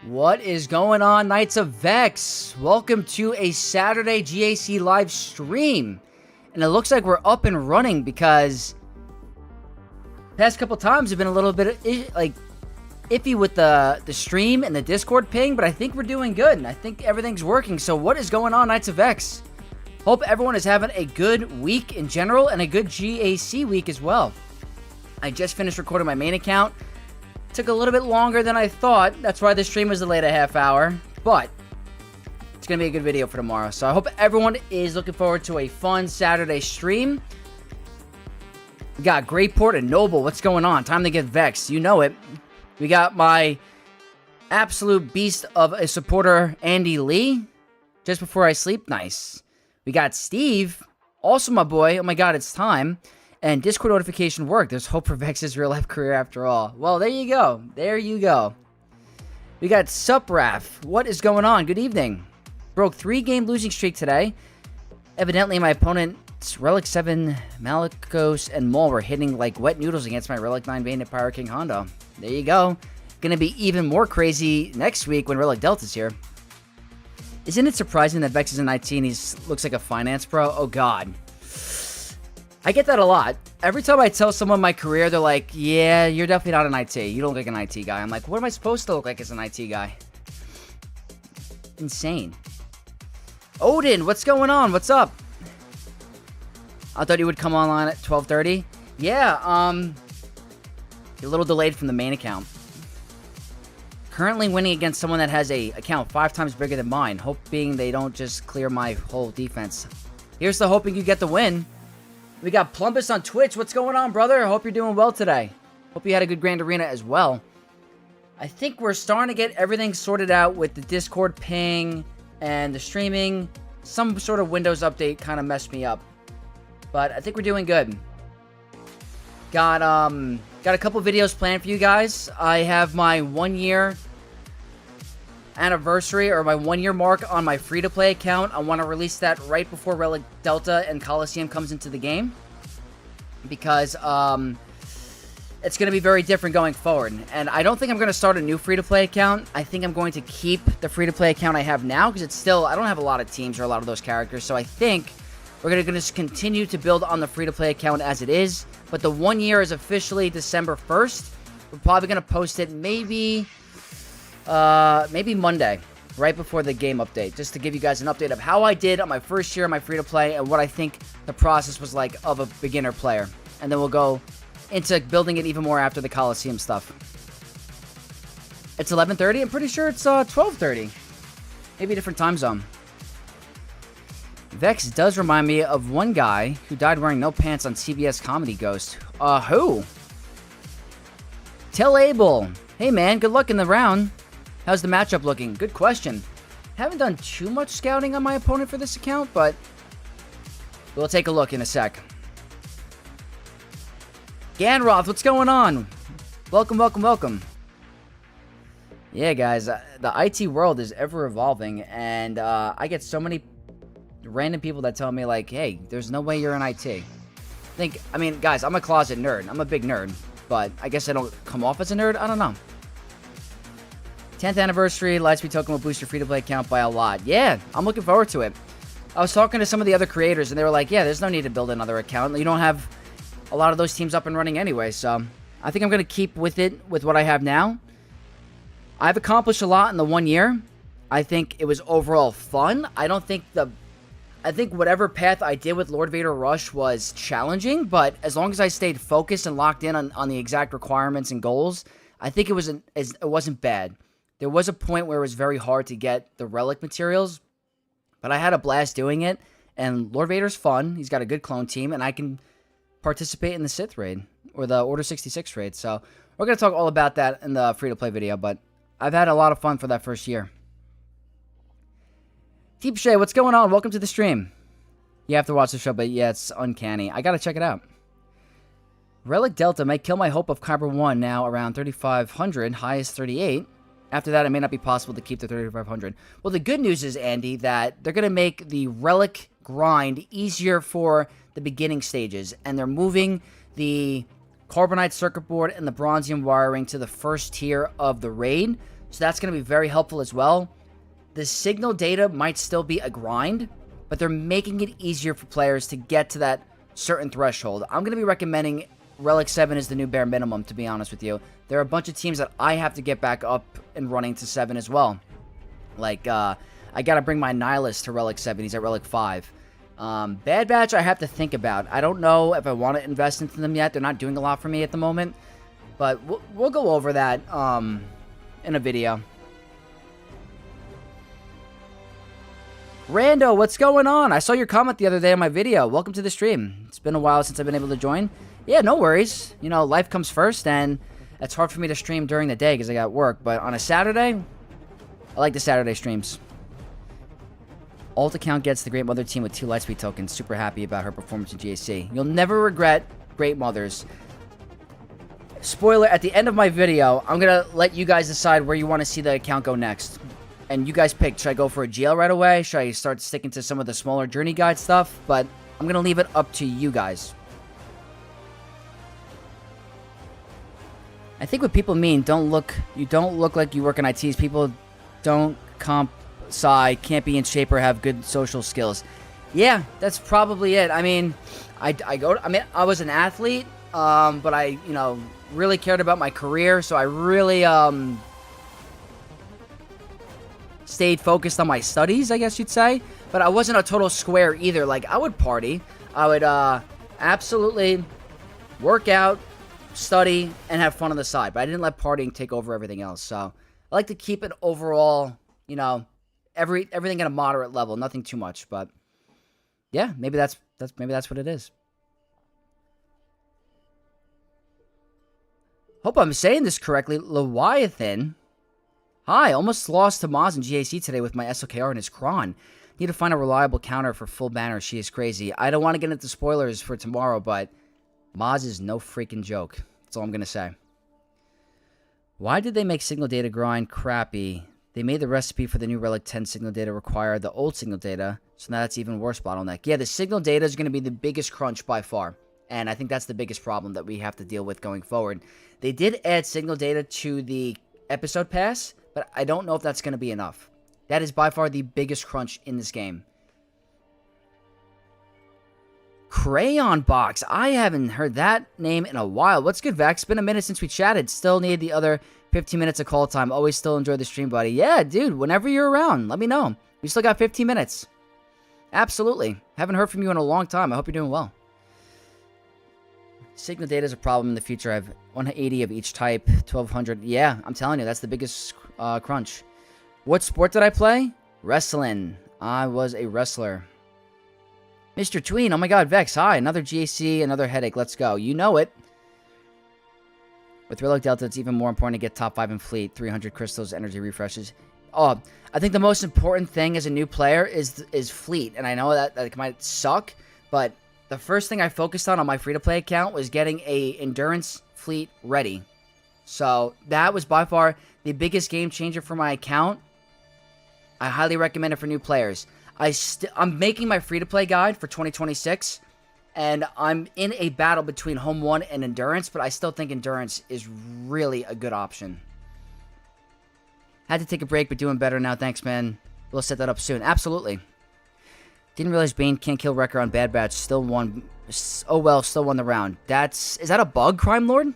What is going on, Knights of Vex? Welcome to a Saturday GAC live stream. And it looks like we're up and running because past couple times have been a little bit iffy with the stream and the Discord ping, but I think we're doing good and I think everything's working. So what is going on, Knights of Vex? Hope everyone is having a good week in general and a good GAC week as well. I just finished recording my main account. Took a little bit longer than I thought. That's why the stream was delayed a half hour. But it's going to be a good video for tomorrow. So I hope everyone is looking forward to a fun Saturday stream. We got Greyport and Noble. What's going on? Time to get Vex. You know it. We got my absolute beast of a supporter, Andy Lee. Just before I sleep. Nice. We got Steve. Also my boy. Oh my god, it's time. And Discord notification worked. There's hope for Vex's real-life career after all. Well, there you go. There you go. We got Supraf. What is going on? Good evening. Broke 3-game losing streak today. Evidently, my opponent's Relic 7, Malicos, and Maul were hitting like wet noodles against my Relic 9 Bane and Pyro King Hondo. There you go. Gonna be even more crazy next week when Relic Delta's here. Isn't it surprising that Vex is an IT and he looks like a finance pro? Oh, God. I get that a lot. Every time I tell someone my career, they're like, yeah, you're definitely not an IT. You don't look like an IT guy. I'm like, what am I supposed to look like as an IT guy? Insane. Odin, what's going on? What's up? I thought you would come online at 12:30. Yeah, you're a little delayed from the main account. Currently winning against someone that has a account 5 times bigger than mine, hoping they don't just clear my whole defense. Here's to hoping you get the win. We got Plumbus on Twitch. What's going on, brother? Hope you're doing well today. Hope you had a good Grand Arena as well. I think we're starting to get everything sorted out with the Discord ping and the streaming. Some sort of Windows update kind of messed me up, but I think we're doing good. Got a couple videos planned for you guys. I have my 1-year anniversary, or my 1-year mark on my free-to-play account. I want to release that right before Relic Delta and Coliseum comes into the game, because it's going to be very different going forward. And I don't think I'm going to start a new free-to-play account. I think I'm going to keep the free-to-play account I have now, because it's still, I don't have a lot of teams or a lot of those characters, so I think we're going to just continue to build on the free-to-play account as it is. But the 1 year is officially December 1st. We're probably going to post it maybe Monday, right before the game update, just to give you guys an update of how I did on my first year of my free-to-play and what I think the process was like of a beginner player. And then we'll go into building it even more after the Coliseum stuff. It's 11:30. I'm pretty sure it's 12:30. Maybe a different time zone. Vex does remind me of one guy who died wearing no pants on CBS Comedy Ghost. Who? Tell Abel. Hey man, good luck in the round. How's the matchup looking? Good question. Haven't done too much scouting on my opponent for this account, but we'll take a look in a sec. Ganroth, what's going on? Welcome, welcome, welcome. Yeah, guys, the IT world is ever evolving, and I get so many random people that tell me, like, hey, there's no way you're in IT. I mean, guys, I'm a closet nerd. I'm a big nerd, but I guess I don't come off as a nerd. I don't know. 10th anniversary, Lightspeed token will boost your free-to-play account by a lot. Yeah, I'm looking forward to it. I was talking to some of the other creators, and they were like, yeah, there's no need to build another account. You don't have a lot of those teams up and running anyway, so I think I'm going to keep with it, with what I have now. I've accomplished a lot in the 1 year. I think it was overall fun. I think whatever path I did with Lord Vader Rush was challenging, but as long as I stayed focused and locked in on the exact requirements and goals, I think it wasn't bad. There was a point where it was very hard to get the Relic materials, but I had a blast doing it, and Lord Vader's fun. He's got a good clone team, and I can participate in the Sith raid, or the Order 66 raid, so we're going to talk all about that in the free-to-play video, but I've had a lot of fun for that first year. Deep Shay, what's going on? Welcome to the stream. You have to watch the show, but yeah, it's uncanny. I gotta check it out. Relic Delta may kill my hope of Kyber 1, now around 3,500, highest 38. After that, it may not be possible to keep the 3,500. Well, the good news is, Andy, that they're gonna make the Relic grind easier for the beginning stages, and they're moving the Carbonite circuit board and the Bronzium wiring to the first tier of the raid, so that's gonna be very helpful as well. The signal data might still be a grind, but they're making it easier for players to get to that certain threshold. I'm going to be recommending Relic 7 as the new bare minimum, to be honest with you. There are a bunch of teams that I have to get back up and running to 7 as well. Like, I got to bring my Nihilist to Relic 7. He's at Relic 5. Bad Batch, I have to think about. I don't know if I want to invest into them yet. They're not doing a lot for me at the moment. But we'll go over that in a video. Rando, what's going on? I saw your comment the other day on my video. Welcome to the stream. It's been a while since I've been able to join. Yeah, no worries. You know, life comes first, and it's hard for me to stream during the day because I got work. But on a Saturday, I like the Saturday streams. Alt account gets the Great Mother team with 2 Lightspeed tokens. Super happy about her performance in GAC. You'll never regret Great Mothers. Spoiler, at the end of my video, I'm going to let you guys decide where you want to see the account go next. And you guys pick, should I go for a GL right away? Should I start sticking to some of the smaller journey guide stuff? But I'm going to leave it up to you guys. I think what people mean, you don't look like you work in ITs. People don't comp sci, can't be in shape or have good social skills. Yeah, that's probably it. I mean, I was an athlete, but I, really cared about my career, so I really, stayed focused on my studies, I guess you'd say. But I wasn't a total square either. Like, I would party. I would absolutely work out, study, and have fun on the side. But I didn't let partying take over everything else. So I like to keep it overall, everything at a moderate level. Nothing too much. But yeah, maybe that's what it is. Hope I'm saying this correctly. Leviathan. Hi, almost lost to Maz in GAC today with my SOKR and his Kron. Need to find a reliable counter for full banner. She is crazy. I don't want to get into spoilers for tomorrow, but Maz is no freaking joke. That's all I'm going to say. Why did they make signal data grind crappy? They made the recipe for the new Relic 10 signal data require the old signal data, so now that's even worse bottleneck. Yeah, the signal data is going to be the biggest crunch by far, and I think that's the biggest problem that we have to deal with going forward. They did add signal data to the episode pass, but I don't know if that's going to be enough. That is by far the biggest crunch in this game. Crayon Box. I haven't heard that name in a while. What's good, Vax? It's been a minute since we chatted. Still need the other 15 minutes of call time. Always still enjoy the stream, buddy. Yeah, dude, whenever you're around, let me know. We still got 15 minutes. Absolutely. Haven't heard from you in a long time. I hope you're doing well. Signal data is a problem in the future. I have 180 of each type, 1200. Yeah, I'm telling you, that's the biggest crunch. What sport did I play? Wrestling. I was a wrestler. Mr. Tween, oh my god, Vex, hi. Another GAC, another headache. Let's go. You know it. With Relic Delta, it's even more important to get top 5 in Fleet. 300 crystals, energy refreshes. Oh, I think the most important thing as a new player is Fleet. And I know that might suck, but the first thing I focused on my free-to-play account was getting a Endurance Fleet ready. So that was by far the biggest game changer for my account. I highly recommend it for new players. I'm making my free-to-play guide for 2026, and I'm in a battle between Home 1 and Endurance, but I still think Endurance is really a good option. Had to take a break, but doing better now. Thanks, man. We'll set that up soon. Absolutely. Didn't realize Bane can't kill Wrecker on Bad Batch. Still won. Oh, well, still won the round. Is that a bug, Crime Lord?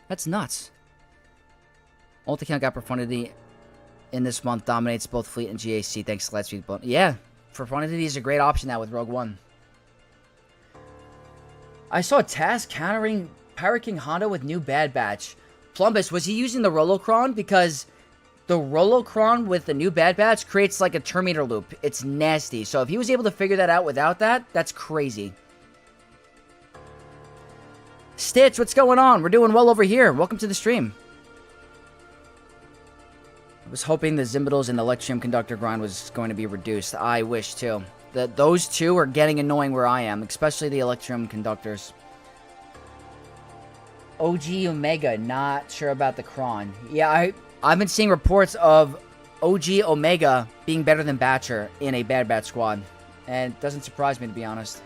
That's nuts. Ult account got Profundity in this month. Dominates both Fleet and GAC. Thanks to Lightspeed. Yeah. Profundity is a great option now with Rogue One. I saw Taz countering Pirate King Honda with new Bad Batch. Plumbus, was he using the Rolocron? Because the Rolocron with the new Bad Batch creates like a Terminator loop. It's nasty. So if he was able to figure that out without that, that's crazy. Stitch, what's going on? We're doing well over here. Welcome to the stream. I was hoping the Zimbidals and the Electrium Conductor grind was going to be reduced. I wish too. Those two are getting annoying where I am, especially the Electrium Conductors. OG Omega, not sure about the Kron. Yeah, I've been seeing reports of OG Omega being better than Batcher in a Bad Batch squad. And it doesn't surprise me, to be honest.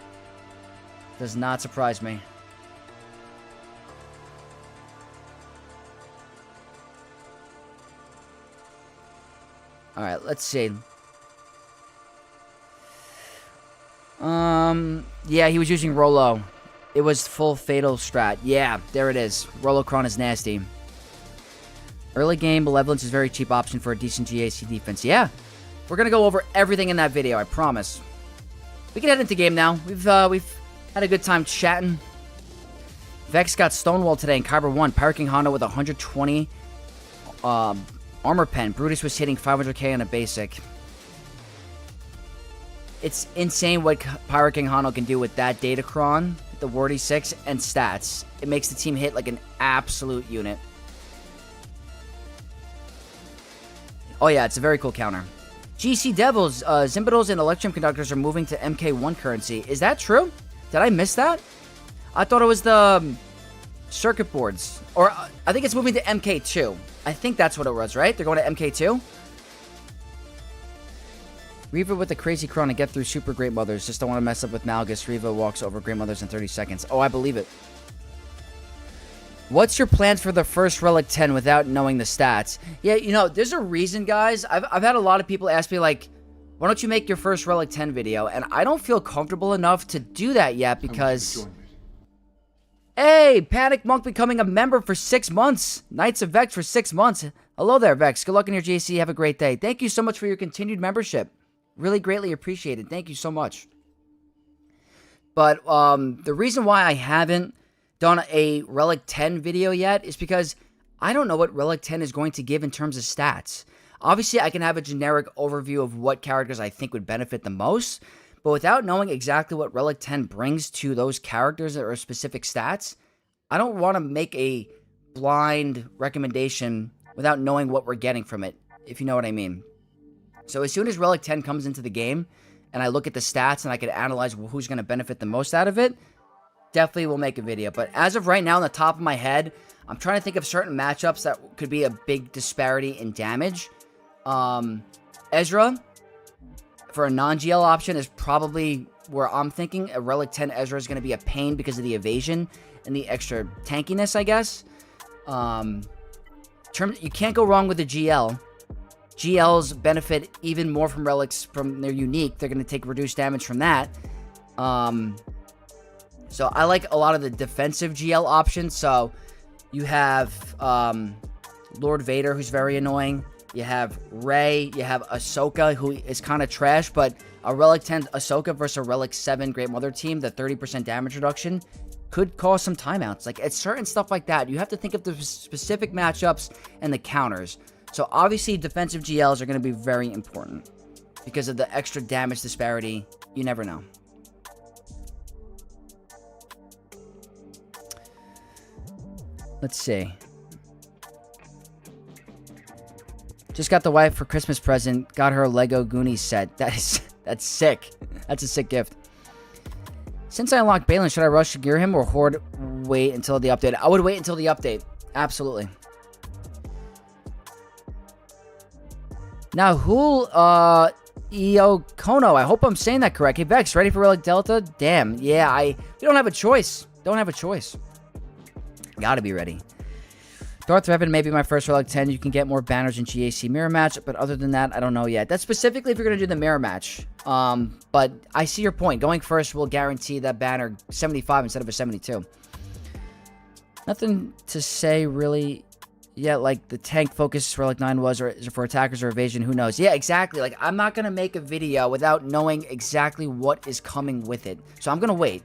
Does not surprise me. Alright, let's see. Yeah, he was using Rolo. It was full Fatal strat. Yeah, there it is. Rolocron is nasty. Early game, Malevolence is a very cheap option for a decent GAC defense. Yeah, we're going to go over everything in that video, I promise. We can head into game now. We've had a good time chatting. Vex got Stonewall today in Kyber 1. Pirate King Honda with 120 armor pen. Brutus was hitting 500k on a basic. It's insane what Pirate King Honda can do with that Datacron, the Wardy 6, and stats. It makes the team hit like an absolute unit. Oh yeah, it's a very cool counter. GC Devils, Zimbidals and Electrium Conductors are moving to MK1 currency. Is that true? Did I miss that? I thought it was the circuit boards. Or I think it's moving to MK2. I think that's what it was, right? They're going to MK2? Reva with the crazy Kron to get through super Great Mothers. Just don't want to mess up with Malgus. Reva walks over Great Mothers in 30 seconds. Oh, I believe it. What's your plans for the first Relic 10 without knowing the stats? Yeah, you know, there's a reason, guys. I've had a lot of people ask me, like, why don't you make your first Relic 10 video? And I don't feel comfortable enough to do that yet because... Hey, Panic Monk becoming a member for 6 months. Knights of Vex for 6 months. Hello there, Vex. Good luck in your JC. Have a great day. Thank you so much for your continued membership. Really greatly appreciated. Thank you so much. But the reason why I haven't done a Relic 10 video yet is because I don't know what Relic 10 is going to give in terms of stats. Obviously, I can have a generic overview of what characters I think would benefit the most, but without knowing exactly what Relic 10 brings to those characters or specific stats, I don't want to make a blind recommendation without knowing what we're getting from it, if you know what I mean. So as soon as Relic 10 comes into the game, and I look at the stats and I can analyze who's going to benefit the most out of it, definitely will make a video. But as of right now, on the top of my head, I'm trying to think of certain matchups that could be a big disparity in damage. Ezra, for a non-GL option, is probably where I'm thinking. A Relic 10 Ezra is going to be a pain because of the evasion and the extra tankiness, I guess. You can't go wrong with the GL. GLs benefit even more from relics from their unique. They're going to take reduced damage from that. So I like a lot of the defensive GL options. So you have Lord Vader, who's very annoying. You have Rey. You have Ahsoka, who is kind of trash. But a Relic 10 Ahsoka versus a Relic 7 Great Mother team, the 30% damage reduction could cause some timeouts. Like, it's certain stuff like that. You have to think of the specific matchups and the counters. So obviously defensive GLs are going to be very important because of the extra damage disparity. You never know. Let's see. Just got the wife for Christmas present. Got her a Lego Goonies set. That's sick. That's a sick gift. Since I unlocked Balin, should I rush to gear him or wait until the update? I would wait until the update. Absolutely. Now, Kono, I hope I'm saying that correct. Hey, Vex, ready for Relic Delta? Damn, yeah, we don't have a choice. Don't have a choice. Gotta be ready. Darth Revan may be my first Relic 10. You can get more banners in GAC mirror match, but other than that, I don't know yet. That's specifically if you're going to do the mirror match. But I see your point. Going first will guarantee that banner 75 instead of a 72. Nothing to say, really. Yeah, like the tank focus Relic 9 was, or is it for attackers or evasion? Who knows? Yeah, exactly. Like, I'm not going to make a video without knowing exactly what is coming with it. So I'm going to wait.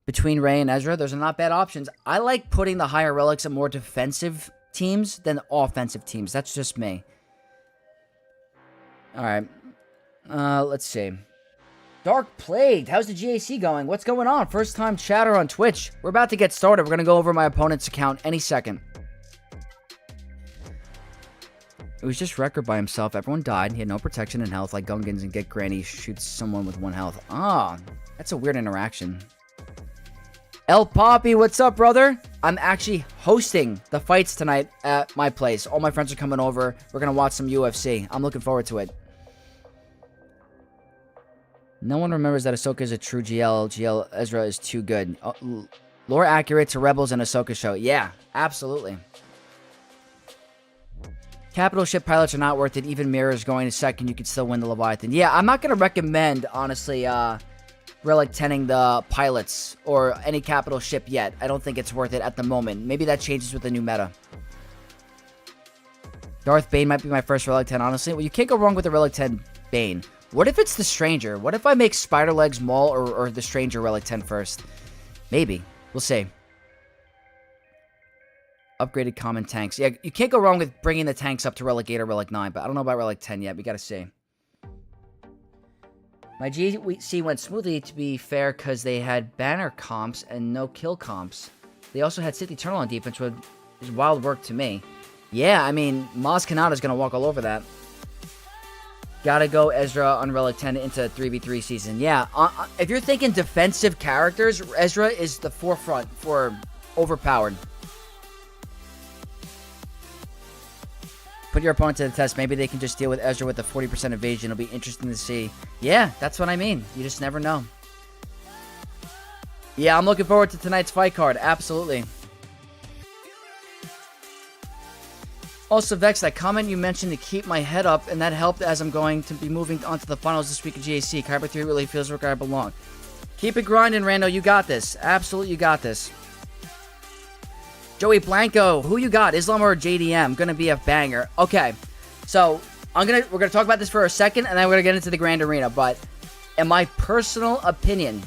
Between Rey and Ezra, there's not bad options. I like putting the higher relics on more defensive teams than offensive teams. That's just me. Alright. Let's see. Dark Plagued, how's the GAC going? What's going on? First time chatter on Twitch. We're about to get started. We're going to go over my opponent's account any second. It was just Wrecker by himself. Everyone died. He had no protection and health like Gungans, and Get Granny shoots someone with 1 health. Ah, that's a weird interaction. El Poppy, what's up, brother? I'm actually hosting the fights tonight at my place. All my friends are coming over. We're going to watch some UFC. I'm looking forward to it. No one remembers that Ahsoka is a true GL. GL Ezra is too good. Lore accurate to Rebels and Ahsoka show. Yeah, absolutely. Capital ship pilots are not worth it. Even mirrors going to second, you could still win the Leviathan. Yeah, I'm not going to recommend, honestly, Relic 10ing the pilots or any capital ship yet. I don't think it's worth it at the moment. Maybe that changes with the new meta. Darth Bane might be my first Relic 10, honestly. Well, you can't go wrong with the Relic 10 Bane. What if it's the Stranger? What if I make Spider Legs Maul or the Stranger Relic 10 first? Maybe. We'll see. Upgraded common tanks. Yeah, you can't go wrong with bringing the tanks up to Relic 8 or Relic 9, but I don't know about Relic 10 yet. We gotta see. My GC went smoothly, to be fair, because they had banner comps and no kill comps. They also had Sith Eternal on defense, which is wild work to me. Yeah, I mean, Maz Kanata's going to walk all over that. Gotta go Ezra on Relic 10 into 3v3 season. Yeah, if you're thinking defensive characters, Ezra is the forefront for overpowered. Put your opponent to the test. Maybe they can just deal with Ezra with the 40% evasion. It'll be interesting to see. Yeah, that's what I mean. You just never know. Yeah, I'm looking forward to tonight's fight card. Absolutely. Also, Vex, that comment you mentioned to keep my head up, and that helped as I'm going to be moving on to the finals this week of GAC. Kyber 3 really feels where I belong. Keep it grinding, Rando. You got this. Absolutely, you got this. Joey Blanco, who you got? Islam or JDM? Gonna be a banger. Okay, so we're gonna talk about this for a second, and then we're gonna get into the Grand Arena. But in my personal opinion,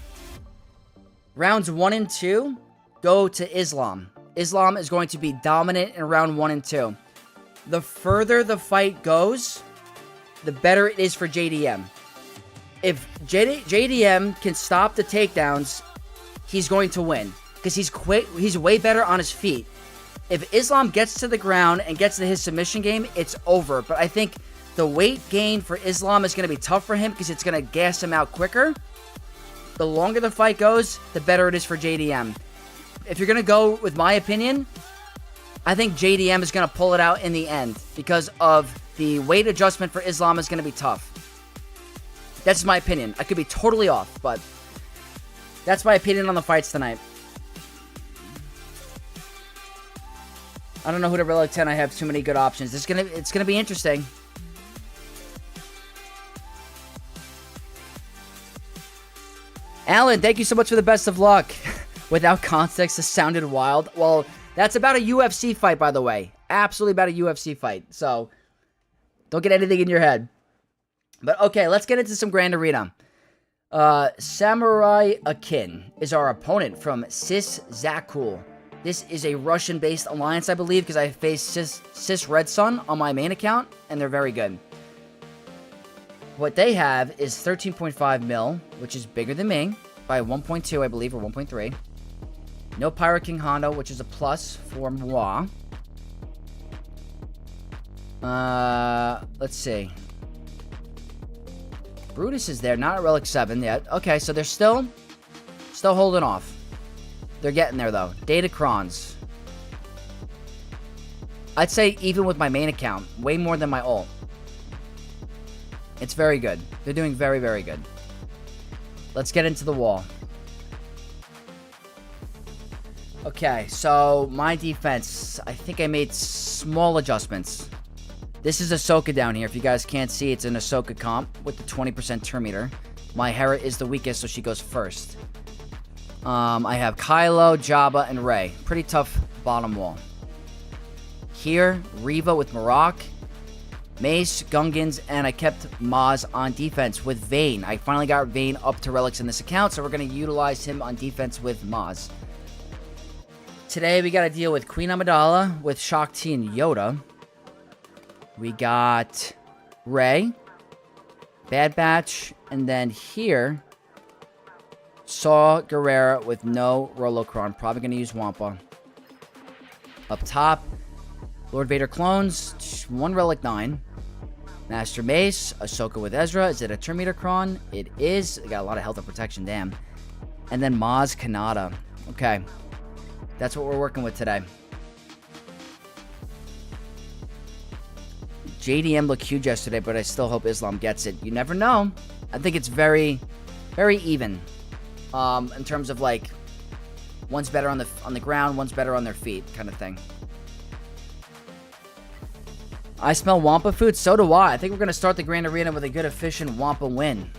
rounds 1 and 2 go to Islam. Islam is going to be dominant in round 1 and 2. The further the fight goes, the better it is for JDM. If JDM can stop the takedowns, he's going to win. because he's way better on his feet. If Islam gets to the ground and gets to his submission game, it's over. But I think the weight gain for Islam is going to be tough for him because it's going to gas him out quicker. The longer the fight goes, the better it is for JDM. If you're going to go with my opinion, I think JDM is going to pull it out in the end because of the weight adjustment for Islam is going to be tough. That's my opinion. I could be totally off, but that's my opinion on the fights tonight. I don't know who to Relic 10. I have too many good options. It's gonna be interesting. Alan, thank you so much for the best of luck. Without context, this sounded wild. Well, that's about a UFC fight, by the way. Absolutely about a UFC fight. So, don't get anything in your head. But, okay, let's get into some Grand Arena. Samurai Akin is our opponent from Sis Zakul. This is a Russian-based alliance, I believe, because I faced Sis Red Sun on my main account, and they're very good. What they have is 13.5 mil, which is bigger than me, by 1.2, I believe, or 1.3. No Pyro King Hondo, which is a plus for moi. Let's see. Brutus is there, not at Relic 7 yet. Okay, so they're still holding off. They're getting there, though. Datacrons. I'd say even with my main account, way more than my ult. It's very good. They're doing very, very good. Let's get into the wall. Okay, so my defense, I think I made small adjustments. This is Ahsoka down here. If you guys can't see, it's an Ahsoka comp with the 20% turn meter. My Hera is the weakest, so she goes first. I have Kylo, Jabba, and Rey. Pretty tough bottom wall. Here, Reva with Marok, Mace, Gungans, and I kept Maz on defense with Vayne. I finally got Vayne up to relics in this account, so we're going to utilize him on defense with Maz. Today, we got to deal with Queen Amidala with Shakti and Yoda. We got Rey, Bad Batch, and then here, Saw Gerrera with no Rolocron. Probably going to use Wampa. Up top, Lord Vader clones, 1 Relic 9. Master Mace, Ahsoka with Ezra. Is it a turn meter Cron? It is. Got a lot of health and protection, damn. And then Maz Kanata. Okay. That's what we're working with today. JDM looked huge yesterday, but I still hope Islam gets it. You never know. I think it's very, very even. In terms of like, one's better on the ground, one's better on their feet, kind of thing. I smell Wampa food. So do I. I think we're going to start the Grand Arena with a good, efficient Wampa win.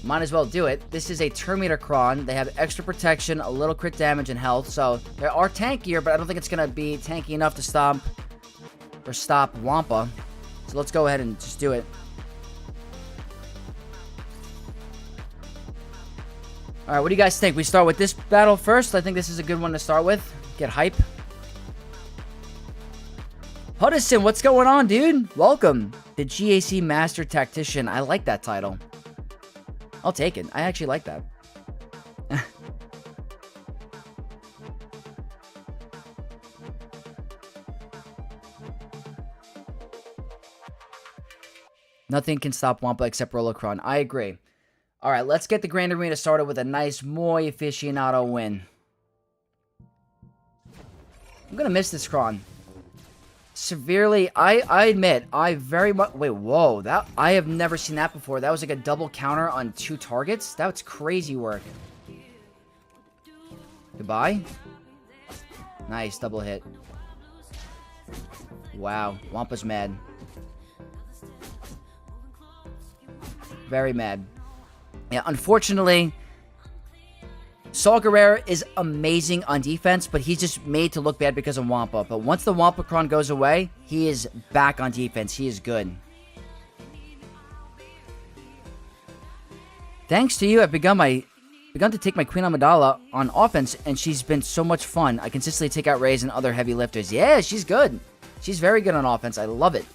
Might as well do it. This is a turn meter Cron. They have extra protection, a little crit damage, and health. So they are tankier, but I don't think it's going to be tanky enough to stop Wampa. So let's go ahead and just do it. Alright, what do you guys think? We start with this battle first. I think this is a good one to start with. Get hype. Hudson, what's going on, dude? Welcome. The GAC Master Tactician. I like that title. I'll take it. I actually like that. Nothing can stop Wampa except Rolocron. I agree. Alright, let's get the Grand Arena started with a nice Muy Aficionado win. I'm gonna miss this Cron. Severely, I admit, I very much... Wait, whoa. I have never seen that before. That was like a double counter on 2 targets? That's crazy work. Goodbye. Nice, double hit. Wow, Wampa's mad. Very mad. Yeah, unfortunately, Saw Gerrera is amazing on defense, but he's just made to look bad because of Wampa. But once the Wampa Cron goes away, he is back on defense. He is good. Thanks to you, I've begun to take my Queen Amidala on offense, and she's been so much fun. I consistently take out Reys and other heavy lifters. Yeah, she's good. She's very good on offense. I love it.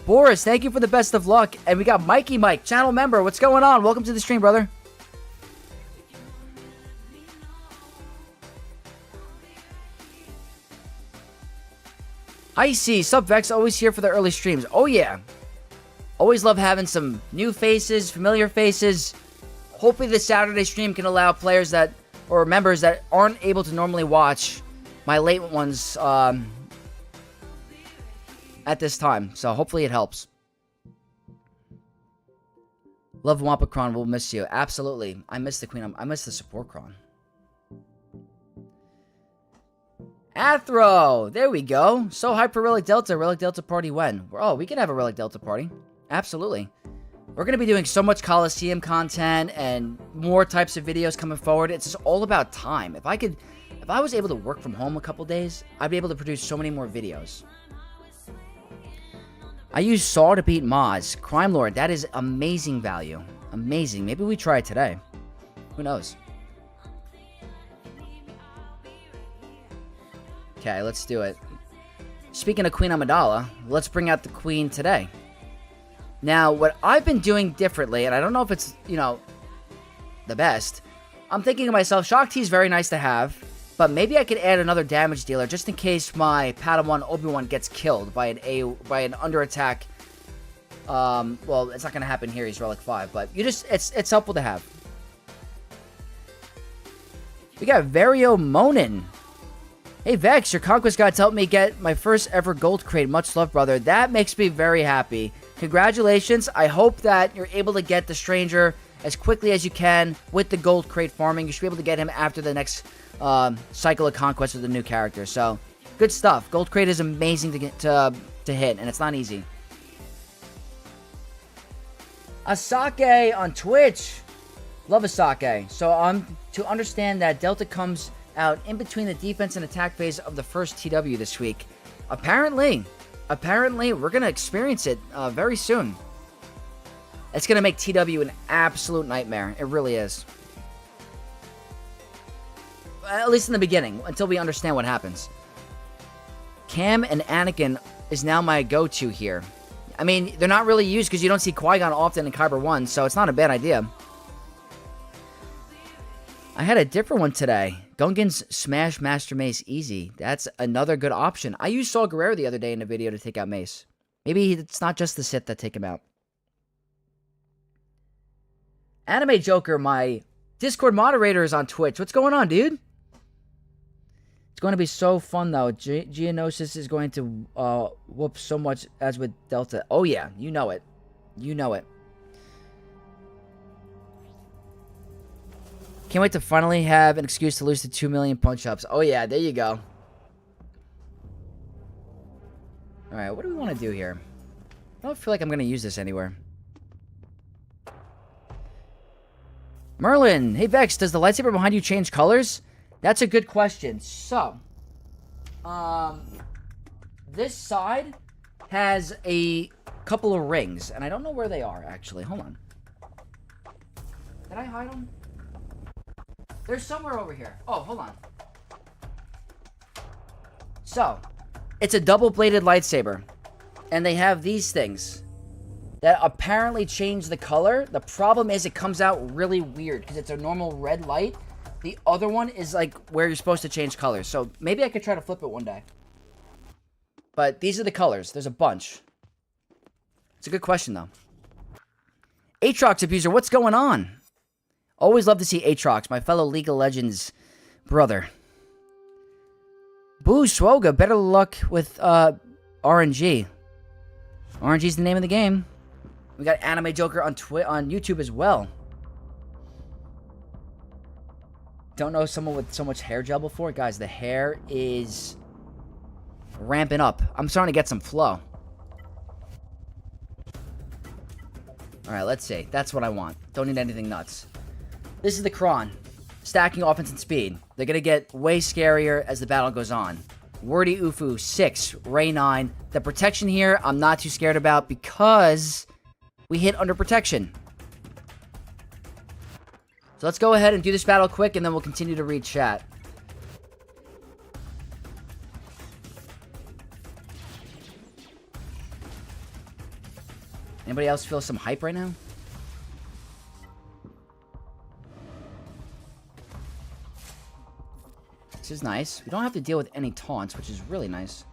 Boris, thank you for the best of luck. And we got Mikey Mike, channel member. What's going on? Welcome to the stream, brother. Icy, sup Vex, always here for the early streams. Oh yeah. Always love having some new faces, familiar faces. Hopefully this Saturday stream can allow players that, or members that aren't able to normally watch my late ones at this time. So hopefully it helps. Love Wampa Cron, we'll miss you. Absolutely. I miss the Queen. I miss the support Cron. Athro! There we go. So hyped for Relic Delta. Relic Delta party when? Oh, we can have a Relic Delta party. Absolutely. We're going to be doing so much Coliseum content and more types of videos coming forward. It's just all about time. If I was able to work from home a couple days, I'd be able to produce so many more videos. I use Saw to beat Maz. Crime Lord, that is amazing value. Amazing. Maybe we try it today. Who knows? Okay, let's do it. Speaking of Queen Amidala, let's bring out the Queen today. Now, what I've been doing differently, and I don't know if it's, you know, the best, I'm thinking to myself, Shock T is very nice to have, but maybe I could add another damage dealer just in case my Padawan Obi-Wan gets killed by an under attack. Well, it's not going to happen here, he's Relic 5, but it's helpful to have. We got Vario Monin. Hey Vex, your Conquest Gods helped me get my first ever gold crate. Much love, brother. That makes me very happy. Congratulations. I hope that you're able to get the Stranger as quickly as you can with the gold crate farming. You should be able to get him after the next cycle of Conquest with the new character. So, good stuff. Gold crate is amazing to get to hit, and it's not easy. Asake on Twitch. Love Asake. So, to understand that Delta comes out in between the defense and attack phase of the first TW this week. Apparently, we're going to experience it very soon. It's going to make TW an absolute nightmare. It really is. At least in the beginning, until we understand what happens. Cam and Anakin is now my go-to here. I mean, they're not really used because you don't see Qui-Gon often in Kyber 1, so it's not a bad idea. I had a different one today. Gungan's Smash Master Mace Easy. That's another good option. I used Saw Gerrera the other day in a video to take out Mace. Maybe it's not just the Sith that take him out. Anime Joker, my Discord moderator, is on Twitch. What's going on, dude? It's going to be so fun, though. Geonosis is going to whoop so much as with Delta. Oh, yeah. You know it. You know it. Can't wait to finally have an excuse to lose to 2 million punch-ups. Oh, yeah. There you go. Alright, what do we want to do here? I don't feel like I'm going to use this anywhere. Merlin! Hey, Vex, does the lightsaber behind you change colors? That's a good question. So, this side has a couple of rings, and I don't know where they are, actually. Hold on. Did I hide them? They're somewhere over here. Oh, hold on. So, it's a double-bladed lightsaber. And they have these things that apparently change the color. The problem is it comes out really weird because it's a normal red light. The other one is like where you're supposed to change colors. So, maybe I could try to flip it one day. But these are the colors. There's a bunch. It's a good question, though. Aatrox Abuser, what's going on? Always love to see Aatrox, my fellow League of Legends brother. Boo Swoga, better luck with RNG. RNG's the name of the game. We got Anime Joker on YouTube as well. Don't know someone with so much hair gel before? Guys, the hair is ramping up. I'm starting to get some flow. Alright, let's see. That's what I want. Don't need anything nuts. This is the Kron. Stacking offense and speed. They're going to get way scarier as the battle goes on. Wordy Ufu, 6. Rey, 9. The protection here, I'm not too scared about because we hit under protection. So let's go ahead and do this battle quick, and then we'll continue to read chat. Anybody else feel some hype right now? This is nice. We don't have to deal with any taunts, which is really nice.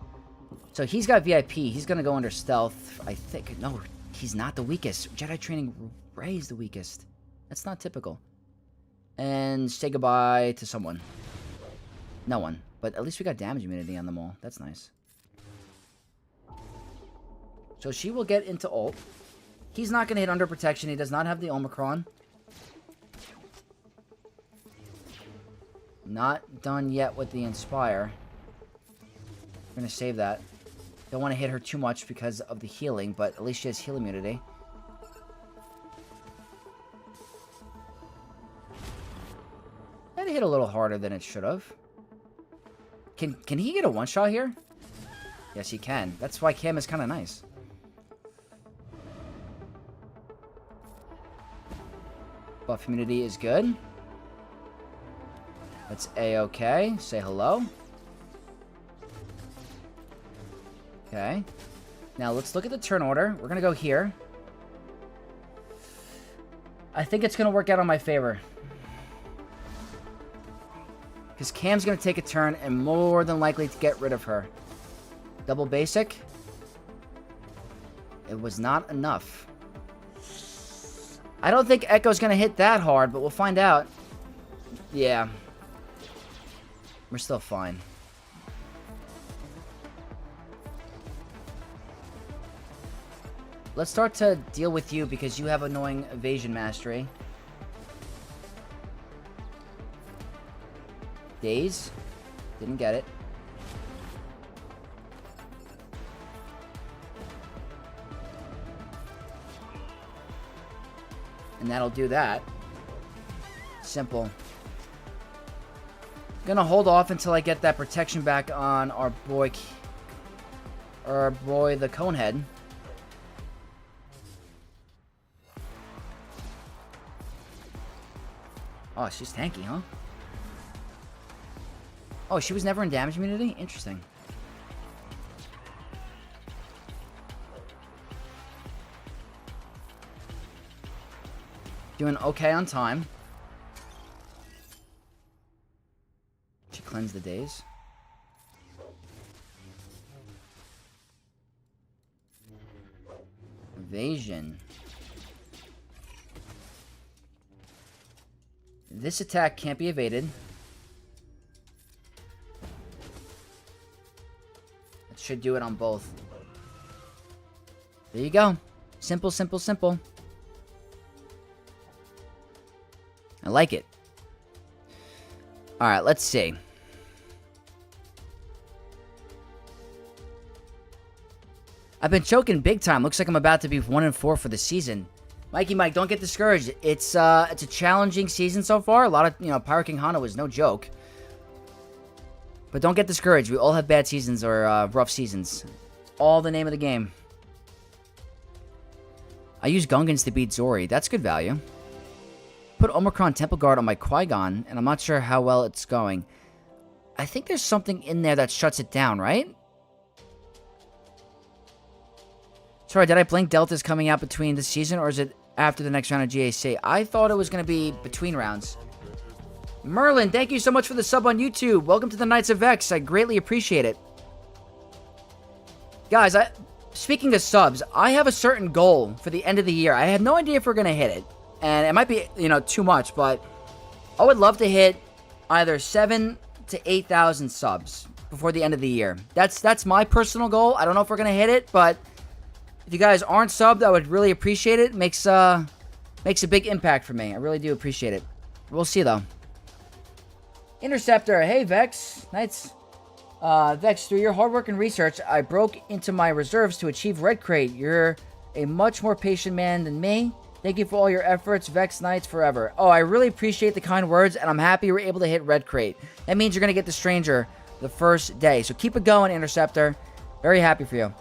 So he's got VIP. He's going to go under stealth. I think. No, he's not the weakest. Jedi Training Rey is the weakest. That's not typical. And say goodbye to someone. No one. But at least we got damage immunity on them all. That's nice. So she will get into ult. He's not going to hit under protection. He does not have the Omicron. Not done yet with the Inspire. We're going to save that. Don't want to hit her too much because of the healing, but at least she has heal immunity. That hit a little harder than it should have. Can he get a one-shot here? Yes, he can. That's why Cam is kind of nice. Buff immunity is good. That's A-okay. Say hello. Okay. Now, let's look at the turn order. We're going to go here. I think it's going to work out in my favor. Because Cam's going to take a turn and more than likely to get rid of her. Double basic. It was not enough. I don't think Echo's going to hit that hard, but we'll find out. Yeah. We're still fine. Let's start to deal with you because you have annoying evasion mastery. Daze. Didn't get it. And that'll do that. Simple. Gonna hold off until I get that protection back on our boy the Conehead. Oh, she's tanky, huh? Oh, she was never in damage immunity? Interesting. Doing okay on time. She cleansed the days. Evasion. This attack can't be evaded. It should do it on both. There you go. Simple, simple, simple. I like it. Alright, let's see. I've been choking big time. Looks like I'm about to be 1-4 for the season. Mikey Mike, don't get discouraged. It's a challenging season so far. A lot of, Pyro King Hano is no joke. But don't get discouraged. We all have bad seasons or rough seasons. All the name of the game. I use Gungans to beat Zori. That's good value. Put Omicron Temple Guard on my Qui-Gon, and I'm not sure how well it's going. I think there's something in there that shuts it down, right? Sorry, did I blink Delta's coming out between the season, or is it after the next round of GAC? I thought it was going to be between rounds. Merlin, thank you so much for the sub on YouTube. Welcome to the Knights of X. I greatly appreciate it. Guys, speaking of subs, I have a certain goal for the end of the year. I have no idea if we're going to hit it. And it might be, too much, but I would love to hit either 7,000 to 8,000 subs before the end of the year. That's my personal goal. I don't know if we're going to hit it, but if you guys aren't subbed, I would really appreciate it. Makes a big impact for me. I really do appreciate it. We'll see, though. Interceptor. Hey, Vex. Knights. Vex, through your hard work and research, I broke into my reserves to achieve Red Crate. You're a much more patient man than me. Thank you for all your efforts, Vex Knights forever. Oh, I really appreciate the kind words, and I'm happy you were able to hit Red Crate. That means you're going to get the Stranger the first day. So keep it going, Interceptor. Very happy for you.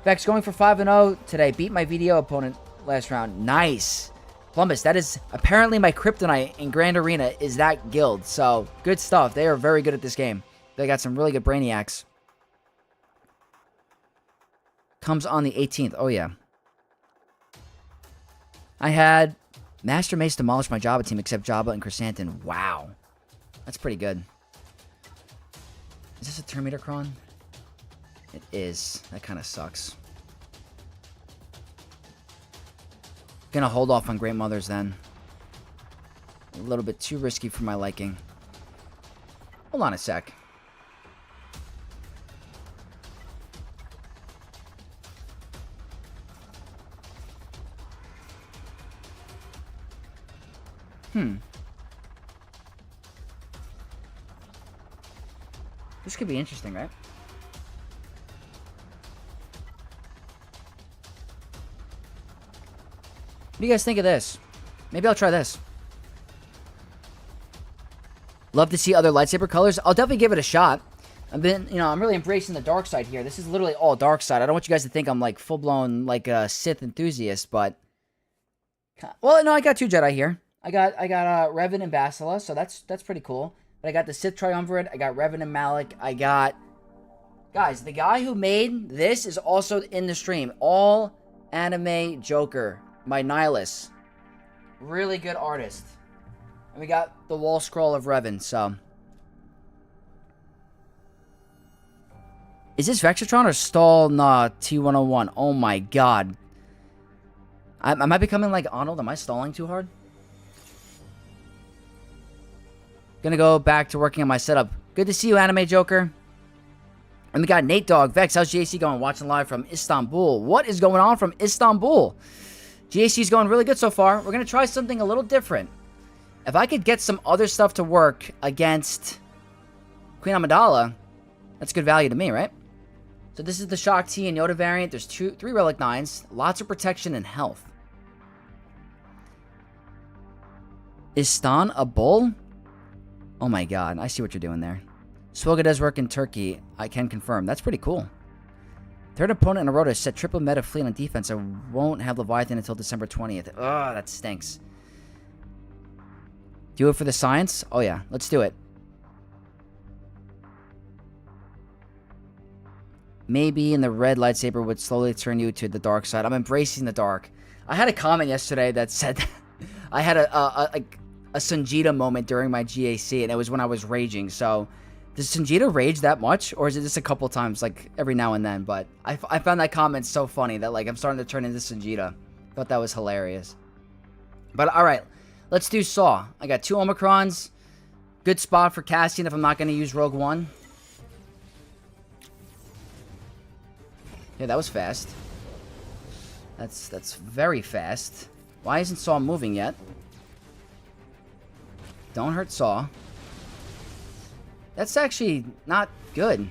Vex going for 5-0 today. Beat my VDO opponent last round. Nice. Columbus, that is apparently my kryptonite in Grand Arena is that guild. So, good stuff. They are very good at this game. They got some really good Brainiacs. Comes on the 18th. Oh, yeah. I had Master Mace demolish my Jabba team except Jabba and Chrysanthemum. Wow. That's pretty good. Is this a Terminator Cron? It is. That kind of sucks. Gonna hold off on Great Mothers then. A little bit too risky for my liking. Hold on a sec. This could be interesting, right? What do you guys think of this? Maybe I'll try this. Love to see other lightsaber colors. I'll definitely give it a shot. I'm really embracing the dark side here. This is literally all dark side. I don't want you guys to think I'm like full-blown like a Sith enthusiast, but well, no, I got 2 Jedi here. I got Revan and Bastila, so that's pretty cool. But I got the Sith Triumvirate. I got Revan and Malik. I got... Guys, the guy who made this is also in the stream. All Anime Joker. My Nihilus. Really good artist. And we got the wall scroll of Revan, so... Is this Vexatron or Stall T101? Oh my god. Am I becoming like Arnold? Am I stalling too hard? Gonna go back to working on my setup. Good to see you, Anime Joker. And we got Nate Dogg. Vex, how's GAC going? Watching live from Istanbul. What is going on from Istanbul? GAC is going really good so far. We're gonna try something a little different. If I could get some other stuff to work against Queen Amidala, that's good value to me, right? So this is the Shock T and Yoda variant. There's 3 Relic 9s. Lots of protection and health. Is Stan a bull? Oh my god, I see what you're doing there. Swoga does work in Turkey. I can confirm. That's pretty cool. Third opponent in a row to set triple meta fleet on defense. I won't have Leviathan until December 20th. Ugh, that stinks. Do it for the science? Oh yeah, let's do it. Maybe in the red lightsaber would slowly turn you to the dark side. I'm embracing the dark. I had a comment yesterday that said I had a Sanjita moment during my GAC, and it was when I was raging. So, does Sanjita rage that much, or is it just a couple times, like every now and then? But I found that comment so funny that like I'm starting to turn into Sanjita. Thought that was hilarious. But all right, let's do Saw. I got 2 Omicrons. Good spot for Cassian if I'm not going to use Rogue One. Yeah, that was fast. That's very fast. Why isn't Saw moving yet? Don't hurt Saw. That's actually not good.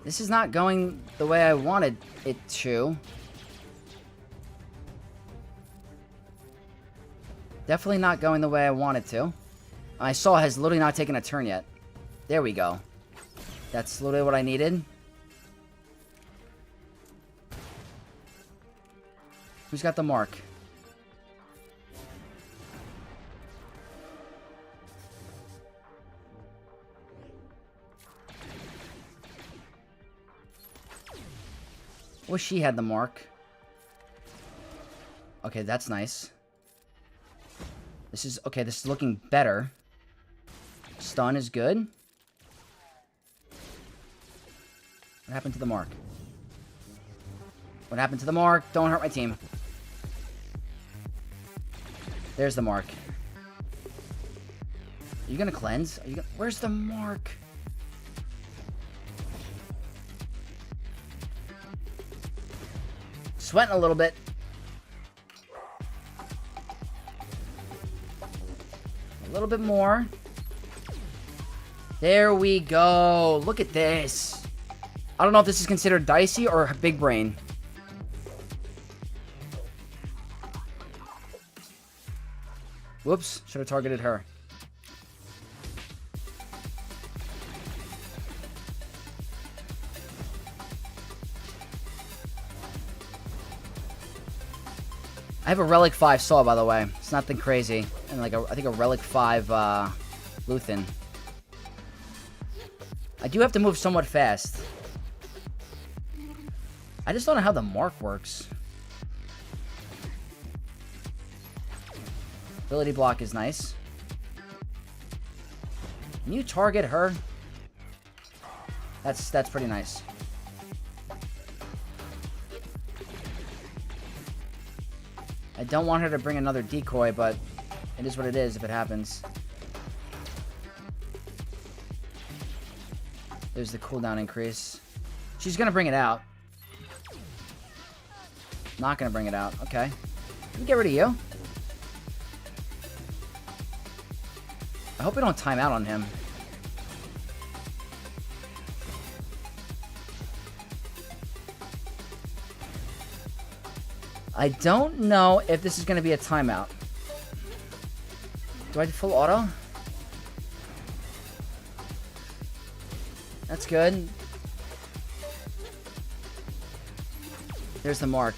This is not going the way I wanted it to. Definitely not going the way I wanted to. I Saw has literally not taken a turn yet. There we go. That's literally what I needed. Who's got the mark? Wish she had the mark. Okay, that's nice. This is... Okay, this is looking better. Stun is good. What happened to the mark? What happened to the mark? Don't hurt my team. There's the mark. Are you gonna cleanse? Are you gonna... Where's the mark? Sweating a little bit. A little bit more. There we go. Look at this. I don't know if this is considered dicey or big brain. Whoops. Should have targeted her. I have a Relic 5 Saw, by the way. It's nothing crazy. And like, I think a Relic 5 Luthen. I do have to move somewhat fast. I just don't know how the mark works. Ability block is nice. Can you target her? That's pretty nice. I don't want her to bring another decoy, but it is what it is if it happens. There's the cooldown increase. She's gonna bring it out. Not gonna bring it out. Okay. Let me get rid of you. I hope we don't time out on him. I don't know if this is going to be a timeout. Do I do full auto? That's good. There's the mark.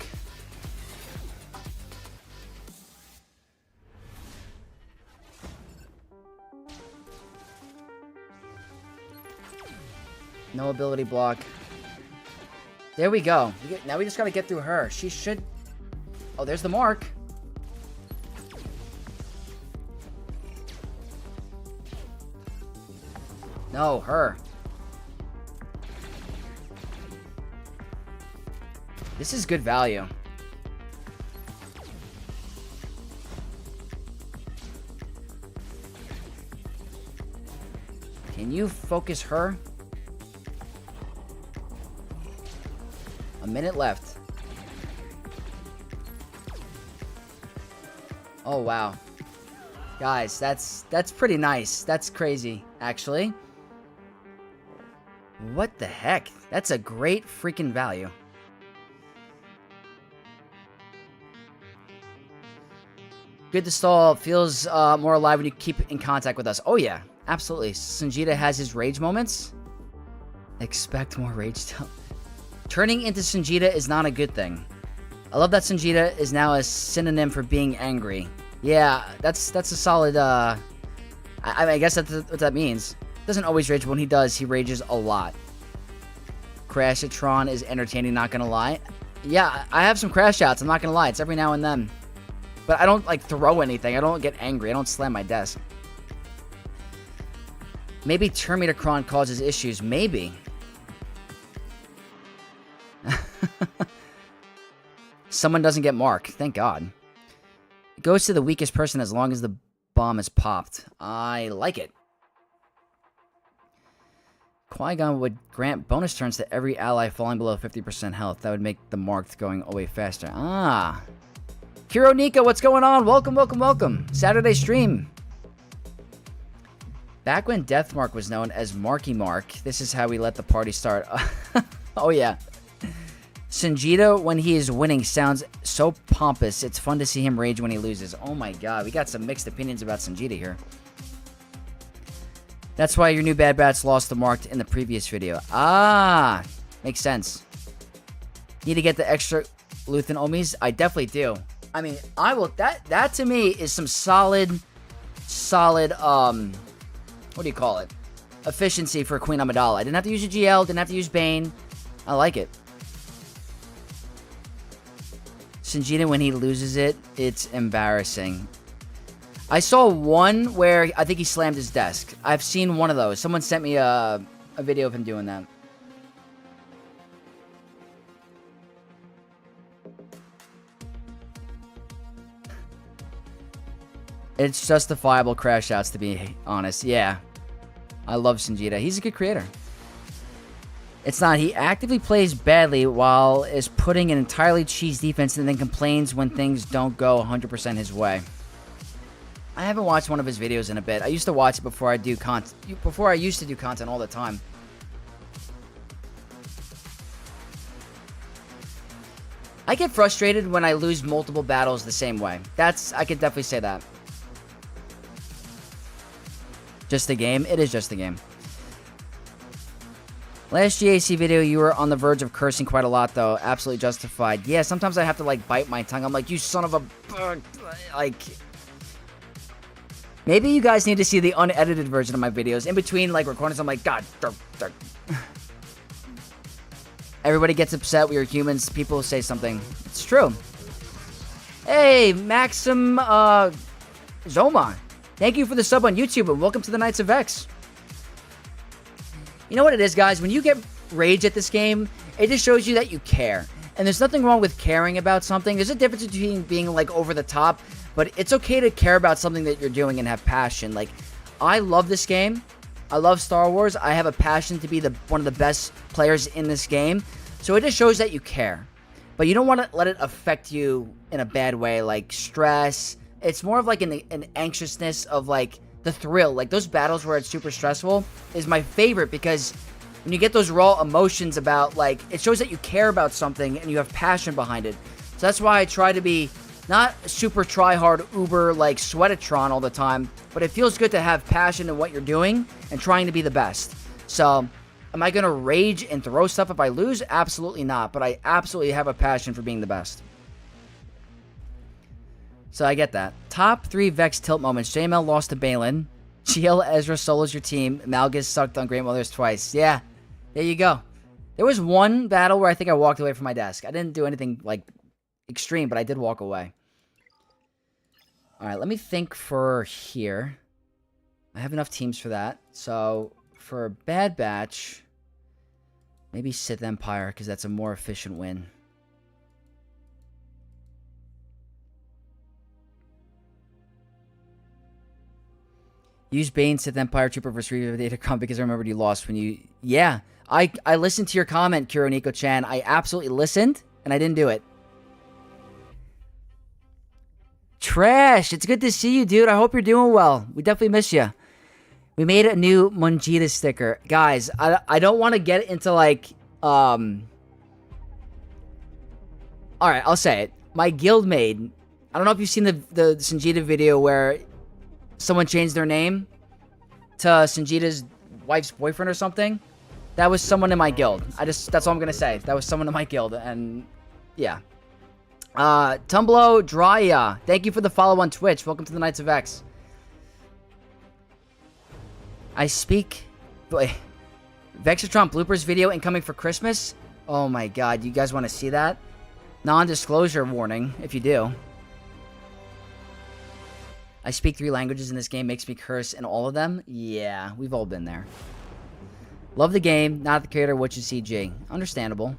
No ability block. There we go. Now we just got to get through her. She should... Oh, there's the mark. No, her. This is good value. Can you focus her? A minute left. Oh, wow. Guys, that's pretty nice. That's crazy, actually. What the heck? That's a great freaking value. Good to stall. Feels more alive when you keep in contact with us. Oh, yeah. Absolutely. Sanjita has his rage moments. Expect more rage still. Turning into Sanjita is not a good thing. I love that Sanjita is now a synonym for being angry. Yeah, that's a solid, I guess that's what that means. Doesn't always rage, but when he does, he rages a lot. Crashatron is entertaining, not gonna lie. Yeah, I have some crash outs, I'm not gonna lie. It's every now and then. But I don't, like, throw anything. I don't get angry. I don't slam my desk. Maybe Terminatron causes issues. Maybe. Someone doesn't get marked. Thank God. It goes to the weakest person as long as the bomb is popped. I like it. Qui-Gon would grant bonus turns to every ally falling below 50% health. That would make the marked going away faster. Ah. Kiro Nika, what's going on? Welcome, welcome, welcome. Saturday stream. Back when Deathmark was known as Marky Mark, this is how we let the party start. Oh, yeah. Sanjita, when he is winning, sounds so pompous. It's fun to see him rage when he loses. Oh my god, we got some mixed opinions about Sanjita here. That's why your new Bad Batch lost the marked in the previous video. Ah, makes sense. Need to get the extra Luthen Omis? I definitely do. I mean, I will... That to me is some solid, what do you call it? Efficiency for Queen Amidala. I didn't have to use a GL, didn't have to use Bane. I like it. Sanjita, when he loses it, it's embarrassing. I saw one where I think he slammed his desk. I've seen one of those. Someone sent me a video of him doing that. It's justifiable crash outs, to be honest. Yeah. I love Sanjita. He's a good creator. It's not. He actively plays badly while is putting an entirely cheese defense and then complains when things don't go 100% his way. I haven't watched one of his videos in a bit. I used to watch it before I do content. Before I used to do content all the time. I get frustrated when I lose multiple battles the same way. I could definitely say that. Just a game? It is just a game. Last GAC video, you were on the verge of cursing quite a lot, though. Absolutely justified. Yeah, sometimes I have to, like, bite my tongue. I'm like, you son of a... Like... Maybe you guys need to see the unedited version of my videos. In between, like, recordings, I'm like, God... Everybody gets upset. We are humans. People say something. It's true. Hey, Maxim... Zoma. Thank you for the sub on YouTube, and welcome to the Knights of X. You know what it is, guys? When you get rage at this game, it just shows you that you care. And there's nothing wrong with caring about something. There's a difference between being, like, over the top, but it's okay to care about something that you're doing and have passion. Like, I love this game. I love Star Wars. I have a passion to be one of the best players in this game. So it just shows that you care. But you don't want to let it affect you in a bad way, like stress. It's more of like an anxiousness of, like, the thrill. Like, those battles where it's super stressful is my favorite, because when you get those raw emotions about, like, it shows that you care about something and you have passion behind it. So that's why I try to be not super try-hard, uber, like, Sweatatron all the time, but it feels good to have passion in what you're doing and trying to be the best. So, am I going to rage and throw stuff if I lose? Absolutely not, but I absolutely have a passion for being the best. So I get that. Top 3 Vex tilt moments. JML lost to Balin. GL Ezra solos your team. Malgus sucked on Great Mothers twice. Yeah, there you go. There was one battle where I think I walked away from my desk. I didn't do anything, like, extreme, but I did walk away. Alright, let me think for here. I have enough teams for that. So, for Bad Batch, maybe Sith Empire, because that's a more efficient win. Use Bane, Sith Empire, Trooper vs. Reaver, Datacron, because I remembered you lost when you... Yeah, I listened to your comment, Kuroniko-chan. I absolutely listened, and I didn't do it. Trash, it's good to see you, dude. I hope you're doing well. We definitely miss you. We made a new Mungita sticker. Guys, I don't want to get into, like, Alright, I'll say it. My guildmate, I don't know if you've seen the Sanjita video where someone changed their name to Sanjita's wife's boyfriend or something. That was someone in my guild. That's all I'm gonna say. That was someone in my guild, and yeah. Tumblo Drya, thank you for the follow on Twitch. Welcome to the Knights of X. I speak... Boy, Vexatron bloopers video incoming for Christmas? Oh my god, you guys want to see that? Non-disclosure warning, if you do. I speak 3 languages in this game, makes me curse in all of them? Yeah, we've all been there. Love the game, not the creator, which is CG. Understandable.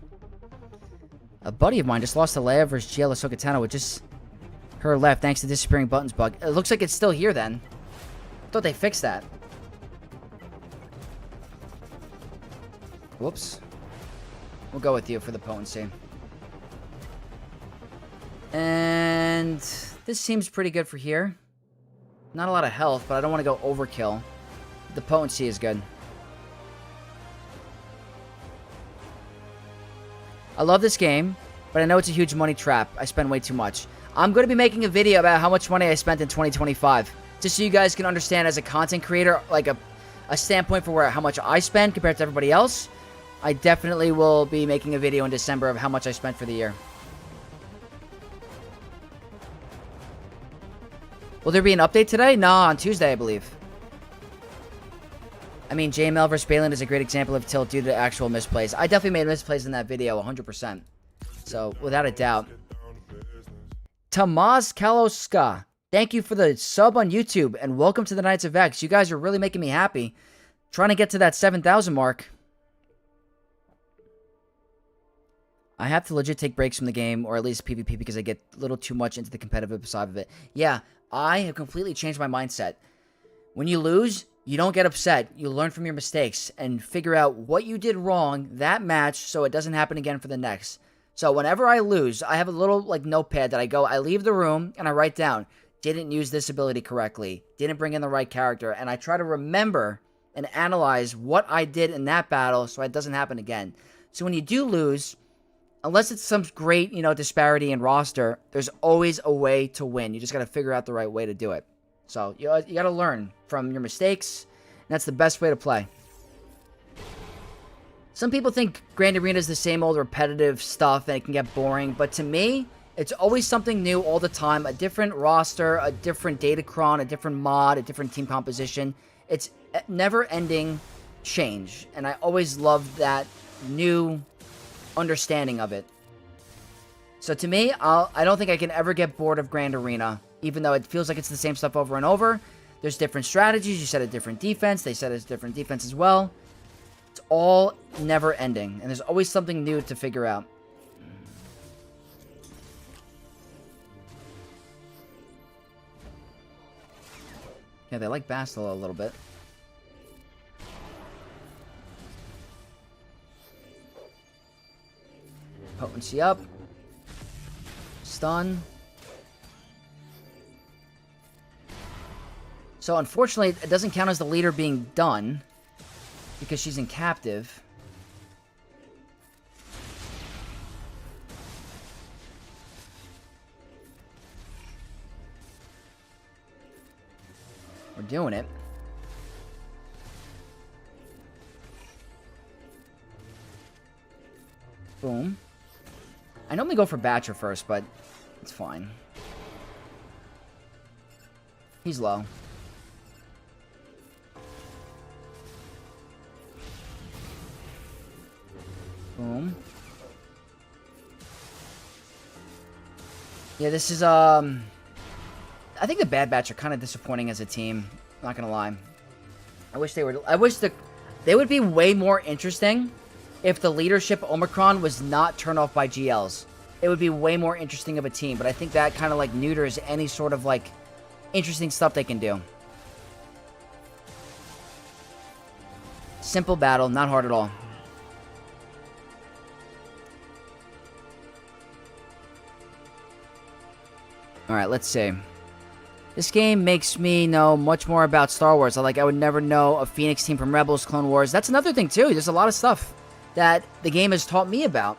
A buddy of mine just lost to Leia versus GL Ahsoka Tano with just her left, thanks to the disappearing buttons bug. It looks like it's still here then. I thought they fixed that. Whoops. We'll go with you for the potency. And this seems pretty good for here. Not a lot of health, but I don't want to go overkill. The potency is good. I love this game, but I know it's a huge money trap. I spend way too much. I'm going to be making a video about how much money I spent in 2025. Just so you guys can understand as a content creator, like a standpoint for how much I spend compared to everybody else. I definitely will be making a video in December of how much I spent for the year. Will there be an update today? No, on Tuesday, I believe. I mean, JML vs. Balin is a great example of tilt due to actual misplays. I definitely made misplays in that video, 100%. So, without a doubt. Tamaz Kaloska, thank you for the sub on YouTube, and welcome to the Knights of X. You guys are really making me happy. Trying to get to that 7,000 mark. I have to legit take breaks from the game, or at least PvP, because I get a little too much into the competitive side of it. Yeah, I have completely changed my mindset. When you lose, you don't get upset. You learn from your mistakes and figure out what you did wrong that match so it doesn't happen again for the next. So whenever I lose, I have a little like notepad that I leave the room and I write down, didn't use this ability correctly, didn't bring in the right character, and I try to remember and analyze what I did in that battle so it doesn't happen again. So when you do lose, unless it's some great, disparity in roster, there's always a way to win. You just got to figure out the right way to do it. So you got to learn from your mistakes, and that's the best way to play. Some people think Grand Arena is the same old repetitive stuff and it can get boring, but to me, it's always something new all the time. A different roster, a different Datacron, a different mod, a different team composition. It's never-ending change, and I always loved that new understanding of it. So to me, I don't think I can ever get bored of Grand Arena, even though it feels like it's the same stuff over and over. There's different strategies. You set a different defense. They set a different defense as well. It's all never ending, and there's always something new to figure out. Yeah, they like Bastila a little bit. Potency up. Stun. So unfortunately, it doesn't count as the leader being done because she's in captive. We're doing it. Boom. I normally go for Batcher first, but it's fine. He's low. Boom. Yeah, this is, I think the Bad Batch are kind of disappointing as a team. Not gonna lie. I wish they would be way more interesting if the leadership Omicron was not turned off by GLs. It would be way more interesting of a team, but I think that kind of like neuters any sort of like interesting stuff they can do. Simple battle, not hard at all. Alright, let's see. This game makes me know much more about Star Wars. I would never know a Phoenix team from Rebels, Clone Wars. That's another thing, too. There's a lot of stuff that the game has taught me about.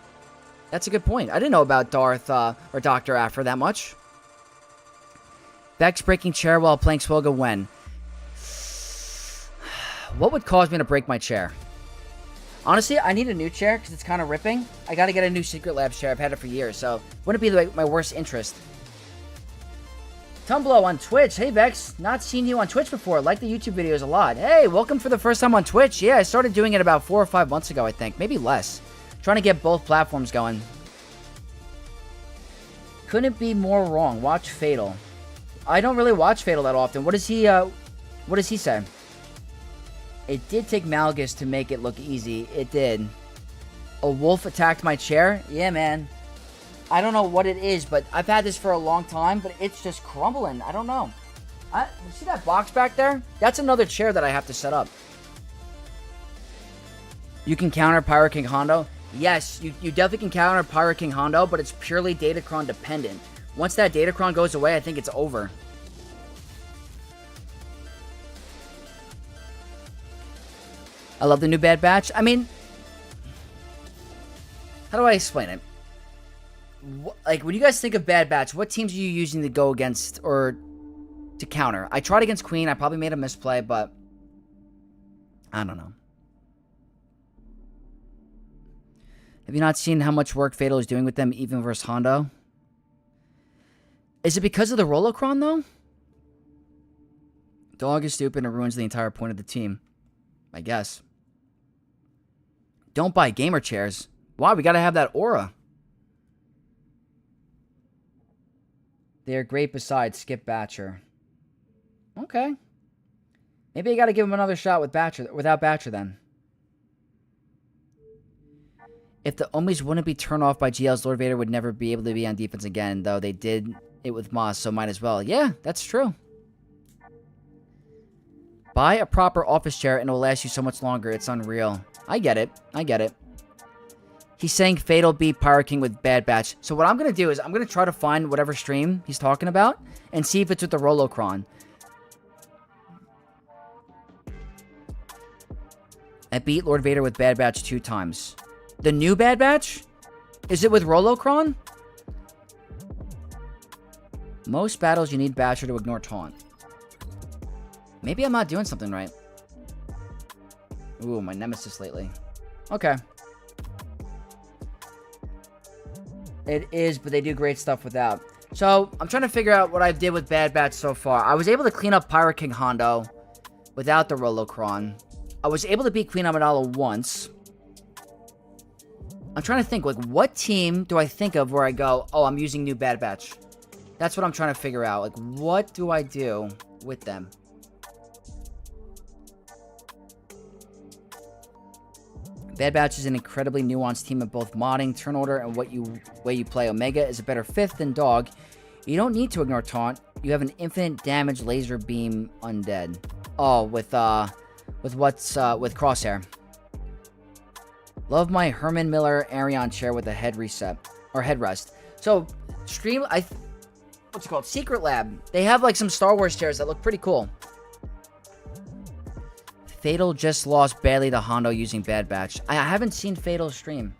That's a good point. I didn't know about Darth or Dr. Aphra that much. Beck's breaking chair while playing Swilga when? What would cause me to break my chair? Honestly, I need a new chair because it's kind of ripping. I got to get a new Secret Labs chair. I've had it for years, so wouldn't be my worst interest. Tumblo on Twitch. Hey, Vex. Not seen you on Twitch before. Like the YouTube videos a lot. Hey, welcome for the first time on Twitch. Yeah, I started doing it about 4 or 5 months ago, I think. Maybe less. Trying to get both platforms going. Couldn't be more wrong. Watch Fatal. I don't really watch Fatal that often. What does he say? It did take Malgus to make it look easy. It did. A wolf attacked my chair? Yeah, man. I don't know what it is, but I've had this for a long time, but it's just crumbling. I don't know. You see that box back there? That's another chair that I have to set up. You can counter Pyro King Hondo? Yes, you definitely can counter Pyro King Hondo, but it's purely Datacron dependent. Once that Datacron goes away, I think it's over. I love the new Bad Batch. I mean, how do I explain it? Like, when you guys think of Bad Batch, what teams are you using to go against or to counter? I tried against Queen. I probably made a misplay, but I don't know. Have you not seen how much work Fatal is doing with them, even versus Hondo? Is it because of the Rolocron, though? Dog is stupid and ruins the entire point of the team. I guess. Don't buy gamer chairs. Why? We gotta have that aura. They're great besides Skip Batcher. Okay. Maybe I gotta give him another shot with Batcher, without Batcher then. If the Omis wouldn't be turned off by GLs, Lord Vader would never be able to be on defense again, though they did it with Moss, so might as well. Yeah, that's true. Buy a proper office chair and it will last you so much longer. It's unreal. I get it. I get it. He's saying Fatal beat Pyro King with Bad Batch. So what I'm going to do is I'm going to try to find whatever stream he's talking about and see if it's with the Rolocron. I beat Lord Vader with Bad Batch 2 times. The new Bad Batch? Is it with Rolocron? Most battles you need Batcher to ignore taunt. Maybe I'm not doing something right. Ooh, my nemesis lately. Okay. It is, but they do great stuff without. So, I'm trying to figure out what I did with Bad Batch so far. I was able to clean up Pyro King Hondo without the Rolocron. I was able to beat Queen Amidala once. I'm trying to think, like, what team do I think of where I go, oh, I'm using new Bad Batch? That's what I'm trying to figure out. Like, what do I do with them? Bad Batch is an incredibly nuanced team of both modding, turn order, and way you play. Omega is a better fifth than Dog. You don't need to ignore Taunt. You have an infinite damage laser beam undead. Oh, with Crosshair. Love my Herman Miller Arion chair with a head reset. Or headrest. So, Stream, what's it called? Secret Lab. They have like some Star Wars chairs that look pretty cool. Fatal just lost badly to Hondo using Bad Batch. I haven't seen Fatal stream.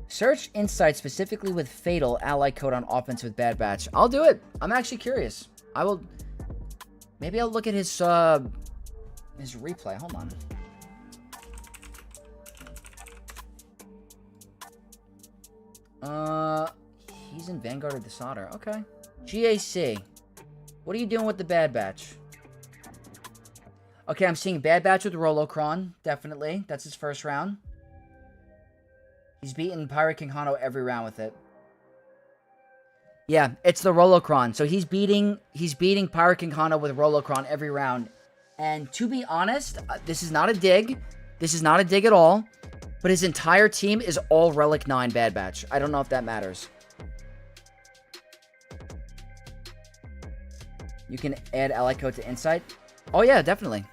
Search Insight specifically with Fatal ally code on offense with Bad Batch. I'll do it. I'm actually curious. I will. Maybe I'll look at his replay. Hold on. He's in Vanguard of Dishonor. Okay. GAC. What are you doing with the Bad Batch? Okay, I'm seeing Bad Batch with Rolocron. Definitely. That's his first round. He's beaten Pirate King Hondo every round with it. Yeah, it's the Rolocron. So he's beating Pirate King Hondo with Rolocron every round. And to be honest, this is not a dig. This is not a dig at all. But his entire team is all Relic 9 Bad Batch. I don't know if that matters. You can add ally code to Insight. Oh yeah, definitely.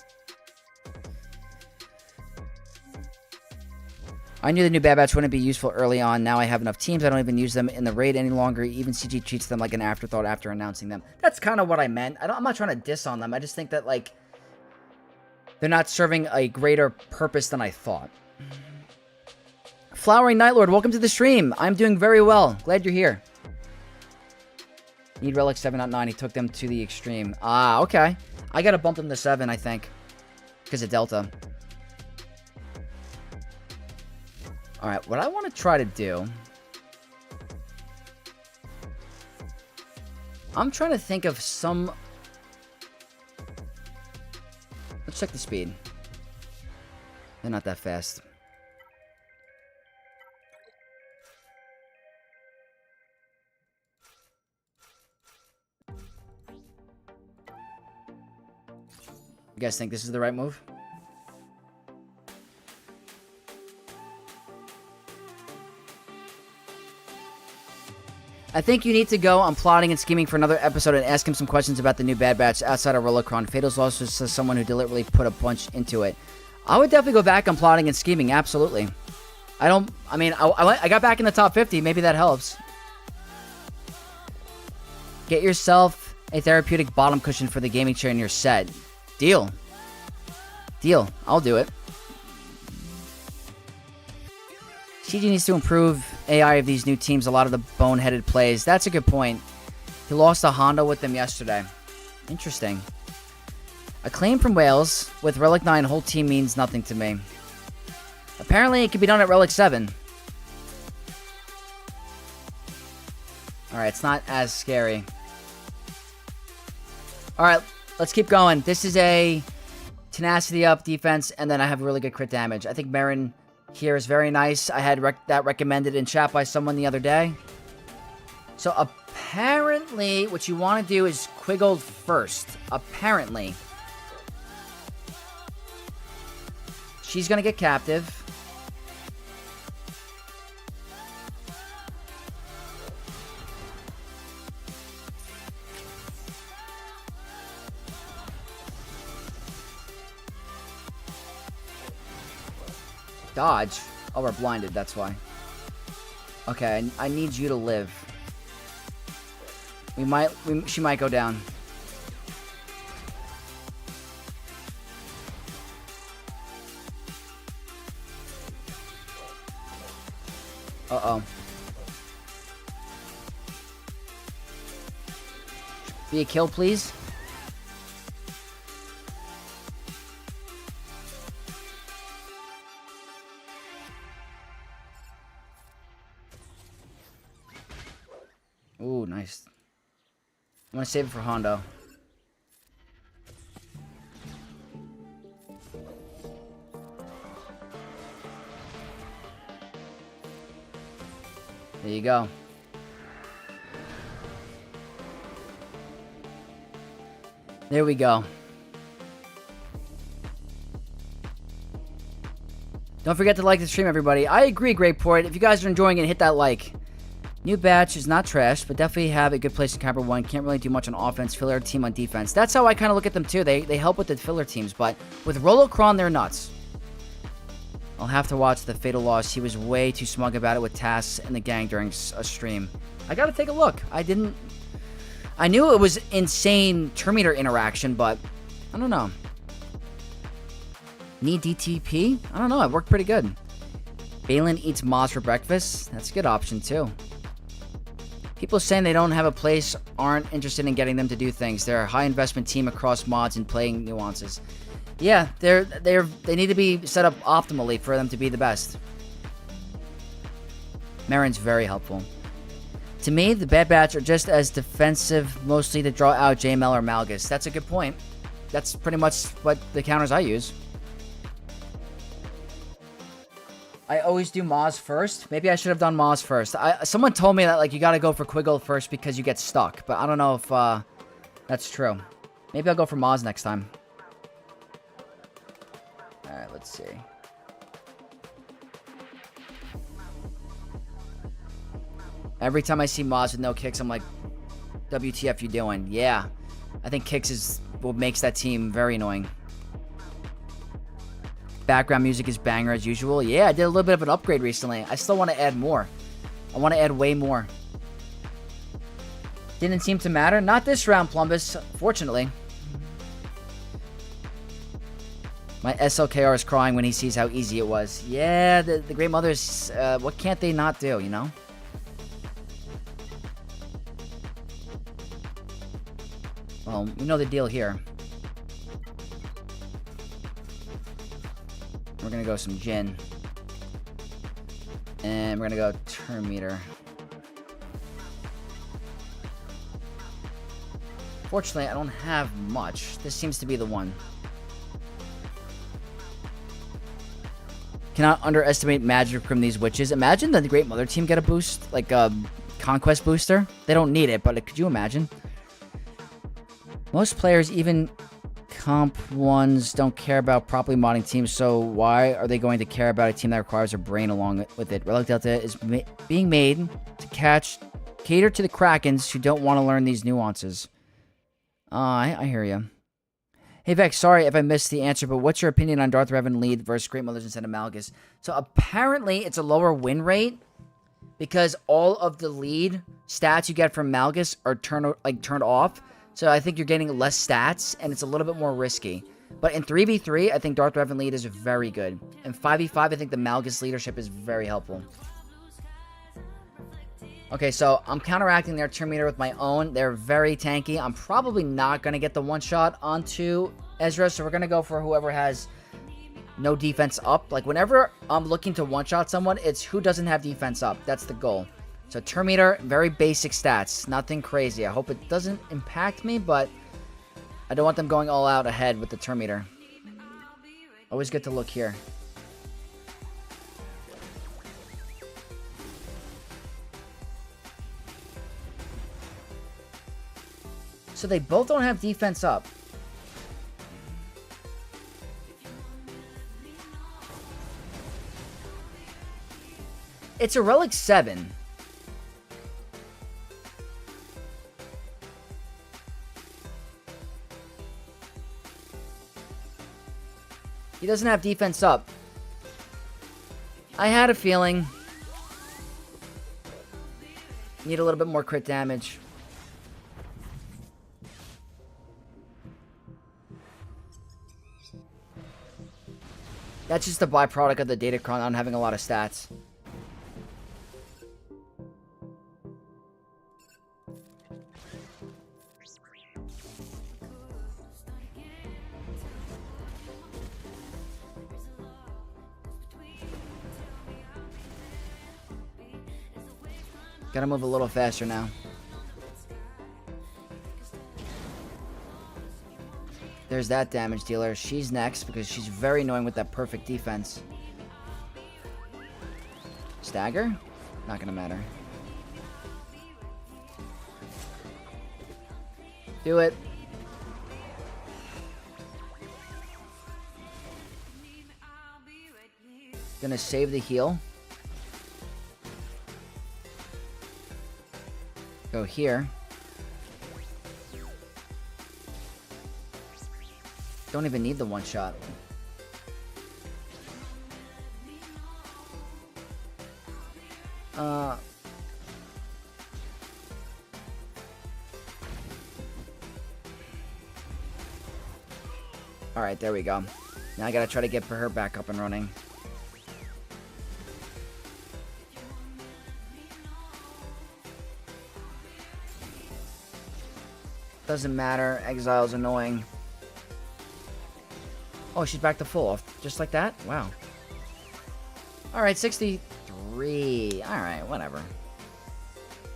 I knew the new Bad Batch wouldn't be useful early on. Now I have enough teams. I don't even use them in the raid any longer. Even CG treats them like an afterthought after announcing them. That's kind of what I meant. I'm not trying to diss on them. I just think that, like, they're not serving a greater purpose than I thought. Flowering Nightlord, welcome to the stream. I'm doing very well. Glad you're here. Need Relic 7, not 9. He took them to the extreme. Ah, okay. I gotta bump them to 7, I think. Because of Delta. Alright, what I want to try to do... I'm trying to think of some... Let's check the speed. They're not that fast. You guys think this is the right move? I think you need to go on Plotting and Scheming for another episode and ask him some questions about the new Bad Batch outside of Rolocron. Fatal's loss was someone who deliberately put a bunch into it. I would definitely go back on Plotting and Scheming, absolutely. I got back in the top 50, maybe that helps. Get yourself a therapeutic bottom cushion for the gaming chair in your set. Deal. Deal. I'll do it. CG needs to improve AI of these new teams. A lot of the boneheaded plays. That's a good point. He lost a Honda with them yesterday. Interesting. A claim from Wales with Relic 9 whole team means nothing to me. Apparently it can be done at Relic 7. Alright, it's not as scary. Alright, let's keep going. This is a tenacity up defense, and then I have really good crit damage. I think Maron here is very nice. I had that recommended in chat by someone the other day. So apparently, what you want to do is Quiggle first. Apparently. She's going to get captive. Dodge. Oh, we're blinded, that's why. Okay, I need you to live. She might go down. Uh-oh. Be a kill, please. Ooh, nice. I'm gonna save it for Hondo. There you go. There we go. Don't forget to like the stream, everybody. I agree, Great Port. If you guys are enjoying it, hit that like. New batch is not trash, but definitely have a good place in Caliber 1. Can't really do much on offense. Filler team on defense. That's how I kind of look at them, too. They help with the filler teams, but with Rolocron, they're nuts. I'll have to watch the Fatal Loss. He was way too smug about it with Tass and the gang during a stream. I gotta take a look. I knew it was insane Terminator interaction, but I don't know. Need DTP? I don't know. It worked pretty good. Balin eats mods for breakfast. That's a good option, too. People saying they don't have a place aren't interested in getting them to do things. They're a high investment team across mods and playing nuances. Yeah, they need to be set up optimally for them to be the best. Maron's very helpful. To me, the Bad Batch are just as defensive, mostly to draw out JML or Malgus. That's a good point. That's pretty much what the counters I use. I always do Maz first. Maybe I should have done Maz first. Someone told me that like you gotta go for Quiggle first because you get stuck, but I don't know if that's true. Maybe I'll go for Maz next time. Alright, let's see. Every time I see Maz with no kicks, I'm like, WTF you doing? Yeah. I think kicks is what makes that team very annoying. Background music is banger as usual. Yeah, I did a little bit of an upgrade recently. I still want to add more. I want to add way more. Didn't seem to matter. Not this round, Plumbus, fortunately. My SLKR is crying when he sees how easy it was. Yeah, the Great Mothers, what can't they not do, you know? Well, you know the deal here. We're gonna go some Jin. And we're gonna go turn meter. Fortunately, I don't have much. This seems to be the one. Cannot underestimate magic from these witches. Imagine the Great Mother team get a boost, like a conquest booster. They don't need it, but could you imagine? Most players, even comp ones, don't care about properly modding teams, so why are they going to care about a team that requires a brain along with it? Relic Delta is being made to cater to the Krakens who don't want to learn these nuances. I hear you. Hey Vex, sorry if I missed the answer, but what's your opinion on Darth Revan lead versus Great Mothers instead of Malgus? So apparently it's a lower win rate because all of the lead stats you get from Malgus are turned off. So I think you're getting less stats, and it's a little bit more risky. But in 3v3, I think Darth Revan lead is very good. In 5v5, I think the Malgus leadership is very helpful. Okay, so I'm counteracting their turn meter with my own. They're very tanky. I'm probably not going to get the one-shot onto Ezra, so we're going to go for whoever has no defense up. Like, whenever I'm looking to one-shot someone, it's who doesn't have defense up. That's the goal. So turn meter, very basic stats. Nothing crazy. I hope it doesn't impact me, but I don't want them going all out ahead with the turn meter. Always good to look here. So they both don't have defense up. It's a Relic 7. He doesn't have defense up. I had a feeling. Need a little bit more crit damage. That's just a byproduct of the Datacron on having a lot of stats. Gotta move a little faster now. There's that damage dealer. She's next because she's very annoying with that perfect defense. Stagger? Not gonna matter. Do it. Gonna save the heal. Go here. Don't even need the one shot. Alright, there we go. Now I gotta try to get her back up and running. Doesn't matter. Exile's annoying. Oh, she's back to full. Just like that? Wow. Alright, 63. Alright, whatever.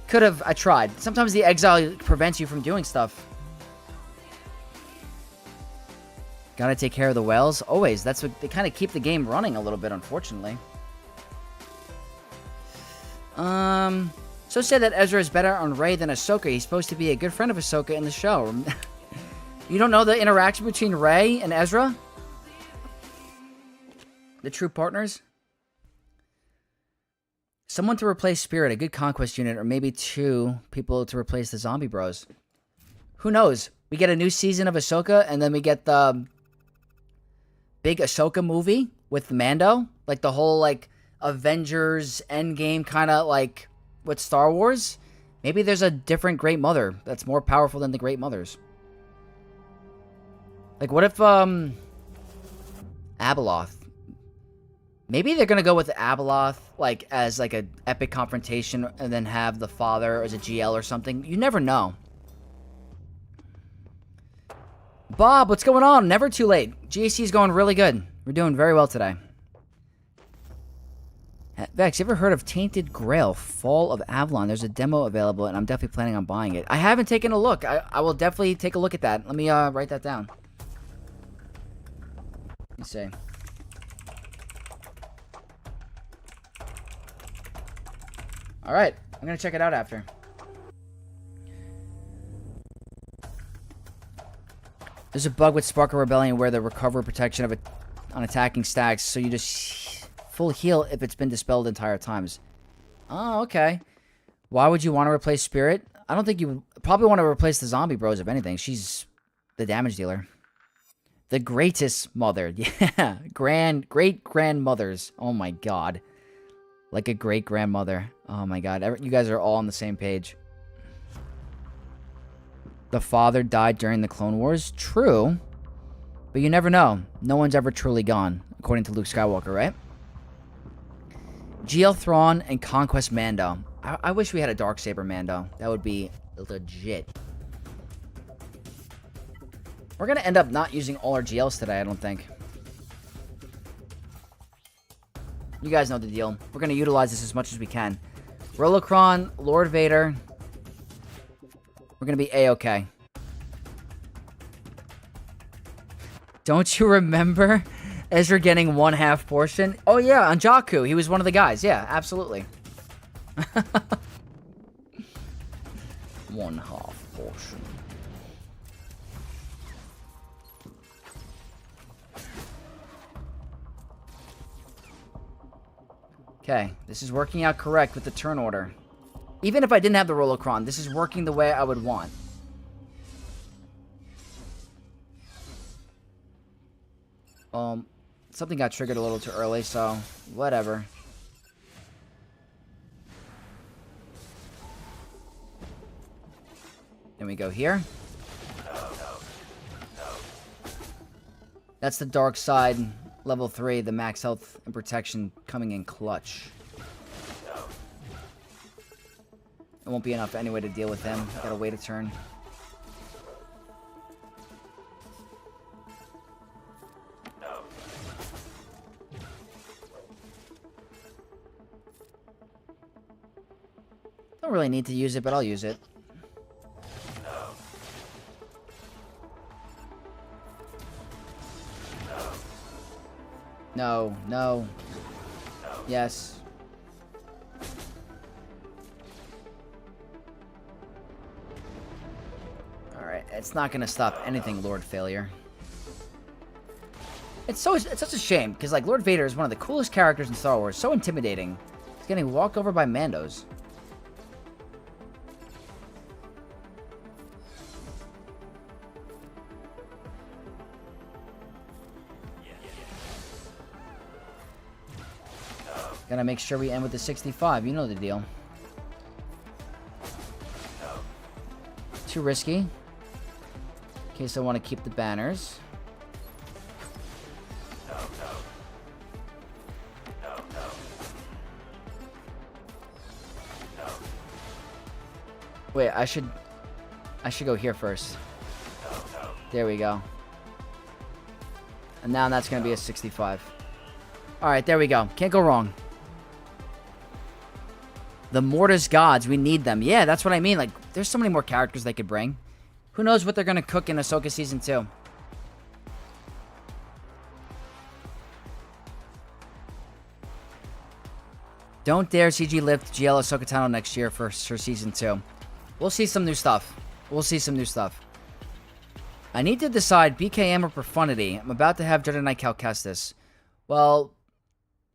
Could've. I tried. Sometimes the exile prevents you from doing stuff. Gotta take care of the whales. Always. That's what they kind of keep the game running a little bit, unfortunately. So say that Ezra is better on Rey than Ahsoka. He's supposed to be a good friend of Ahsoka in the show. You don't know the interaction between Rey and Ezra? The true partners? Someone to replace Spirit, a good conquest unit, or maybe 2 people to replace the zombie bros. Who knows? We get a new season of Ahsoka, and then we get the big Ahsoka movie with Mando. Like the whole, like, Avengers Endgame kind of, like, with Star Wars. Maybe there's a different Great Mother that's more powerful than the Great Mothers. Like, what if, Abeloth? Maybe they're gonna go with Abeloth, like, as, like, an epic confrontation, and then have the father as a GL or something. You never know. Bob, what's going on? Never too late. GAC is going really good. We're doing very well today. Vex, you ever heard of Tainted Grail, Fall of Avalon? There's a demo available, and I'm definitely planning on buying it. I haven't taken a look. I will definitely take a look at that. Let me write that down. Let me see. Alright, I'm going to check it out after. There's a bug with Sparkle Rebellion where the recover protection of on attacking stacks, so you just full heal if it's been dispelled entire times. Oh, okay. Why would you want to replace Spirit? I don't think you would probably want to replace the zombie bros, if anything. She's the damage dealer. The greatest mother. Yeah. Great-grandmothers. Oh my god. Like a great-grandmother. Oh my god. You guys are all on the same page. The father died during the Clone Wars. True. But you never know. No one's ever truly gone, according to Luke Skywalker, right? GL Thrawn and Conquest Mando. I wish we had a Darksaber Mando. That would be legit. We're going to end up not using all our GLs today, I don't think. You guys know the deal. We're going to utilize this as much as we can. Rolocron, Lord Vader. We're going to be A-okay. Don't you remember Ezra getting 1/2 portion? Oh, yeah, on Jakku. He was one of the guys. Yeah, absolutely. 1/2 portion. Okay, this is working out correct with the turn order. Even if I didn't have the Rolocron, this is working the way I would want. Something got triggered a little too early, so whatever. Then we go here. That's the dark side, level 3, the max health and protection coming in clutch. It won't be enough anyway to deal with him. Gotta wait a turn. Don't really need to use it, but I'll use it. No, no. Yes. Alright, it's not gonna stop anything, Lord Failure. It's such a shame, because, like, Lord Vader is one of the coolest characters in Star Wars. So intimidating. He's getting walked over by Mandos. Gotta make sure we end with the 65. You know the deal. Too risky. In case I want to keep the banners. Wait, I should go here first. There we go. And now that's going to be a 65. Alright, there we go. Can't go wrong. The Mortis Gods, we need them. Yeah, that's what I mean. Like, there's so many more characters they could bring. Who knows what they're going to cook in Ahsoka Season 2. Don't dare CG lift GL Ahsoka Tano next year for Season 2. We'll see some new stuff. We'll see some new stuff. I need to decide BKM or Profundity. I'm about to have Jedi Knight Cal cast this. Well,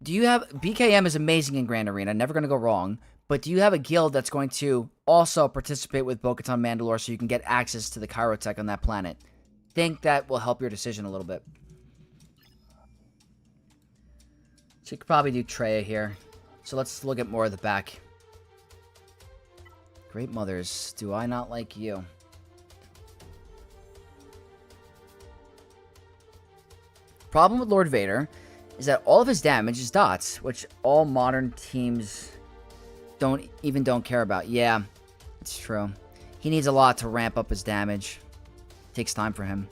do you have... BKM is amazing in Grand Arena. Never going to go wrong. But do you have a guild that's going to also participate with Bo-Katan Mandalore so you can get access to the Chirotech on that planet? Think that will help your decision a little bit. So you could probably do Treya here. So let's look at more of the back. Great Mothers, do I not like you? Problem with Lord Vader is that all of his damage is dots, which all modern teams don't care about. Yeah, it's true. He needs a lot to ramp up his damage. It takes time for him.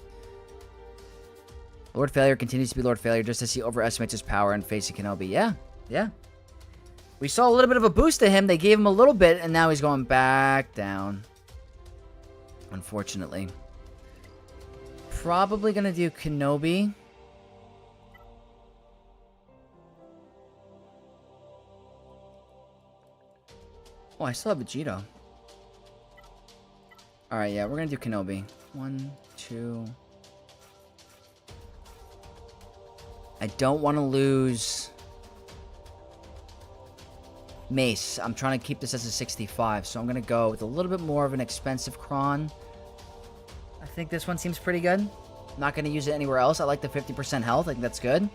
Lord Failure continues to be Lord Failure just as he overestimates his power in facing Kenobi. Yeah. We saw a little bit of a boost to him. They gave him a little bit, and now he's going back down. Unfortunately. Probably going to do Kenobi. Oh, I still have Vegeta. Alright, yeah, we're going to do Kenobi. 1, 2... I don't want to lose Mace. I'm trying to keep this as a 65, so I'm going to go with a little bit more of an expensive Kron. I think this one seems pretty good. Not going to use it anywhere else. I like the 50% health. I think that's good. I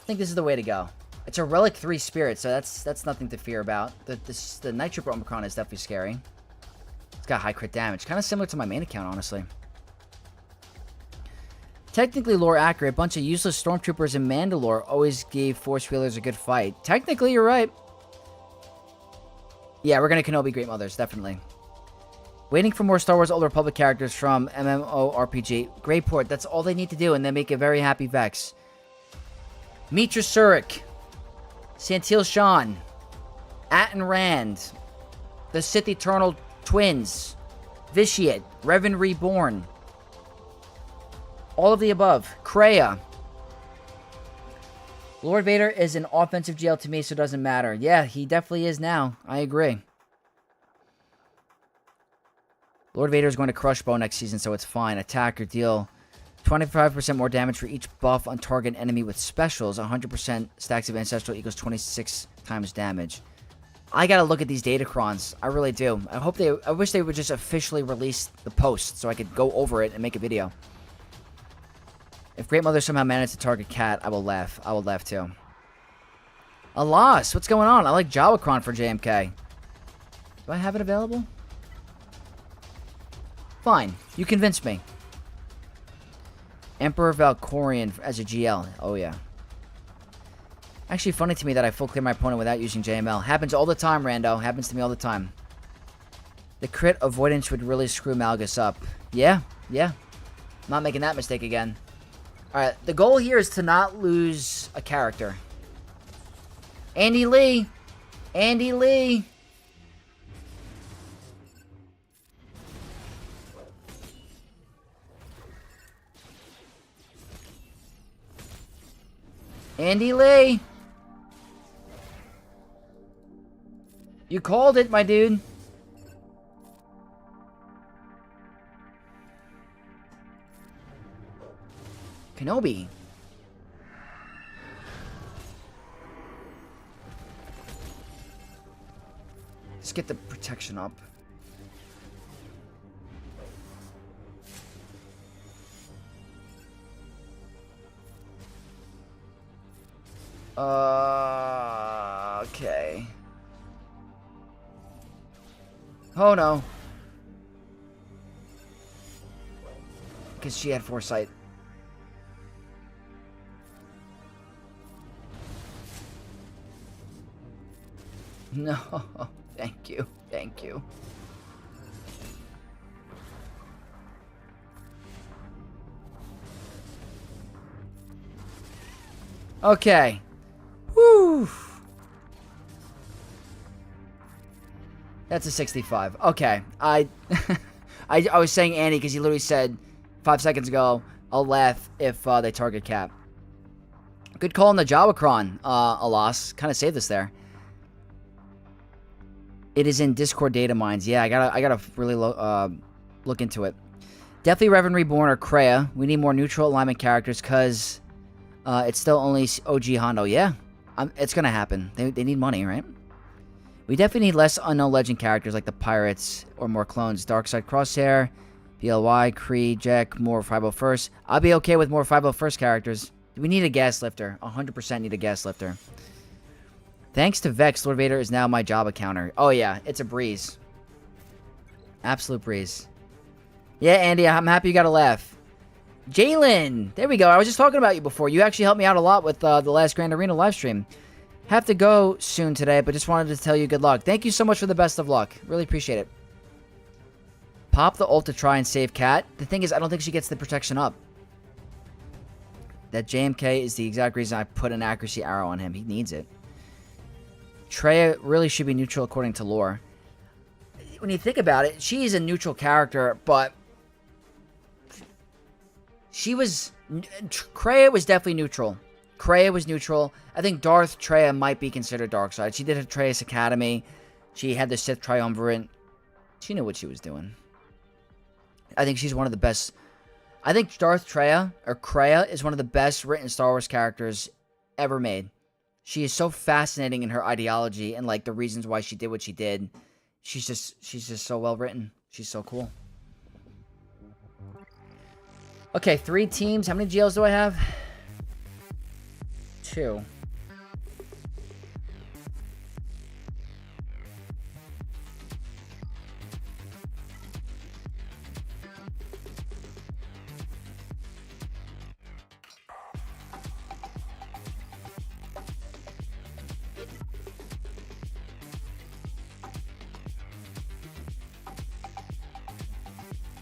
think this is the way to go. It's a Relic 3 Spirit, so that's nothing to fear about. The Night Trooper Omicron is definitely scary. It's got high crit damage. Kind of similar to my main account, honestly. Technically lore accurate, a bunch of useless stormtroopers in Mandalore always gave Force Wheelers a good fight. Technically, you're right. Yeah, we're going to Kenobi Great Mothers, definitely. Waiting for more Star Wars Old Republic characters from MMORPG. Great port, that's all they need to do, and they make a very happy Vex. Mitra Surik. Santil Shan. Atten Rand. The Sith Eternal Twins. Vitiate. Revan Reborn. All of the above. Kreia. Lord Vader is an offensive GL to me, so it doesn't matter. Yeah, he definitely is now. I agree. Lord Vader is going to crush Bo next season, so it's fine. Attack or deal 25% more damage for each buff on target enemy with specials. 100% stacks of Ancestral equals 26 times damage. I gotta look at these Datacrons. I really do. I wish they would just officially release the post so I could go over it and make a video. If Great Mother somehow managed to target Cat, I will laugh. I will laugh too. Alas, what's going on? I like Jawacron for JMK. Do I have it available? Fine. You convinced me. Emperor Valkorion as a GL. Oh, yeah. Actually, funny to me that I full clear my opponent without using JML. Happens all the time, Rando. Happens to me all the time. The crit avoidance would really screw Malgus up. Yeah. Not making that mistake again. Alright, the goal here is to not lose a character. Andy Lee! Andy Lee! Andy Lee! You called it, my dude. Kenobi. Let's get the protection up. Okay. Oh no. Because she had foresight. No. Thank you. Thank you. Okay. Woo. That's a 65. Okay. I was saying Annie because he literally said 5 seconds ago, I'll laugh if they target Cap. Good call on the Datacron, Alas. Kind of saved us there. It is in Discord data mines. Yeah, I gotta really look into it. Definitely Reverend Reborn or Kreia. We need more neutral alignment characters because it's still only OG Hondo. Yeah, it's gonna happen. They need money, right? We definitely need less unknown legend characters like the Pirates or more clones. Darkside Crosshair, BLY, Kree, Jack, more 501st. I'll be okay with more 501st characters. We need a gas lifter. 100% need a gas lifter. Thanks to Vex, Lord Vader is now my Jabba counter. Oh yeah, it's a breeze. Absolute breeze. Yeah, Andy, I'm happy you got a laugh. Jalen! There we go. I was just talking about you before. You actually helped me out a lot with the last Grand Arena livestream. Have to go soon today, but just wanted to tell you good luck. Thank you so much for the best of luck. Really appreciate it. Pop the ult to try and save Cat. The thing is, I don't think she gets the protection up. That JMK is the exact reason I put an accuracy arrow on him. He needs it. Trey really should be neutral according to lore. When you think about it, she is a neutral character, but Kreia was definitely neutral. Kreia was neutral. I think Darth Treya might be considered dark side. She did Atreus Academy. She had the Sith Triumvirate. She knew what she was doing. I think she's one of the best. I think Darth Treya, or Kreia, is one of the best written Star Wars characters ever made. She is so fascinating in her ideology and like the reasons why she did what she did. She's just so well written. She's so cool. Okay, 3 teams. How many GLs do I have? 2.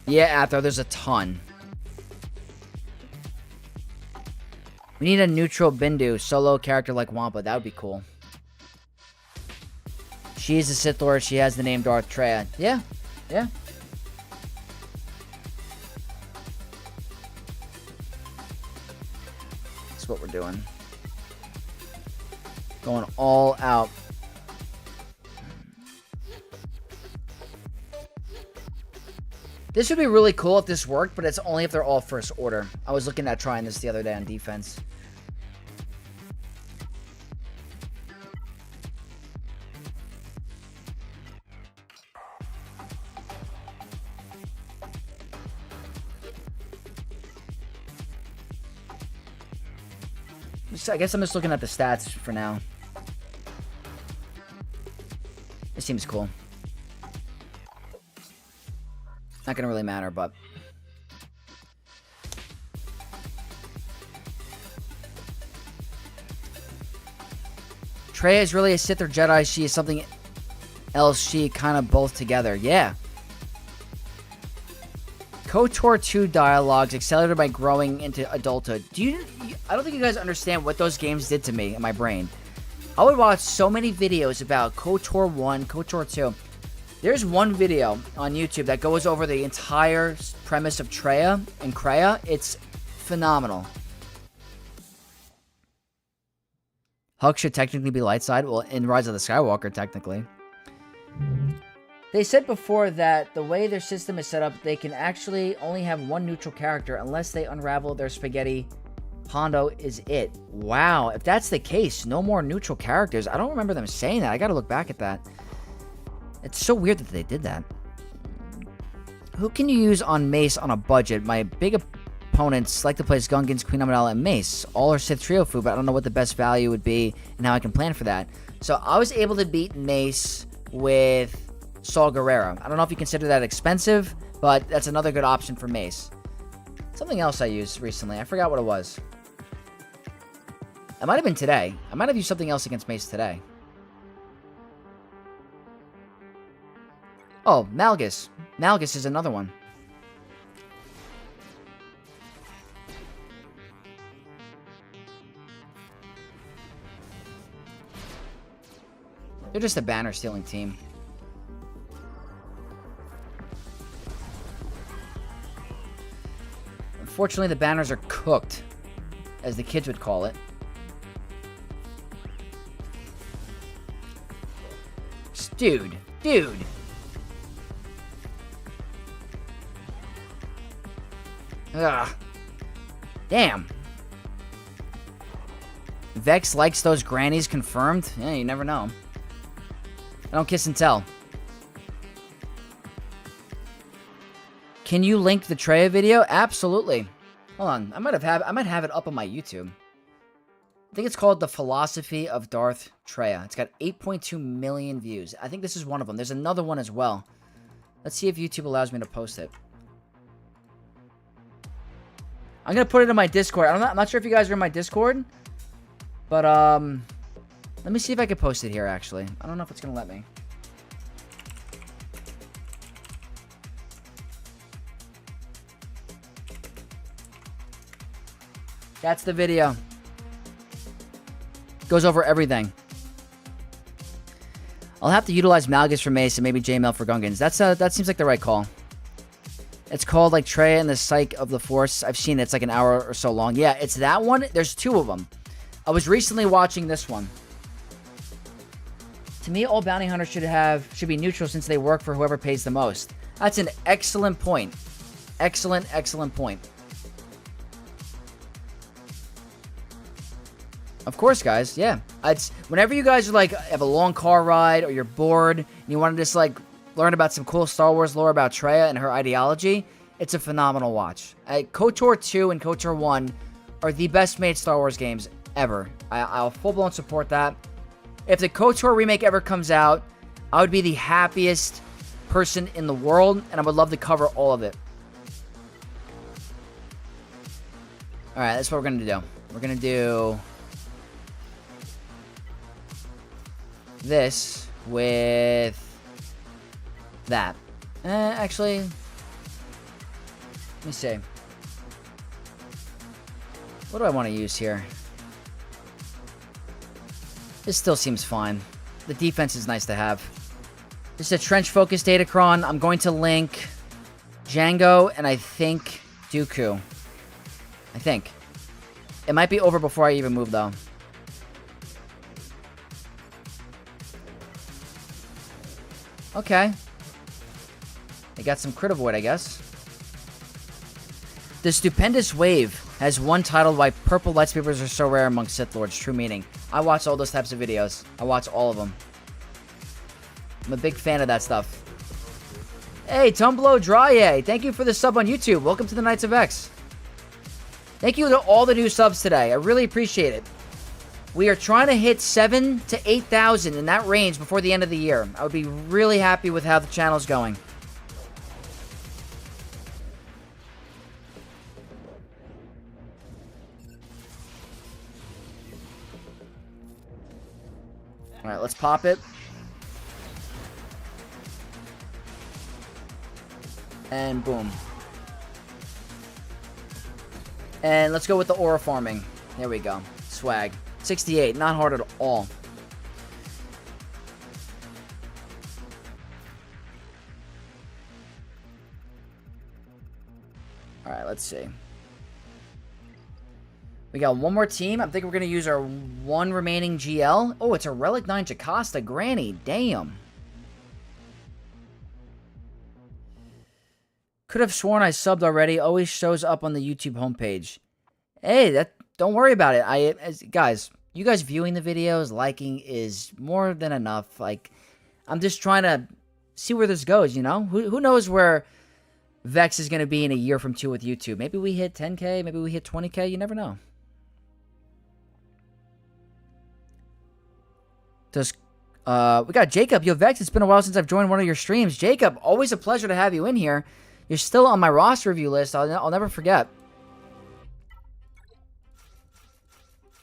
Yeah, Atho, there's a ton. We need a neutral Bindu, solo character like Wampa. That would be cool. She is a Sith Lord. She has the name Darth Treya. Yeah, yeah. That's what we're doing. Going all out. This would be really cool if this worked, but it's only if they're all first order. I was looking at trying this the other day on defense. I guess I'm just looking at the stats for now. It seems cool. Not gonna really matter, but Treya is really a Sith or Jedi. She is something else. She kind of both together. Yeah. KOTOR 2 dialogues accelerated by growing into adulthood. I don't think you guys understand what those games did to me in my brain. I would watch so many videos about KOTOR 1, KOTOR 2. There's one video on YouTube that goes over the entire premise of Treya and Kreia. It's phenomenal. Hux should technically be light side. Well, in Rise of the Skywalker, technically. They said before that the way their system is set up, they can actually only have one neutral character unless they unravel their spaghetti Pondo is it. Wow, if that's the case, no more neutral characters. I don't remember them saying that. I gotta look back at that. It's so weird that they did that. Who can you use on Mace on a budget? My big opponents like to play as Gungans, Queen Amidala, and Mace. All are Sith Trio food, but I don't know what the best value would be and how I can plan for that. So I was able to beat Mace with Saw Gerrera. I don't know if you consider that expensive, but that's another good option for Mace. Something else I used recently. I forgot what it was. It might have been today. I might have used something else against Mace today. Oh, Malgus. Malgus is another one. They're just a banner-stealing team. Unfortunately, the banners are cooked, as the kids would call it. Dude. Ugh. Damn. Vex likes those grannies confirmed? Yeah, you never know. I don't kiss and tell. Can you link the Treya video? Absolutely. Hold on. I might have it up on my YouTube. I think it's called The Philosophy of Darth Treya. It's got 8.2 million views. I think this is one of them. There's another one as well. Let's see if YouTube allows me to post it. I'm going to put it in my Discord. I'm not sure if you guys are in my Discord. But, let me see if I can post it here, actually. I don't know if it's going to let me. That's the video. Goes over everything. I'll have to utilize Malgus for Mace and maybe J-Mel for Gungans. That seems like the right call. It's called like Treya and the Psyche of the Force. I've seen it. It's like an hour or so long. Yeah, it's that one. There's two of them. I was recently watching this one. To me, all bounty hunters should be neutral since they work for whoever pays the most. That's an excellent point. Excellent point. Of course, guys. Yeah. It's whenever you guys are like have a long car ride or you're bored and you want to just like learn about some cool Star Wars lore about Treya and her ideology, it's a phenomenal watch. KOTOR 2 and KOTOR 1 are the best made Star Wars games ever. I'll full-blown support that. If the KOTOR remake ever comes out, I would be the happiest person in the world, and I would love to cover all of it. Alright, that's what we're going to do. We're going to do this with that. Actually, let me see. What do I want to use here? This still seems fine. The defense is nice to have. This is a trench-focused Datacron. I'm going to link Django and I think Dooku. I think. It might be over before I even move, though. Okay. They got some crit avoid, I guess. The Stupendous Wave has one titled Why Purple Lightsabers Are So Rare Among Sith Lords. True meaning. I watch all those types of videos. I watch all of them. I'm a big fan of that stuff. Hey, Tumblo Drye. Thank you for the sub on YouTube. Welcome to the Knights of X. Thank you to all the new subs today. I really appreciate it. We are trying to hit 7,000 to 8,000 in that range before the end of the year. I would be really happy with how the channel's going. Alright, let's pop it. And boom. And let's go with the aura farming. There we go. Swag. 68. Not hard at all. Alright, let's see. We got one more team. I think we're going to use our one remaining GL. Oh, it's a Relic 9 Jocasta Granny. Damn. Could have sworn I subbed already. Always shows up on the YouTube homepage. Hey, don't worry about it. Guys, you guys viewing the videos, liking is more than enough. Like, I'm just trying to see where this goes, you know? Who knows where Vex is going to be in a year from 2 with YouTube. Maybe we hit 10K, maybe we hit 20K, you never know. We got Jacob. Yo, Vex, it's been a while since I've joined one of your streams. Jacob, always a pleasure to have you in here. You're still on my roster review list. I'll never forget.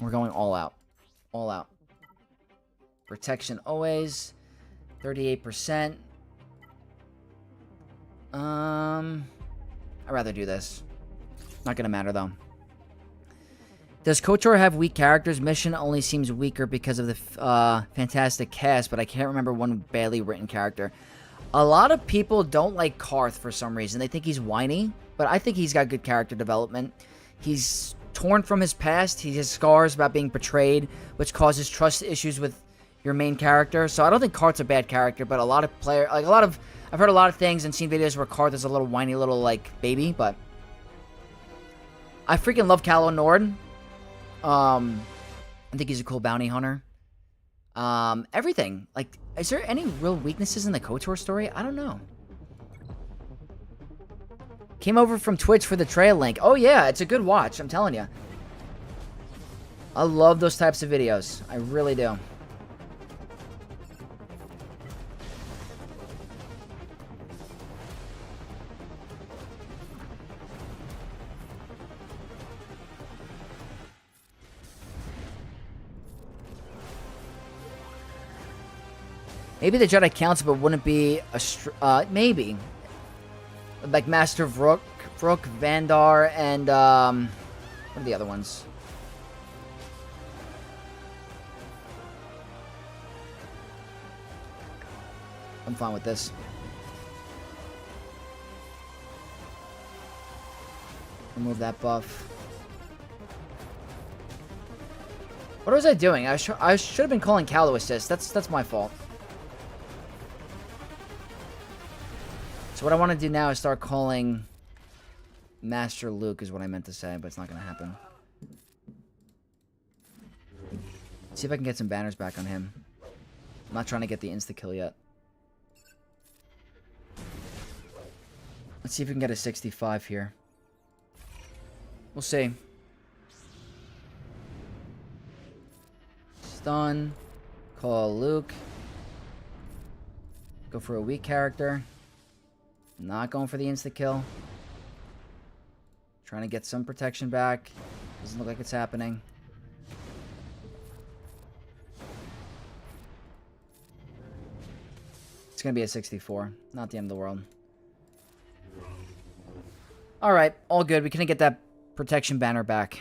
We're going all out. All out. Protection always. 38%. I'd rather do this. Not gonna matter, though. Does KOTOR have weak characters? Mission only seems weaker because of the fantastic cast, but I can't remember one badly written character. A lot of people don't like Karth for some reason. They think he's whiny, but I think he's got good character development. He's torn from his past. He has scars about being betrayed, which causes trust issues with your main character. So I don't think Karth's a bad character, but I've heard a lot of things and seen videos where Karth is a little whiny little, like, baby, but I freaking love Calo Nord. I think he's a cool bounty hunter. Everything. Like, is there any real weaknesses in the KOTOR story? I don't know. Came over from Twitch for the trail link. Oh, yeah, it's a good watch, I'm telling you. I love those types of videos. I really do. Maybe the Jedi counts, but wouldn't be a... maybe. Like Master Vrook, Vandar, and... what are the other ones? I'm fine with this. Remove that buff. What was I doing? I should have been calling Calo Assist. That's my fault. So what I want to do now is start calling Master Luke is what I meant to say, but it's not going to happen. See if I can get some banners back on him. I'm not trying to get the insta-kill yet. Let's see if we can get a 65 here. We'll see. Stun. Call Luke. Go for a weak character. Not going for the insta-kill. Trying to get some protection back. Doesn't look like it's happening. It's going to be a 64. Not the end of the world. Alright, all good. We couldn't get that protection banner back.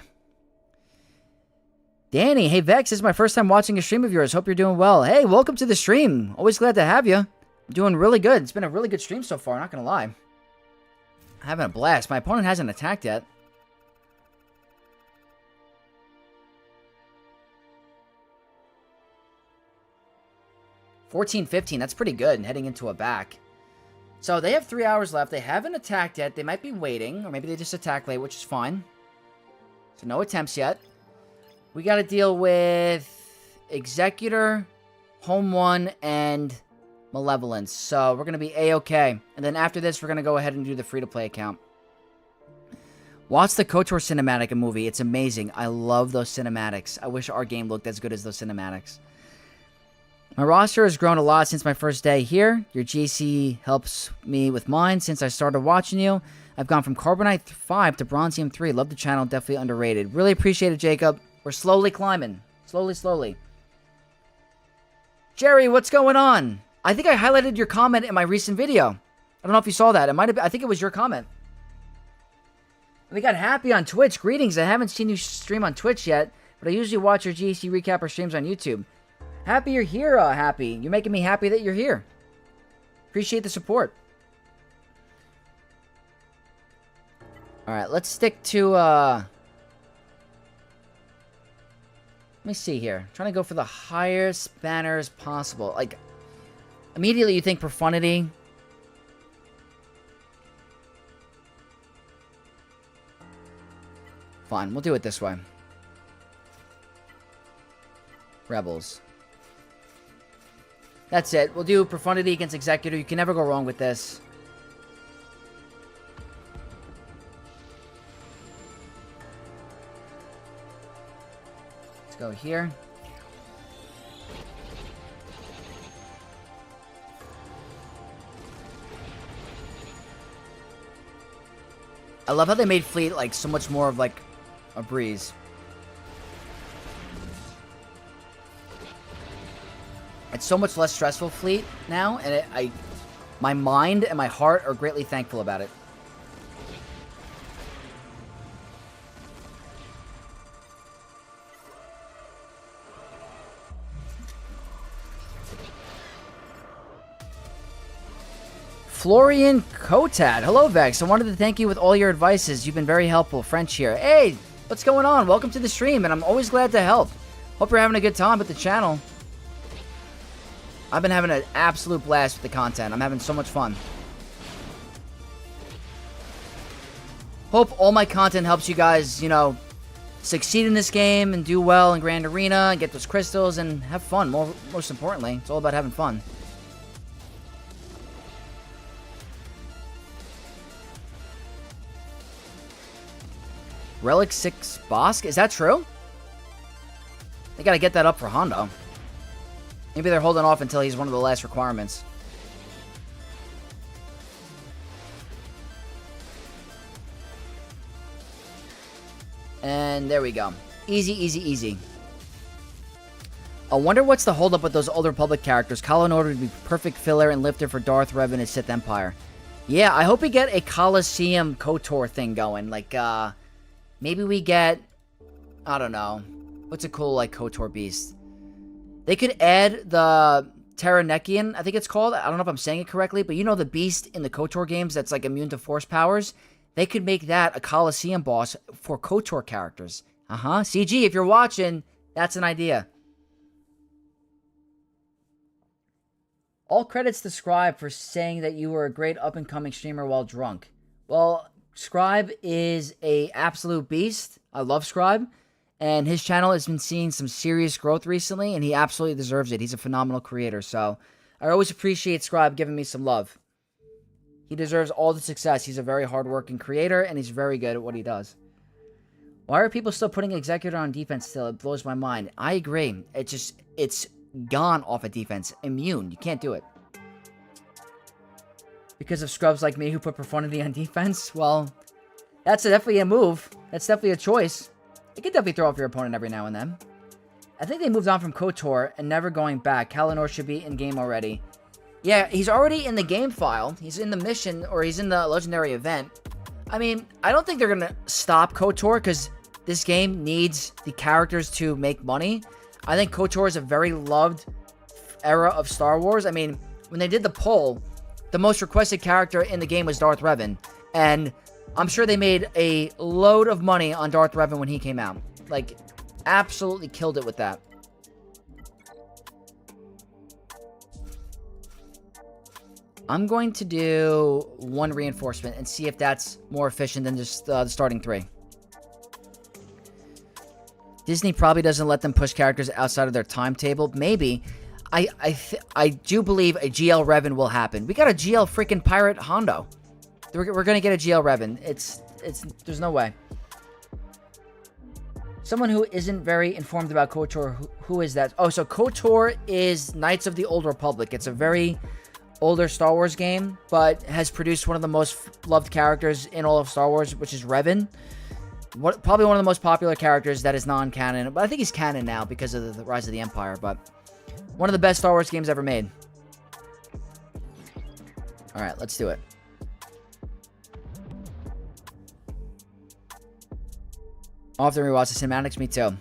Danny, hey Vex, this is my first time watching a stream of yours. Hope you're doing well. Hey, welcome to the stream. Always glad to have you. Doing really good. It's been a really good stream so far, not gonna lie. Having a blast. My opponent hasn't attacked yet. $14.15, that's pretty good, heading into a back. So they have 3 hours left. They haven't attacked yet. They might be waiting, or maybe they just attack late, which is fine. So no attempts yet. We gotta deal with Executor, Home One, and Malevolence. So we're going to be A-okay. And then after this, we're going to go ahead and do the free-to-play account. Watch the KOTOR cinematic movie. It's amazing. I love those cinematics. I wish our game looked as good as those cinematics. My roster has grown a lot since my first day here. Your GC helps me with mine since I started watching you. I've gone from Carbonite 5 to Bronzium 3. Love the channel. Definitely underrated. Really appreciate it, Jacob. We're slowly climbing. Slowly. Jerry, what's going on? I think I highlighted your comment in my recent video. I don't know if you saw that. It might have been, I think it was your comment. We got Happy on Twitch. Greetings. I haven't seen you stream on Twitch yet, but I usually watch your GAC recap or streams on YouTube. Happy you're here, Happy. You're making me happy that you're here. Appreciate the support. Alright, let's stick to, let me see here. I'm trying to go for the highest banners possible. Like, immediately you think Profundity. Fine, we'll do it this way. Rebels. That's it. We'll do Profundity against Executor. You can never go wrong with this. Let's go here. I love how they made Fleet like so much more of like a breeze. It's so much less stressful, Fleet, now, and my mind and my heart are greatly thankful about it. Florian Kotad. Hello, Vex. I wanted to thank you with all your advices. You've been very helpful. French here. Hey, what's going on? Welcome to the stream, and I'm always glad to help. Hope you're having a good time with the channel. I've been having an absolute blast with the content. I'm having so much fun. Hope all my content helps you guys, you know, succeed in this game and do well in Grand Arena and get those crystals and have fun. Most importantly, it's all about having fun. Relic 6 Bosk? Is that true? They gotta get that up for Hondo. Maybe they're holding off until he's one of the last requirements. And there we go. Easy, easy, easy. I wonder what's the holdup with those Old Republic characters. Colin Order would be perfect filler and lifter for Darth Revan and Sith Empire. Yeah, I hope we get a Coliseum KOTOR thing going. Like, maybe we get... I don't know. What's a cool, like, KOTOR beast? They could add the Terranekian, I think it's called. I don't know if I'm saying it correctly, but you know the beast in the KOTOR games that's like immune to force powers? They could make that a Coliseum boss for KOTOR characters. CG, if you're watching, that's an idea. All credits to Scribe for saying that you were a great up-and-coming streamer while drunk. Well, Scribe is a absolute beast. I love Scribe. And his channel has been seeing some serious growth recently, and he absolutely deserves it. He's a phenomenal creator, so I always appreciate Scribe giving me some love. He deserves all the success. He's a very hardworking creator, and he's very good at what he does. Why are people still putting Executor on defense still? It blows my mind. I agree. It's gone off of defense. Immune. You can't do it. Because of scrubs like me who put Profundity on defense? Well, that's definitely a move. That's definitely a choice. You can definitely throw off your opponent every now and then. I think they moved on from KOTOR and never going back. Kalinor should be in-game already. Yeah, he's already in the game file. He's in the mission, or he's in the legendary event. I mean, I don't think they're going to stop KOTOR, because this game needs the characters to make money. I think KOTOR is a very loved era of Star Wars. I mean, when they did the poll, the most requested character in the game was Darth Revan. And I'm sure they made a load of money on Darth Revan when he came out. Like, absolutely killed it with that. I'm going to do one reinforcement and see if that's more efficient than just the starting 3. Disney probably doesn't let them push characters outside of their timetable. Maybe. I do believe a GL Revan will happen. We got a GL freaking Pirate Hondo. We're gonna get a GL Revan. There's no way. Someone who isn't very informed about KOTOR, who is that? Oh, so KOTOR is Knights of the Old Republic. It's a very older Star Wars game, but has produced one of the most loved characters in all of Star Wars, which is Revan. Probably one of the most popular characters that is non-canon, but I think he's canon now because of the Rise of the Empire, but one of the best Star Wars games ever made. Alright, let's do it. I'll have to rewatch the cinematics, me too.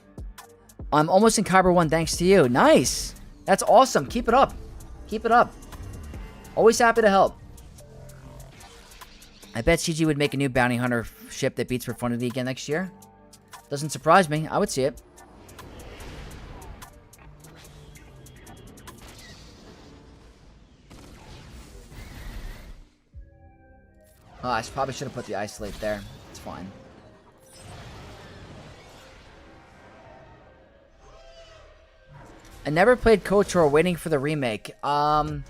I'm almost in Kyber 1 thanks to you. Nice! That's awesome. Keep it up. Keep it up. Always happy to help. I bet CG would make a new bounty hunter ship that beats Profundity again next year. Doesn't surprise me. I would see it. Oh, I probably should have put the isolate there. It's fine. I never played KOTOR, waiting for the remake. Damn,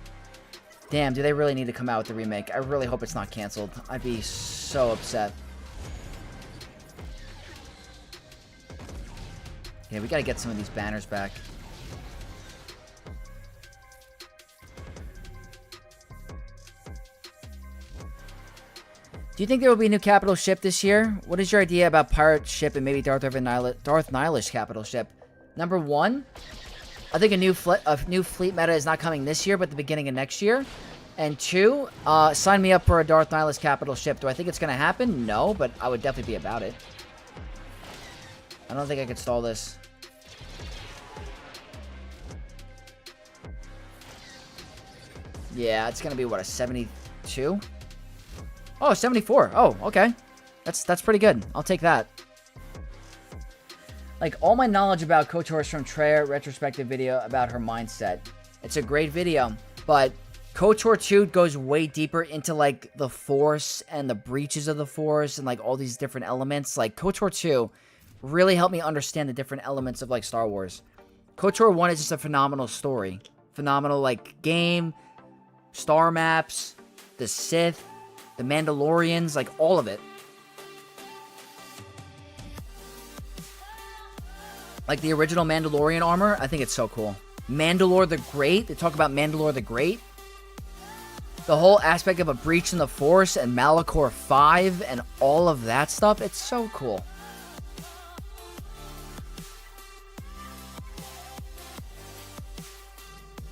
do they really need to come out with the remake? I really hope it's not canceled. I'd be so upset. Yeah, we gotta get some of these banners back. Do you think there will be a new capital ship this year? What is your idea about pirate ship and maybe Darth Nihilish capital ship? Number one, I think a new fleet meta is not coming this year, but the beginning of next year. And two, sign me up for a Darth Nihilish capital ship. Do I think it's going to happen? No, but I would definitely be about it. I don't think I could stall this. Yeah, it's going to be, what, a 72? Oh, 74. Oh, okay. That's pretty good. I'll take that. Like, all my knowledge about KOTOR is from Treya retrospective video about her mindset. It's a great video, but KOTOR 2 goes way deeper into, like, the Force and the breaches of the Force and, like, all these different elements. Like, KOTOR 2 really helped me understand the different elements of, like, Star Wars. KOTOR 1 is just a phenomenal story. Phenomenal, like, game, star maps, the Sith, the Mandalorians, like, all of it. Like, the original Mandalorian armor, I think it's so cool. Mandalore the Great, they talk about Mandalore the Great. The whole aspect of a breach in the Force and Malachor 5 and all of that stuff, it's so cool.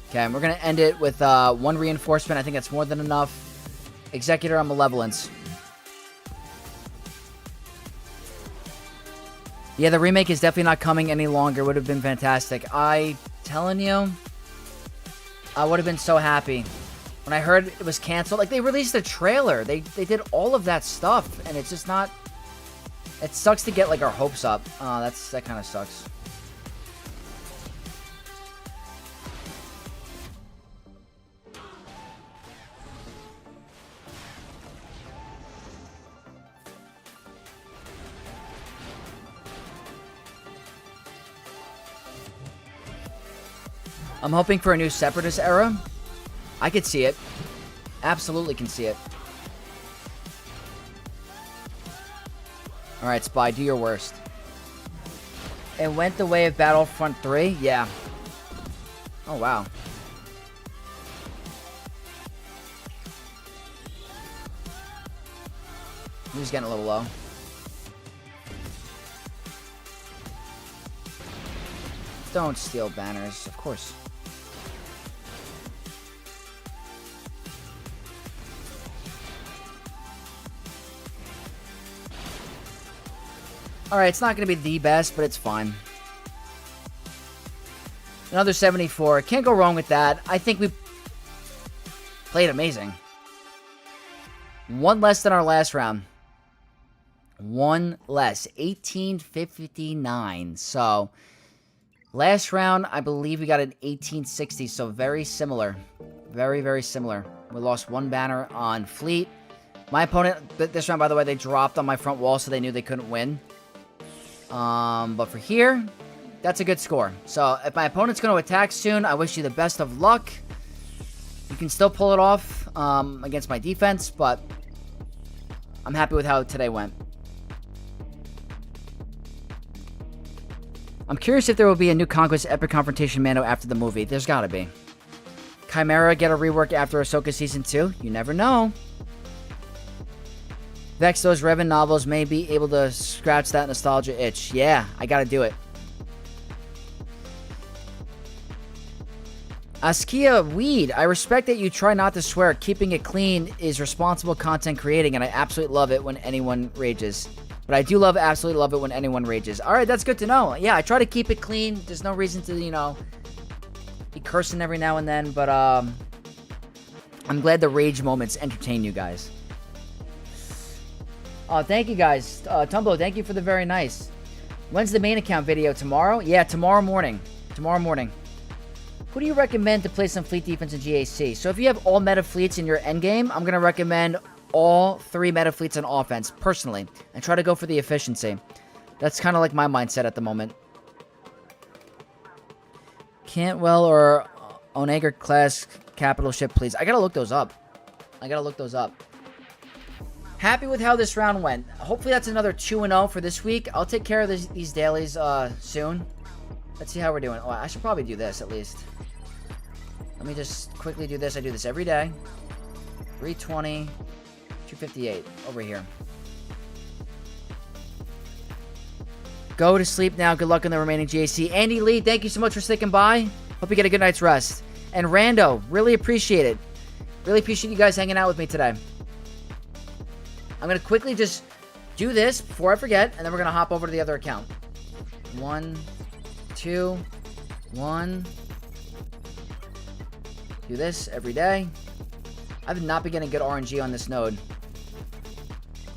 Okay, and we're going to end it with one reinforcement. I think that's more than enough. Executor on Malevolence. Yeah, the remake is definitely not coming any longer. Would have been fantastic. Telling you, I would have been so happy. When I heard it was canceled, like, they released a trailer. They did all of that stuff, and it's just not... It sucks to get, like, our hopes up. That kind of sucks. I'm hoping for a new Separatist era. I could see it. Absolutely can see it. Alright, Spy, do your worst. It went the way of Battlefront 3? Yeah. Oh, wow. He's getting a little low. Don't steal banners, of course. Alright, it's not going to be the best, but it's fine. Another 74. Can't go wrong with that. I think we played amazing. One less than our last round. One less. 1859. So, last round, I believe we got an 1860. So, very similar. Very, very similar. We lost one banner on Fleet. My opponent, this round, by the way, they dropped on my front wall, so they knew they couldn't win. But for here, that's a good score. So, if my opponent's going to attack soon, I wish you the best of luck. You can still pull it off against my defense, but I'm happy with how today went. I'm curious if there will be a new Conquest Epic Confrontation Mando after the movie. There's gotta be. Chimera get a rework after Ahsoka Season 2? You never know. Vex, those Revan novels may be able to scratch that nostalgia itch. Yeah, I gotta do it. Askia Weed, I respect that you try not to swear. Keeping it clean is responsible content creating, and I absolutely love it when anyone rages. But I do absolutely love it when anyone rages. Alright, that's good to know. Yeah, I try to keep it clean. There's no reason to, you know, be cursing every now and then, but I'm glad the rage moments entertain you guys. Thank you guys. Tumbo, thank you for the very nice. When's the main account video? Tomorrow? Yeah, tomorrow morning. Tomorrow morning. Who do you recommend to play some fleet defense in GAC? So if you have all meta fleets in your endgame, I'm going to recommend all 3 meta fleets on offense, personally. And try to go for the efficiency. That's kind of like my mindset at the moment. Cantwell or Onager class capital ship, please. I gotta look those up. Happy with how this round went. Hopefully that's another 2-0 for this week. I'll take care of these dailies soon. Let's see how we're doing. Oh, I should probably do this at least. Let me just quickly do this. I do this every day. 320, 258 over here. Go to sleep now. Good luck in the remaining GAC. Andy Lee, thank you so much for sticking by. Hope you get a good night's rest. And Rando, really appreciate it. Really appreciate you guys hanging out with me today. I'm going to quickly just do this before I forget, and then we're going to hop over to the other account. 1, 2, 1. Do this every day. I've not been getting good RNG on this node.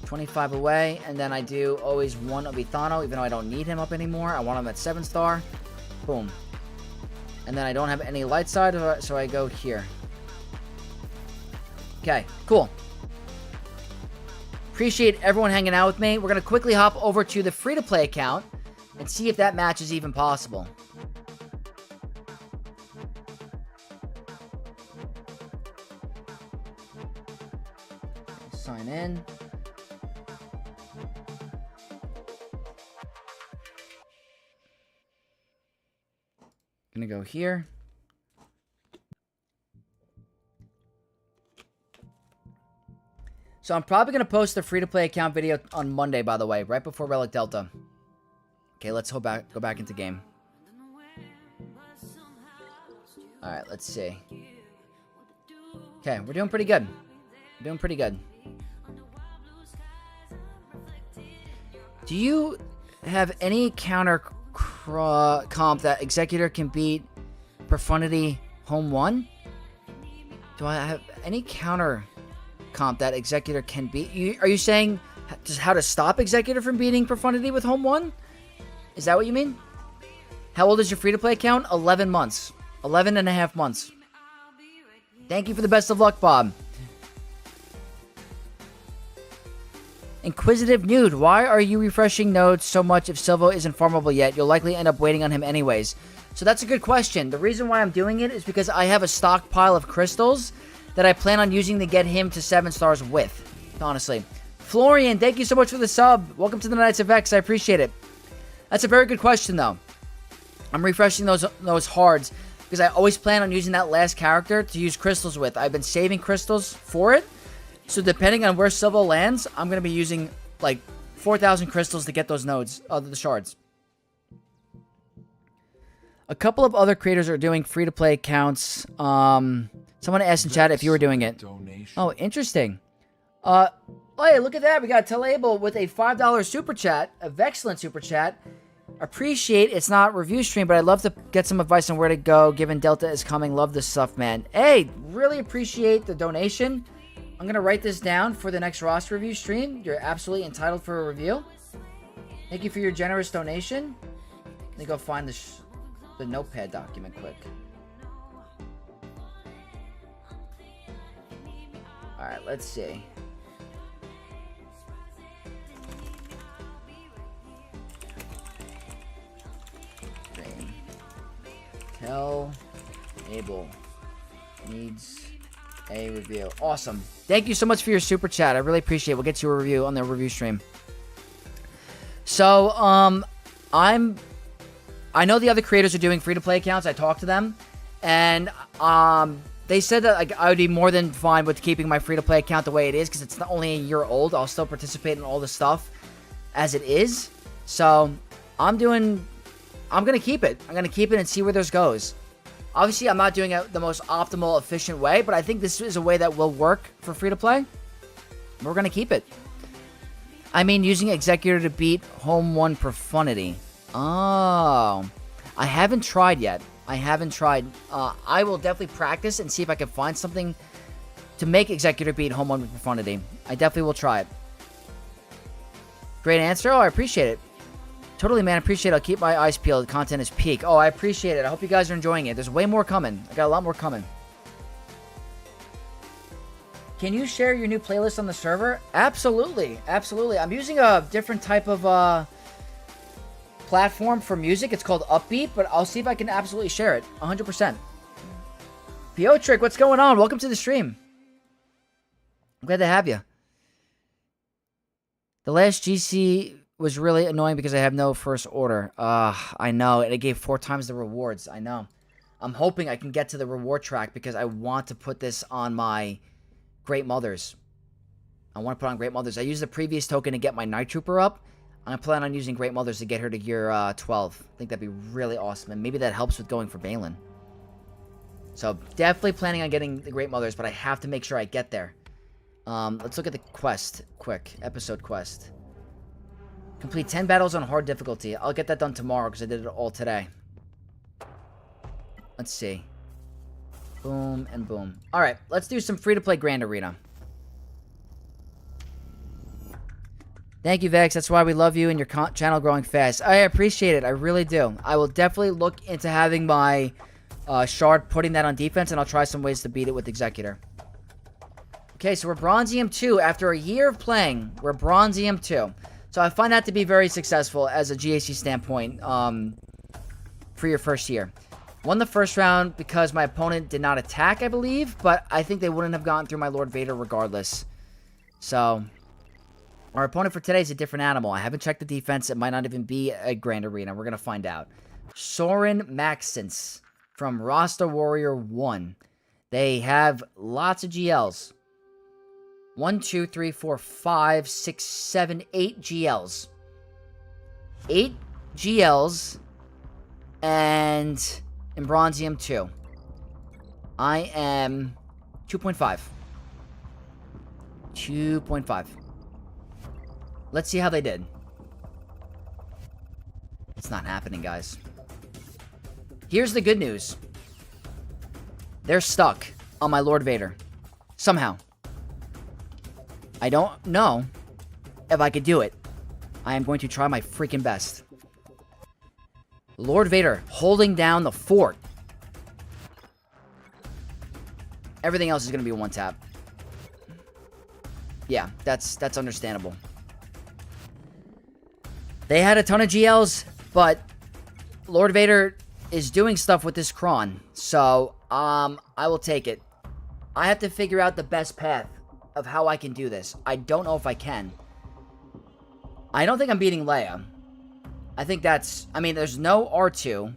25 away, and then I do always one of Ethano, even though I don't need him up anymore. I want him at 7-star. Boom. And then I don't have any light side, so I go here. Okay, cool. Appreciate everyone hanging out with me. We're going to quickly hop over to the free-to-play account and see if that match is even possible. Sign in. Gonna go here. So I'm probably gonna post the free-to-play account video on Monday, by the way, right before Relic Delta. Okay, let's go back into game. All right, let's see. Okay, we're doing pretty good. Do you have any counter comp that Executor can beat Profundity Home 1? Do I have any counter comp that Executor can beat? Are you saying just how to stop Executor from beating Profundity with Home 1? Is that what you mean? How old is your free-to-play account? 11 months. 11 and a half months. Thank you for the best of luck, Bob. Inquisitive Nude, why are you refreshing nodes so much if Silvo isn't farmable yet? You'll likely end up waiting on him anyways. So that's a good question. The reason why I'm doing it is because I have a stockpile of crystals that I plan on using to get him to 7 stars with, honestly. Florian, thank you so much for the sub. Welcome to the Knights of X. I appreciate it. That's a very good question, though. I'm refreshing those hards because I always plan on using that last character to use crystals with. I've been saving crystals for it. So depending on where Silvo lands, I'm going to be using like 4,000 crystals to get those nodes, the shards. A couple of other creators are doing free-to-play accounts. Someone asked in chat if you were doing it. Oh, interesting. Oh, hey, look at that. We got Talable with a $5 super chat, a Vexcellent super chat. Appreciate it's not review stream, but I'd love to get some advice on where to go given Delta is coming. Love this stuff, man. Hey, really appreciate the donation. I'm going to write this down for the next roster review stream. You're absolutely entitled for a review. Thank you for your generous donation. Let me go find the notepad document quick. Alright, let's see. Stream. Tell Abel needs a review. Awesome. Thank you so much for your super chat. I really appreciate it. We'll get you a review on the review stream. So, I know the other creators are doing free-to-play accounts. I talked to them, and they said that I would be more than fine with keeping my free-to-play account the way it is because it's not only a year old. I'll still participate in all the stuff as it is. So, I'm going to keep it. I'm going to keep it and see where this goes. Obviously, I'm not doing it the most optimal, efficient way, but I think this is a way that will work for free-to-play. We're going to keep it. I mean, using Executor to beat Home 1 Profundity. Oh. I haven't tried yet. I will definitely practice and see if I can find something to make Executor beat Home 1 Profundity. I definitely will try it. Great answer. Oh, I appreciate it. Totally, man. Appreciate it. I'll keep my eyes peeled. The content is peak. Oh, I appreciate it. I hope you guys are enjoying it. There's way more coming. I got a lot more coming. Can you share your new playlist on the server? Absolutely. Absolutely. I'm using a different type of platform for music. It's called Upbeat, but I'll see if I can absolutely share it. 100%. Piotric, what's going on? Welcome to the stream. I'm glad to have you. The last GC was really annoying because I have no first order. I know. And it gave 4 times the rewards. I know. I'm hoping I can get to the reward track because I want to put this on my Great Mothers. I want to put on Great Mothers. I used the previous token to get my Night Trooper up. I plan on using Great Mothers to get her to gear 12. I think that'd be really awesome. And maybe that helps with going for Balin. So, definitely planning on getting the Great Mothers, but I have to make sure I get there. Let's look at the quest. Quick. Episode quest. Complete 10 battles on hard difficulty. I'll get that done tomorrow because I did it all today. Let's see. Boom and boom. Alright, let's do some free-to-play Grand Arena. Thank you, Vex. That's why we love you and your channel growing fast. I appreciate it. I really do. I will definitely look into having my Shard putting that on defense, and I'll try some ways to beat it with Executor. Okay, so we're Bronzium 2. After a year of playing, we're Bronzium 2. So I find that to be very successful as a GAC standpoint for your first year. Won the first round because my opponent did not attack, I believe, but I think they wouldn't have gotten through my Lord Vader regardless. So, our opponent for today is a different animal. I haven't checked the defense. It might not even be a Grand Arena. We're going to find out. Soren Maxence from Rasta Warrior 1. They have lots of GLs. 1, 2, 3, 4, 5, 6, 7, 8 GLs. 8 GLs and in Bronzium 2. I am 2.5. 2.5. Let's see how they did. It's not happening, guys. Here's the good news. They're stuck on my Lord Vader. Somehow. I don't know if I could do it. I am going to try my freaking best. Lord Vader holding down the fort. Everything else is going to be one tap. Yeah, that's understandable. They had a ton of GLs, but Lord Vader is doing stuff with this Kron. So, I will take it. I have to figure out the best path of how I can do this. I don't know if I can. I don't think I'm beating Leia. I think that's... I mean, there's no R2.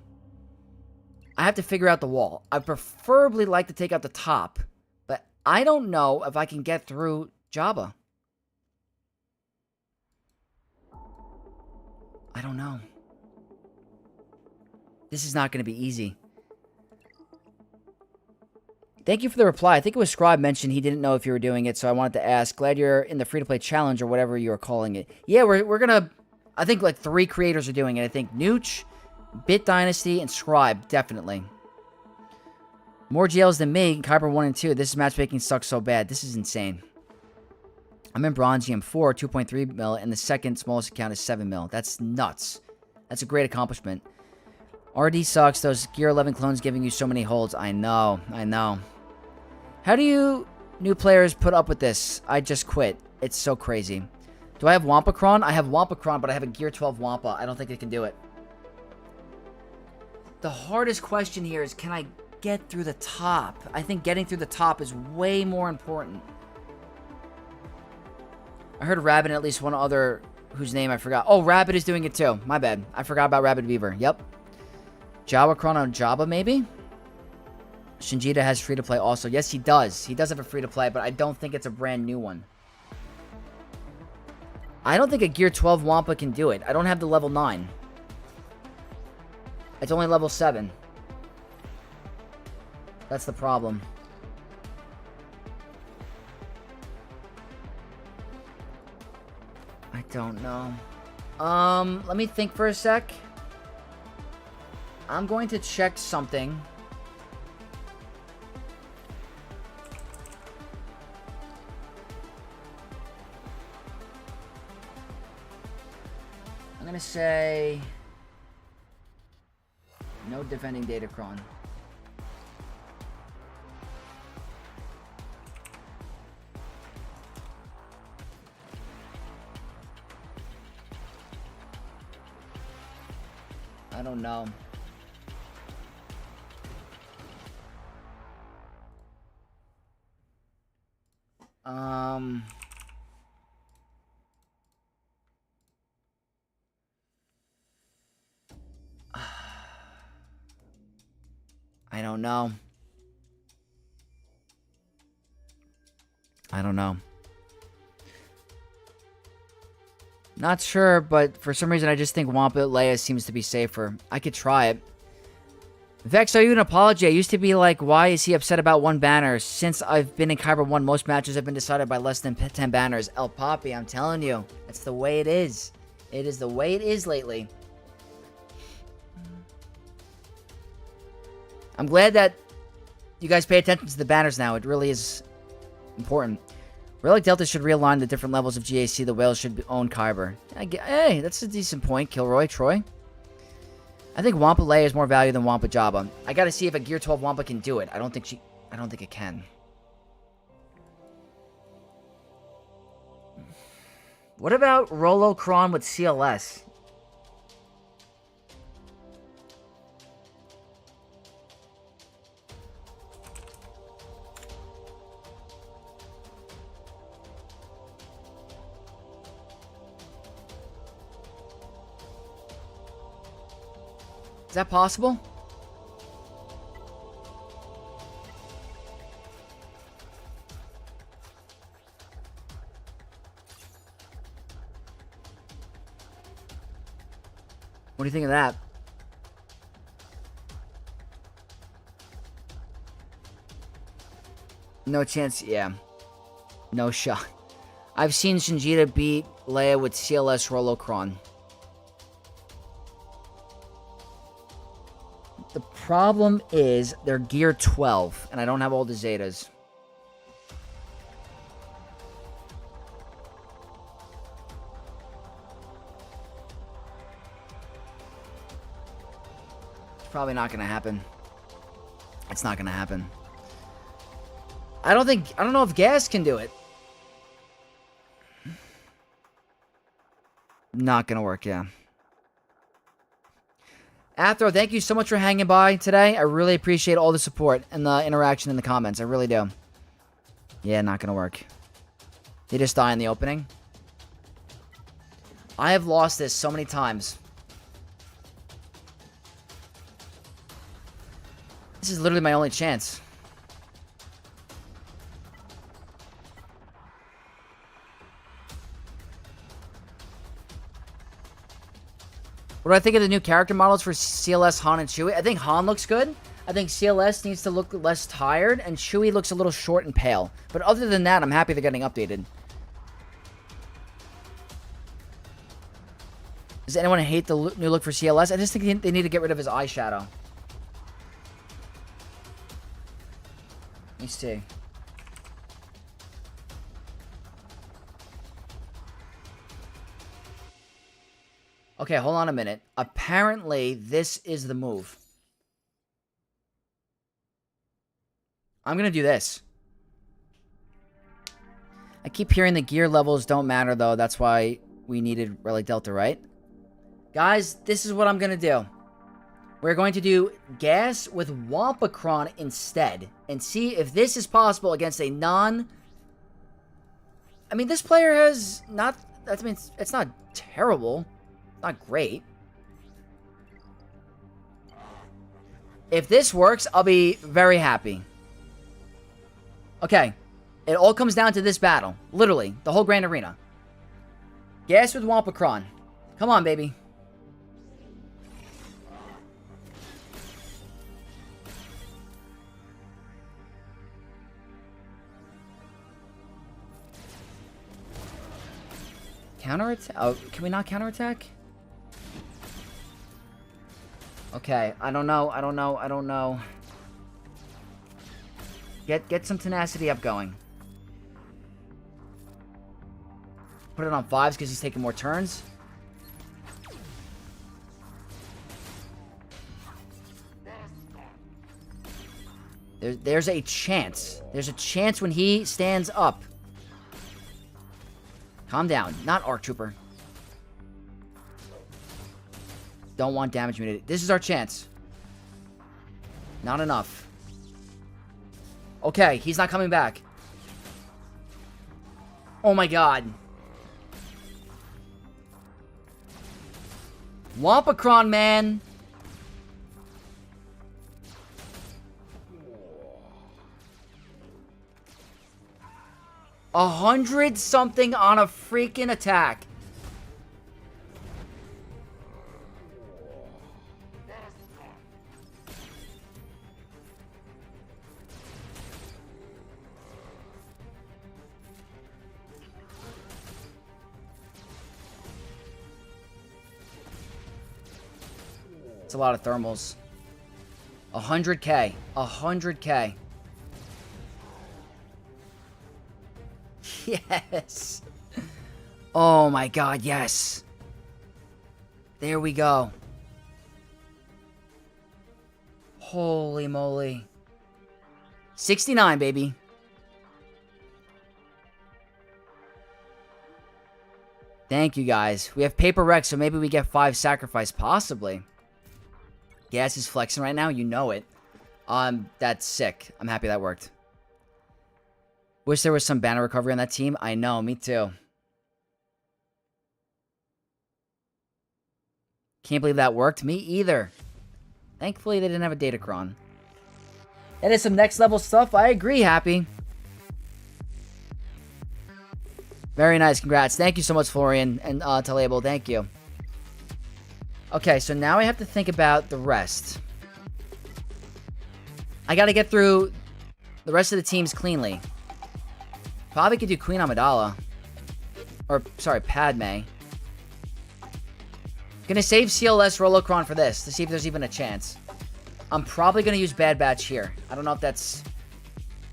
I have to figure out the wall. I preferably like to take out the top, but I don't know if I can get through Jabba. I don't know. This is not going to be easy. Thank you for the reply. I think it was Scribe mentioned he didn't know if you were doing it, so I wanted to ask. Glad you're in the free-to-play challenge or whatever you are calling it. Yeah, we're going to... I think like 3 creators are doing it. I think Nooch, Bit Dynasty, and Scribe, definitely. More GLs than me, Kyber 1 and 2. This matchmaking sucks so bad. This is insane. I'm in Bronzium 4, 2.3 mil, and the second smallest account is 7 mil. That's nuts. That's a great accomplishment. RD sucks. Those Gear 11 clones giving you so many holds. I know. I know. How do you new players put up with this? I just quit. It's so crazy. Do I have Wampacron? I have Wampacron, but I have a Gear 12 Wampa. I don't think I can do it. The hardest question here is, can I get through the top? I think getting through the top is way more important. I heard Rabbit and at least one other whose name I forgot. Oh, Rabbit is doing it too. My bad. I forgot about Rabbit Beaver. Yep. Jawacron on Jabba, maybe? Shinjita has free-to-play also. Yes, he does. He does have a free-to-play, but I don't think it's a brand new one. I don't think a Gear 12 Wampa can do it. I don't have the level 9. It's only level 7. That's the problem. I don't know. Let me think for a sec. I'm going to check something. I'm going to say no defending Datacron. don't know. I don't know. I don't know. Not sure, but for some reason I just think Wampa Leia seems to be safer. I could try it. Vex, are you an apology? I used to be like, why is he upset about one banner? Since I've been in Kyber 1, most matches have been decided by less than 10 banners. El Papi, I'm telling you. That's the way it is. It is the way it is lately. I'm glad that you guys pay attention to the banners now. It really is important. Relic Delta should realign the different levels of GAC. The whales should own Kyber. Hey, that's a decent point, Kilroy, Troy. I think Wampa Leia is more value than Wampa Jabba. I gotta see if a Gear 12 Wampa can do it. I don't think it can. What about Rolocron with CLS? Is that possible? What do you think of that? No chance, yeah. No shot. I've seen Shinjita beat Leia with CLS Rolocron. The problem is they're Gear 12, and I don't have all the Zetas. It's probably not going to happen. It's not going to happen. I don't know if GAC can do it. Not going to work, yeah. Athro, thank you so much for hanging by today. I really appreciate all the support and the interaction in the comments. I really do. Yeah, not gonna work. They just die in the opening. I have lost this so many times. This is literally my only chance. What do I think of the new character models for CLS, Han, and Chewie? I think Han looks good. I think CLS needs to look less tired, and Chewie looks a little short and pale. But other than that, I'm happy they're getting updated. Does anyone hate the new look for CLS? I just think they need to get rid of his eyeshadow. Let me see. Okay, hold on a minute. Apparently, this is the move. I'm going to do this. I keep hearing the gear levels don't matter, though. That's why we needed Relic Delta, right? Guys, this is what I'm going to do. We're going to do gas with Wampacron instead. And see if this is possible against a non... I mean, this player has not... I mean, it's not terrible. Not great. If this works, I'll be very happy. Okay. It all comes down to this battle. Literally. The whole Grand Arena. Gas with Wampacron. Come on, baby. Counterattack? Oh, can we not counterattack? Okay, I don't know. Get some tenacity up going. Put it on 5s because he's taking more turns. There's a chance. There's a chance when he stands up. Calm down. Not ARC Trooper. don't want damage immunity. This is our chance. Not enough. Okay, he's not coming back. Oh my god. Wampacron, man. $100 something on a freaking attack. It's a lot of thermals. 100k. 100k. Yes. Oh my god, yes. There we go. Holy moly. 69, baby. Thank you, guys. We have Paper Rex, so maybe we get 5 sacrifice, possibly. Gas is flexing right now. You know it. That's sick. I'm happy that worked. Wish there was some banner recovery on that team. I know, me too. Can't believe that worked. Me either. Thankfully, they didn't have a Datacron. That is some next level stuff. I agree, Happy. Very nice. Congrats. Thank you so much, Florian and Talable. Thank you. Okay, so now I have to think about the rest. I got to get through the rest of the teams cleanly. Probably could do Queen Amidala. Or, sorry, Padme. Gonna save CLS Rolocron for this, to see if there's even a chance. I'm probably gonna use Bad Batch here. I don't know if that's...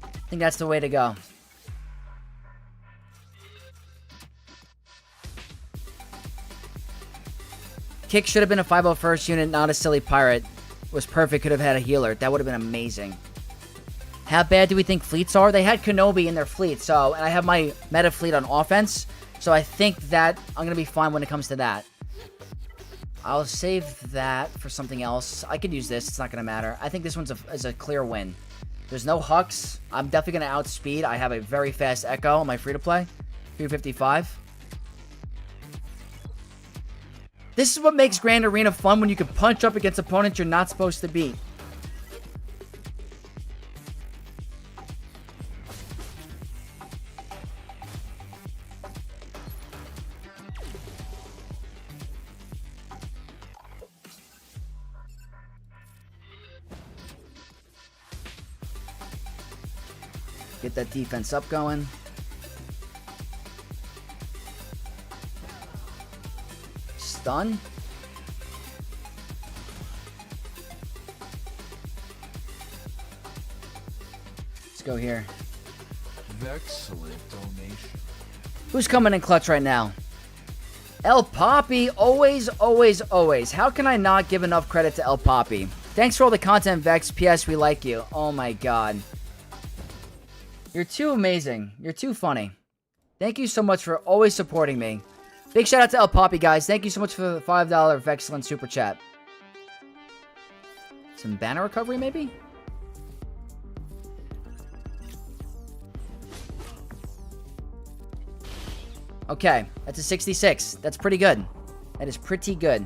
I think that's the way to go. Kick should have been a 501st unit, not a silly pirate. Was perfect, could have had a healer. That would have been amazing. How bad do we think fleets are? They had Kenobi in their fleet, so... And I have my meta fleet on offense, so I think that I'm going to be fine when it comes to that. I'll save that for something else. I could use this. It's not going to matter. I think this one's is a clear win. There's no Hux. I'm definitely going to outspeed. I have a very fast Echo on my free-to-play. 355. This is what makes Grand Arena fun, when you can punch up against opponents you're not supposed to beat. Get that defense up going. Stun. Let's go here. Excellent donation. Who's coming in clutch right now? El Poppy, always, always, always. How can I not give enough credit to El Poppy? Thanks for all the content, Vex. P.S. We like you. Oh my god. You're too amazing. You're too funny. Thank you so much for always supporting me. Big shout out to El Poppy, guys. Thank you so much for the $5 Vexcellent Super Chat. Some banner recovery, maybe? Okay, that's a 66. That's pretty good. That is pretty good.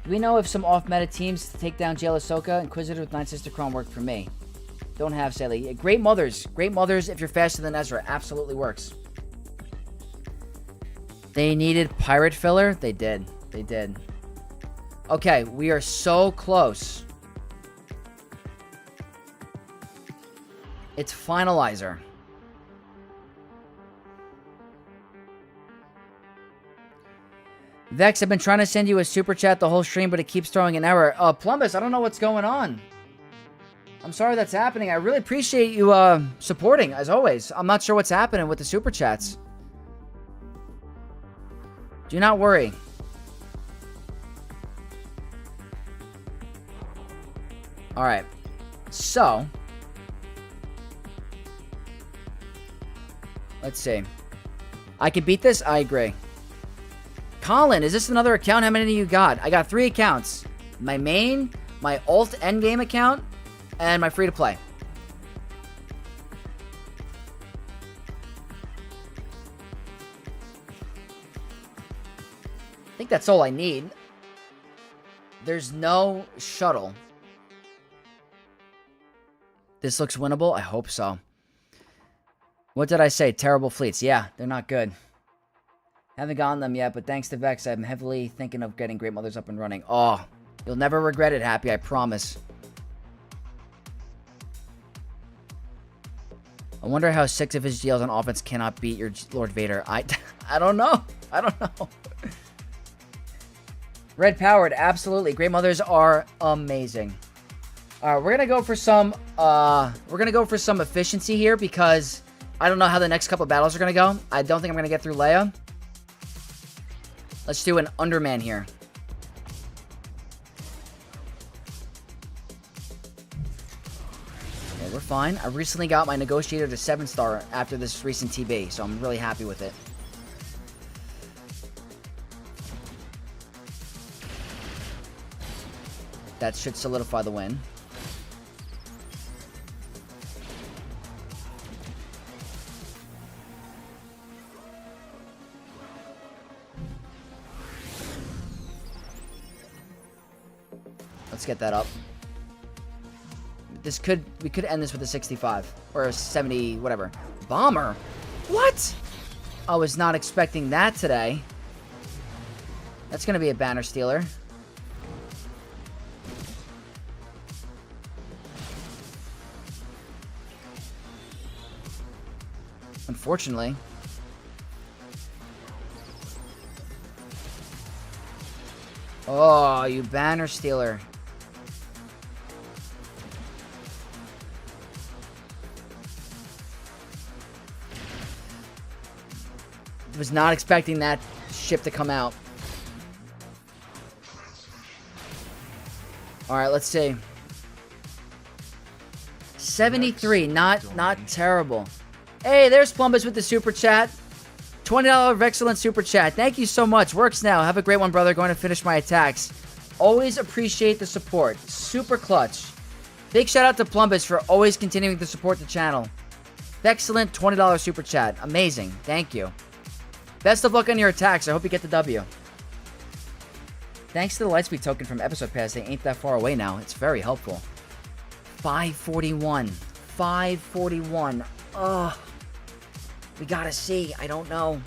Do we know if some off-meta teams to take down Jail Ahsoka, Inquisitor with 9 Sister Cron work for me? Don't have Sally. Great Mothers. Great Mothers, if you're faster than Ezra. Absolutely works. They needed pirate filler? They did. They did. Okay, we are so close. It's Finalizer. Vex, I've been trying to send you a super chat the whole stream, but it keeps throwing an error. Plumbus, I don't know what's going on. I'm sorry that's happening. I really appreciate you supporting, as always. I'm not sure what's happening with the super chats. Do not worry. Alright. So. Let's see. I can beat this? I agree. Colin, is this another account? How many do you got? I got 3 accounts. My main, my alt endgame account, and my free-to-play. I think that's all I need. There's no shuttle. This looks winnable? I hope so. What did I say? Terrible fleets. Yeah, they're not good. Haven't gotten them yet, but thanks to Vex, I'm heavily thinking of getting Great Mothers up and running. Oh, you'll never regret it, Happy, I promise. I wonder how 6 of his GLs on offense cannot beat your Lord Vader. I don't know. I don't know. Red powered, absolutely. Great Mothers are amazing. All right, we're gonna go for some efficiency here because I don't know how the next couple of battles are gonna go. I don't think I'm gonna get through Leia. Let's do an Underman here. Okay, we're fine. I recently got my Negotiator to 7-star after this recent TB, so I'm really happy with it. That should solidify the win. Let's get that up. We could end this with a 65 or a 70, whatever. Bomber? What? I was not expecting that today. That's gonna be a banner stealer. Unfortunately. Oh, you banner stealer. Was not expecting that ship to come out. Alright, let's see. 73, not terrible. Hey, there's Plumbus with the super chat. $20 of excellent super chat. Thank you so much. Works now. Have a great one, brother. Going to finish my attacks. Always appreciate the support. Super clutch. Big shout out to Plumbus for always continuing to support the channel. Excellent $20 super chat. Amazing. Thank you. Best of luck on your attacks. I hope you get the W. Thanks to the Lightspeed token from Episode Pass, they ain't that far away now. It's very helpful. 541. 541. Ugh. We gotta see. I don't know.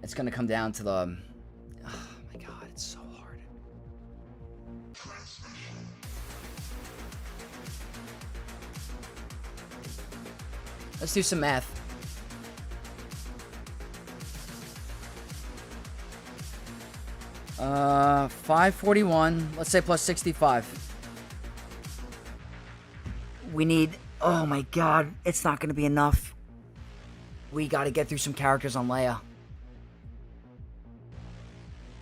It's gonna come down to the... Oh my god, it's so hard. Let's do some math. Uh, 541. Let's say plus 65. We need... Oh my god, it's not gonna be enough. We gotta get through some characters on Leia.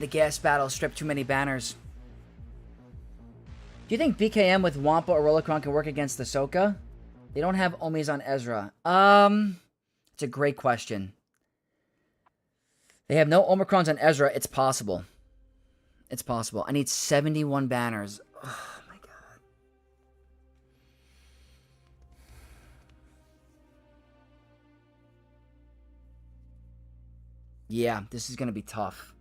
The gas battle stripped too many banners. Do you think BKM with Wampa or Relic can work against Ahsoka? They don't have Omis on Ezra. It's a great question. They have no Omicrons on Ezra. It's possible. It's possible. I need 71 banners. Oh my god. Yeah, this is gonna be tough.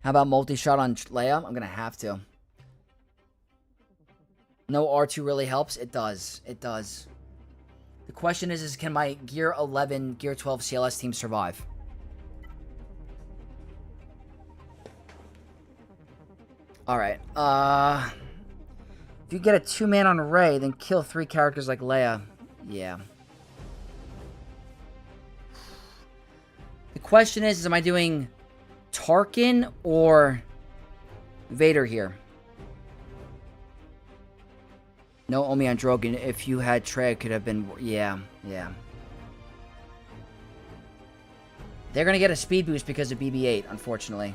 How about multi-shot on Leia? I'm gonna have to. No R2 really helps? It does. It does. The question is can my Gear 11, Gear 12 CLS team survive? Alright. If you get a 2-man on Rey, then kill 3 characters like Leia. Yeah. The question is am I doing Tarkin or Vader here? No Omi on Drogon. If you had Trey, it could have been... Yeah, yeah. They're going to get a speed boost because of BB-8, unfortunately.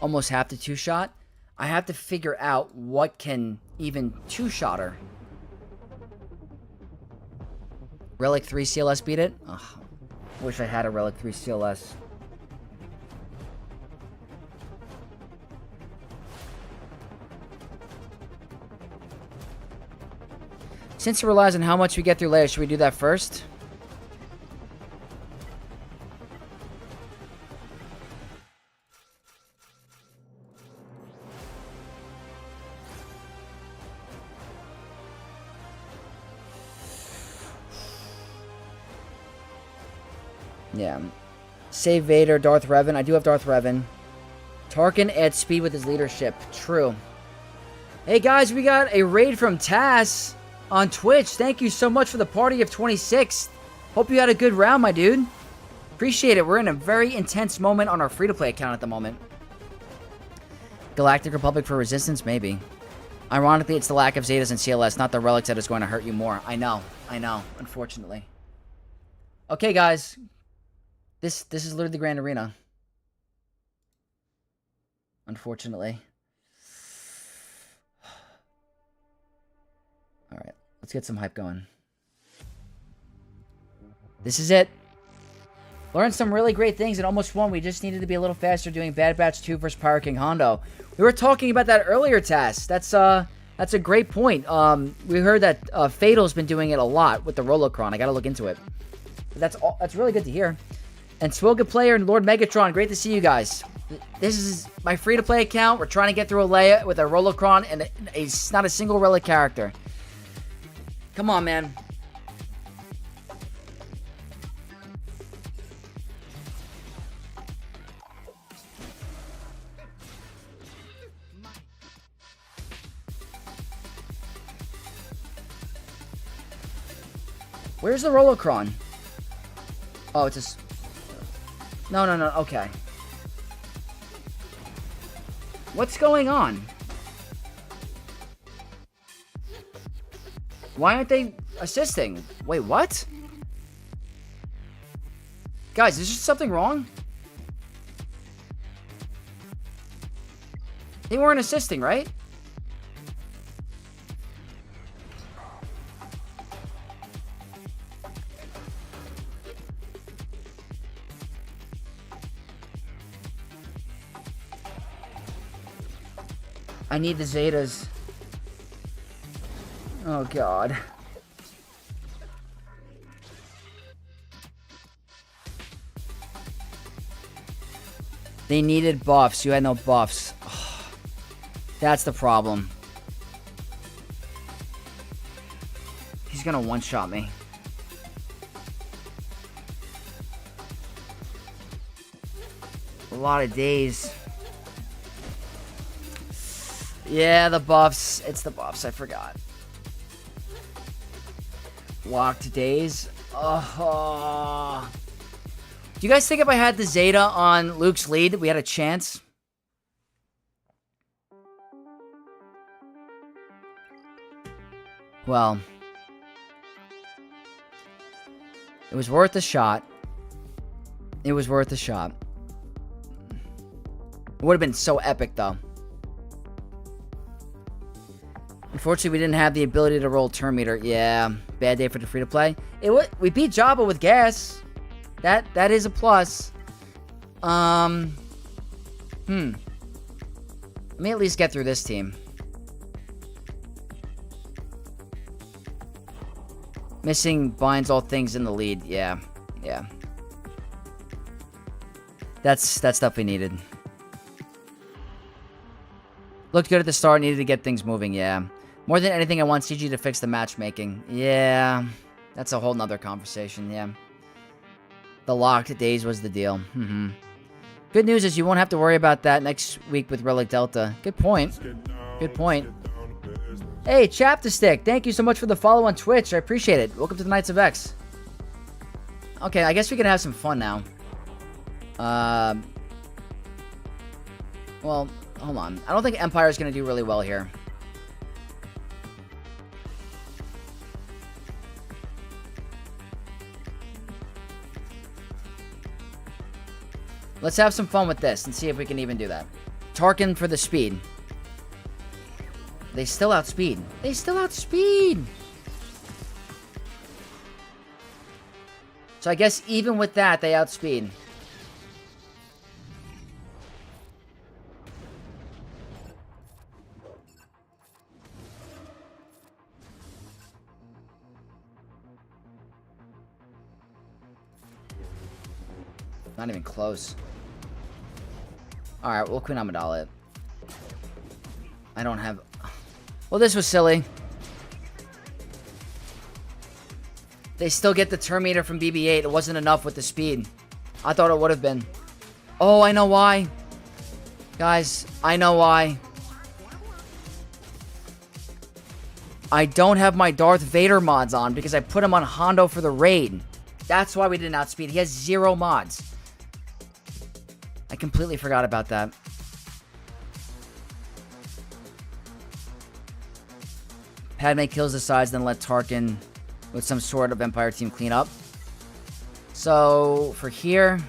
Almost half the two-shot. I have to figure out what can even two-shot her. Relic 3 CLS beat it? Ugh, wish I had a Relic 3 CLS. Since it relies on how much we get through Leia, should we do that first? Yeah. Save Vader, Darth Revan. I do have Darth Revan. Tarkin adds speed with his leadership. True. Hey guys, we got a raid from Tass on Twitch. Thank you so much for the party of 26. Hope you had a good round, my dude. Appreciate it. We're in a very intense moment on our free-to-play account at the moment. Galactic Republic for Resistance? Maybe. Ironically, it's the lack of Zetas and CLS, not the relics that is going to hurt you more. I know, unfortunately. Okay, guys. This is literally the Grand Arena. Unfortunately. Alright, let's get some hype going. This is it. Learned some really great things and almost won. We just needed to be a little faster doing Bad Batch 2 versus Pirate King Hondo. We were talking about that earlier, Tass. That's a great point. We heard that Fatal's been doing it a lot with the Rolocron. I gotta look into it. But that's really good to hear. And Swilga Player and Lord Megatron, great to see you guys. This is my free-to-play account. We're trying to get through a Leia with a Rolocron and not a single Relic character. Come on, man. Where's the Rolocron? Oh, it's just... No, okay. What's going on? Why aren't they assisting? Wait, what? Guys, is there something wrong? They weren't assisting, right? I need the Zetas. Oh, God. They needed buffs. You had no buffs. Oh, that's the problem. He's gonna one-shot me. A lot of days. Yeah, the buffs. It's the buffs. I forgot. Locked days. Oh. Do you guys think if I had the Zeta on Luke's lead, we had a chance? Well. It was worth a shot. It was worth a shot. It would have been so epic, though. Unfortunately, we didn't have the ability to roll turn meter. Yeah, bad day for the free-to-play. We beat Jabba with gas. That is a plus. Let me at least get through this team. Missing binds all things in the lead. Yeah. That's stuff we needed. Looked good at the start. Needed to get things moving. Yeah. More than anything, I want CG to fix the matchmaking. Yeah. That's a whole nother conversation. Yeah. The locked days was the deal. Good news is you won't have to worry about that next week with Relic Delta. Good point. Good point. Hey, Chapstick, thank you so much for the follow on Twitch. I appreciate it. Welcome to the Knights of X. Okay, I guess we can have some fun now. Well, hold on. I don't think Empire is going to do really well here. Let's have some fun with this and see if we can even do that. Tarkin for the speed. They still outspeed. They still outspeed. So I guess even with that, they outspeed. Not even close. Alright, we'll Queen Amidala it. I don't have... Well, this was silly. They still get the turn meter from BB-8. It wasn't enough with the speed. I thought it would have been. Oh, I know why. Guys, I know why. I don't have my Darth Vader mods on because I put him on Hondo for the raid. That's why we didn't outspeed. He has 0 mods. I completely forgot about that. Padme kills the sides, then let Tarkin with some sort of Empire team clean up. So, for here...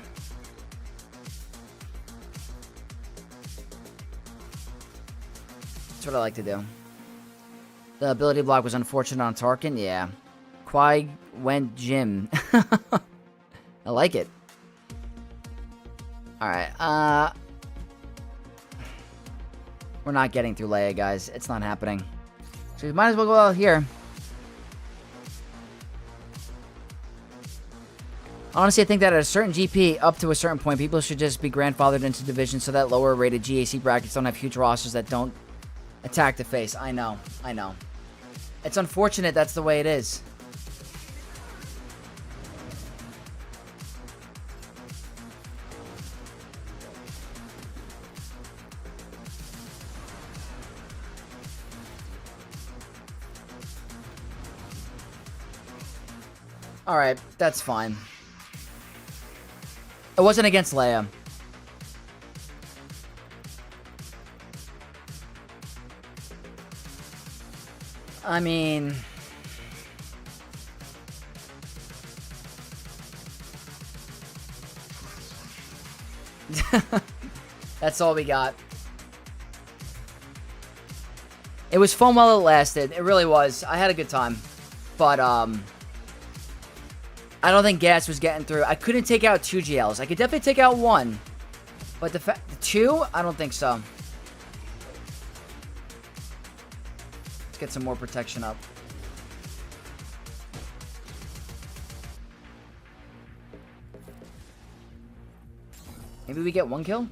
That's what I like to do. The ability block was unfortunate on Tarkin, yeah. Qui went Jim. I like it. Alright, we're not getting through Leia, guys. It's not happening. So we might as well go out here. Honestly, I think that at a certain GP, up to a certain point, people should just be grandfathered into divisions so that lower rated GAC brackets don't have huge rosters that don't attack the face. I know, I know. It's unfortunate that's the way it is. Alright, that's fine. It wasn't against Leia. I mean... That's all we got. It was fun while it lasted. It really was. I had a good time. But, I don't think Gas was getting through. I couldn't take out 2 GLs. I could definitely take out 1. But the 2? I don't think so. Let's get some more protection up. Maybe we get 1 kill?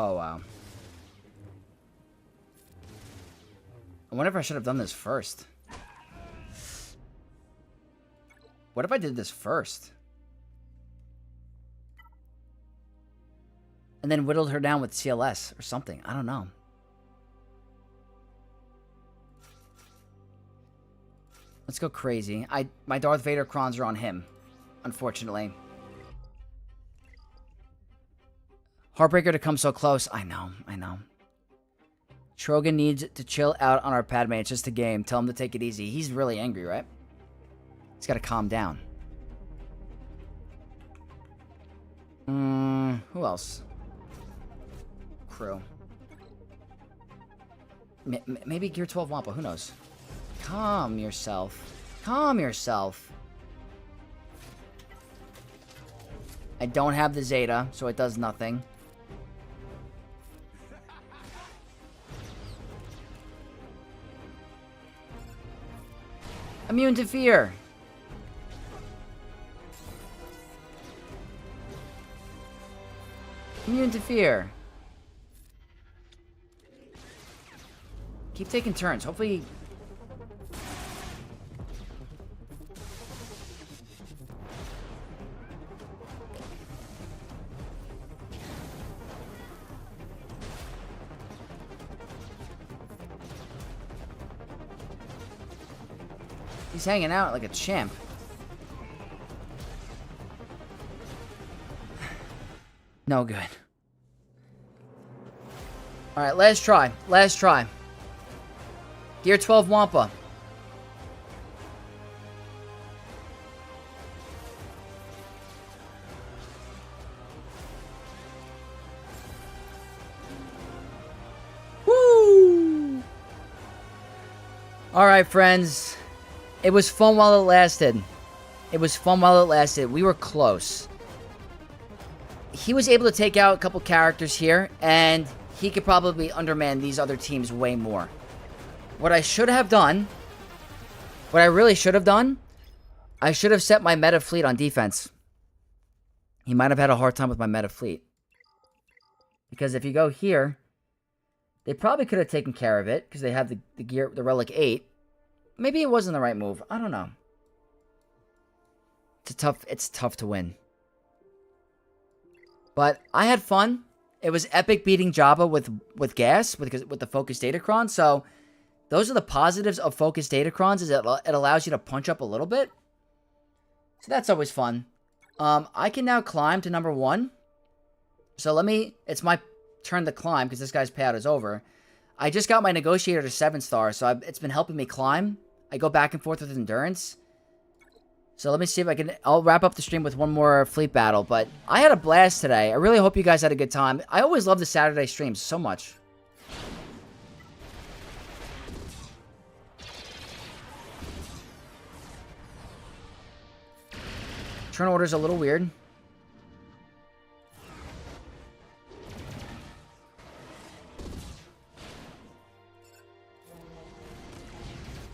Oh, wow. I wonder if I should have done this first. What if I did this first? And then whittled her down with CLS or something. I don't know. Let's go crazy. My Darth Vader crons are on him, unfortunately. Heartbreaker to come so close. I know, I know. Trogan needs to chill out on our Padme. It's just a game. Tell him to take it easy. He's really angry, right? He's got to calm down. Who else? Crew. Maybe Gear 12 Wampa. Who knows? Calm yourself. Calm yourself. I don't have the Zeta, so it does nothing. Immune to fear. Immune to fear. Keep taking turns. Hopefully... He's hanging out like a champ. No good. Alright, last try. Last try. Gear 12 Wampa. Woo! Alright, friends. It was fun while it lasted. It was fun while it lasted. We were close. He was able to take out a couple characters here, and he could probably underman these other teams way more. What I should have done, what I really should have done, I should have set my meta fleet on defense. He might have had a hard time with my meta fleet. Because if you go here, they probably could have taken care of it, because they have the Relic 8. Maybe it wasn't the right move. I don't know. It's tough to win. But I had fun. It was epic beating Jabba with gas, with the Focus Datacron. So those are the positives of Focus Datacrons, is it allows you to punch up a little bit. So that's always fun. I can now climb to number 1. So it's my turn to climb, because this guy's payout is over. I just got my Negotiator to 7-star, so it's been helping me climb. I go back and forth with endurance. So let me see if I'll wrap up the stream with one more fleet battle. But I had a blast today. I really hope you guys had a good time. I always love the Saturday streams so much. Turn order's a little weird.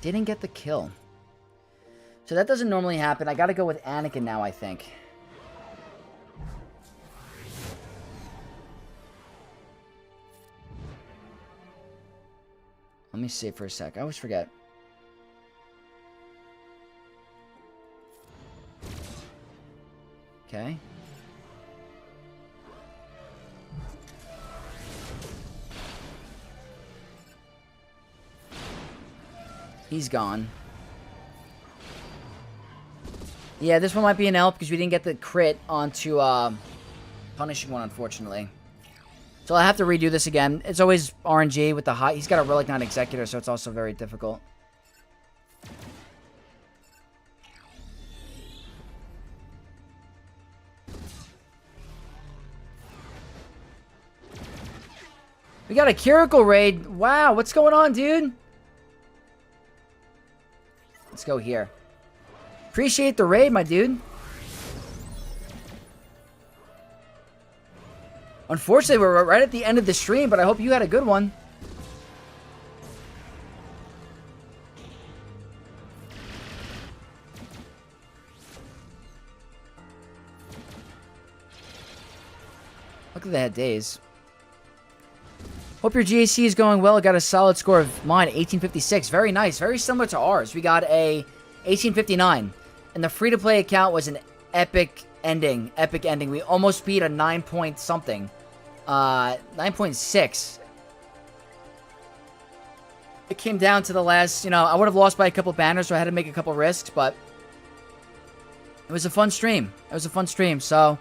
Didn't get the kill. So that doesn't normally happen. I gotta go with Anakin now, I think. Let me see for a sec. I always forget. Okay. He's gone. Yeah, this one might be an help because we didn't get the crit onto Punishing One, unfortunately. So I have to redo this again. It's always RNG with the high. He's got a Relic Knight Executor, so it's also very difficult. We got a Curical raid. Wow, what's going on, dude? Let's go here. Appreciate the raid, my dude. Unfortunately, we're right at the end of the stream, but I hope you had a good one. Look at that days. Hope your GAC is going well. I got a solid score of mine, 1856. Very nice. Very similar to ours. We got a 1859. And the free-to-play account was an epic ending. Epic ending. We almost beat a 9 point something. 9.6. It came down to the last, I would have lost by a couple banners, so I had to make a couple risks, but it was a fun stream. It was a fun stream. So,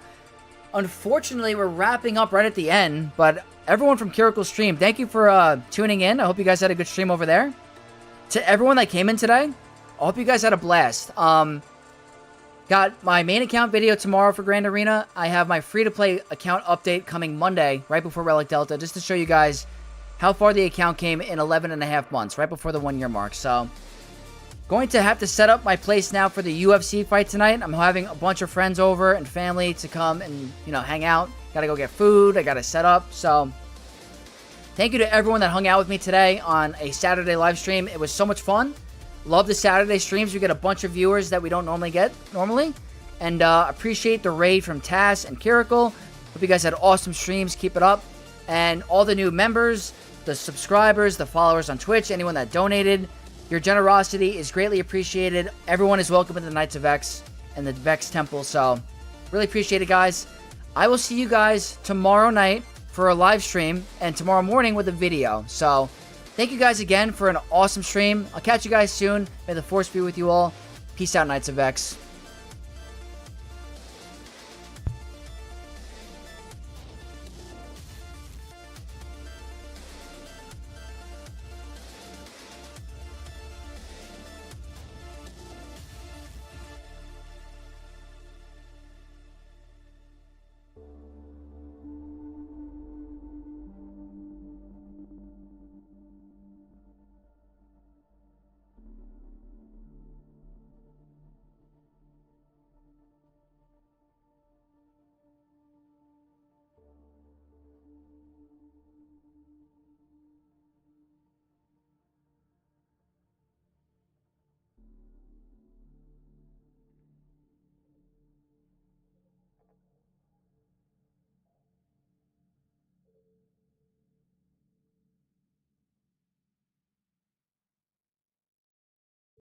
unfortunately, we're wrapping up right at the end, but everyone from Curical Stream, thank you for tuning in. I hope you guys had a good stream over there. To everyone that came in today, I hope you guys had a blast. Got my main account video tomorrow for Grand Arena. I have my free-to-play account update coming Monday, right before Relic Delta, just to show you guys how far the account came in 11.5 months, right before the 1 year mark. So, going to have to set up my place now for the UFC fight tonight. I'm having a bunch of friends over and family to come and, hang out. Gotta go get food. I gotta set up. So, thank you to everyone that hung out with me today on a Saturday live stream. It was so much fun. Love the Saturday streams. We get a bunch of viewers that we don't normally get, And appreciate the raid from Tass and Curical. Hope you guys had awesome streams. Keep it up. And all the new members, the subscribers, the followers on Twitch, anyone that donated, your generosity is greatly appreciated. Everyone is welcome in the Knights of Vex and the Vex Temple, so really appreciate it, guys. I will see you guys tomorrow night for a live stream and tomorrow morning with a video. So thank you guys again for an awesome stream. I'll catch you guys soon. May the Force be with you all. Peace out, Knights of Vex.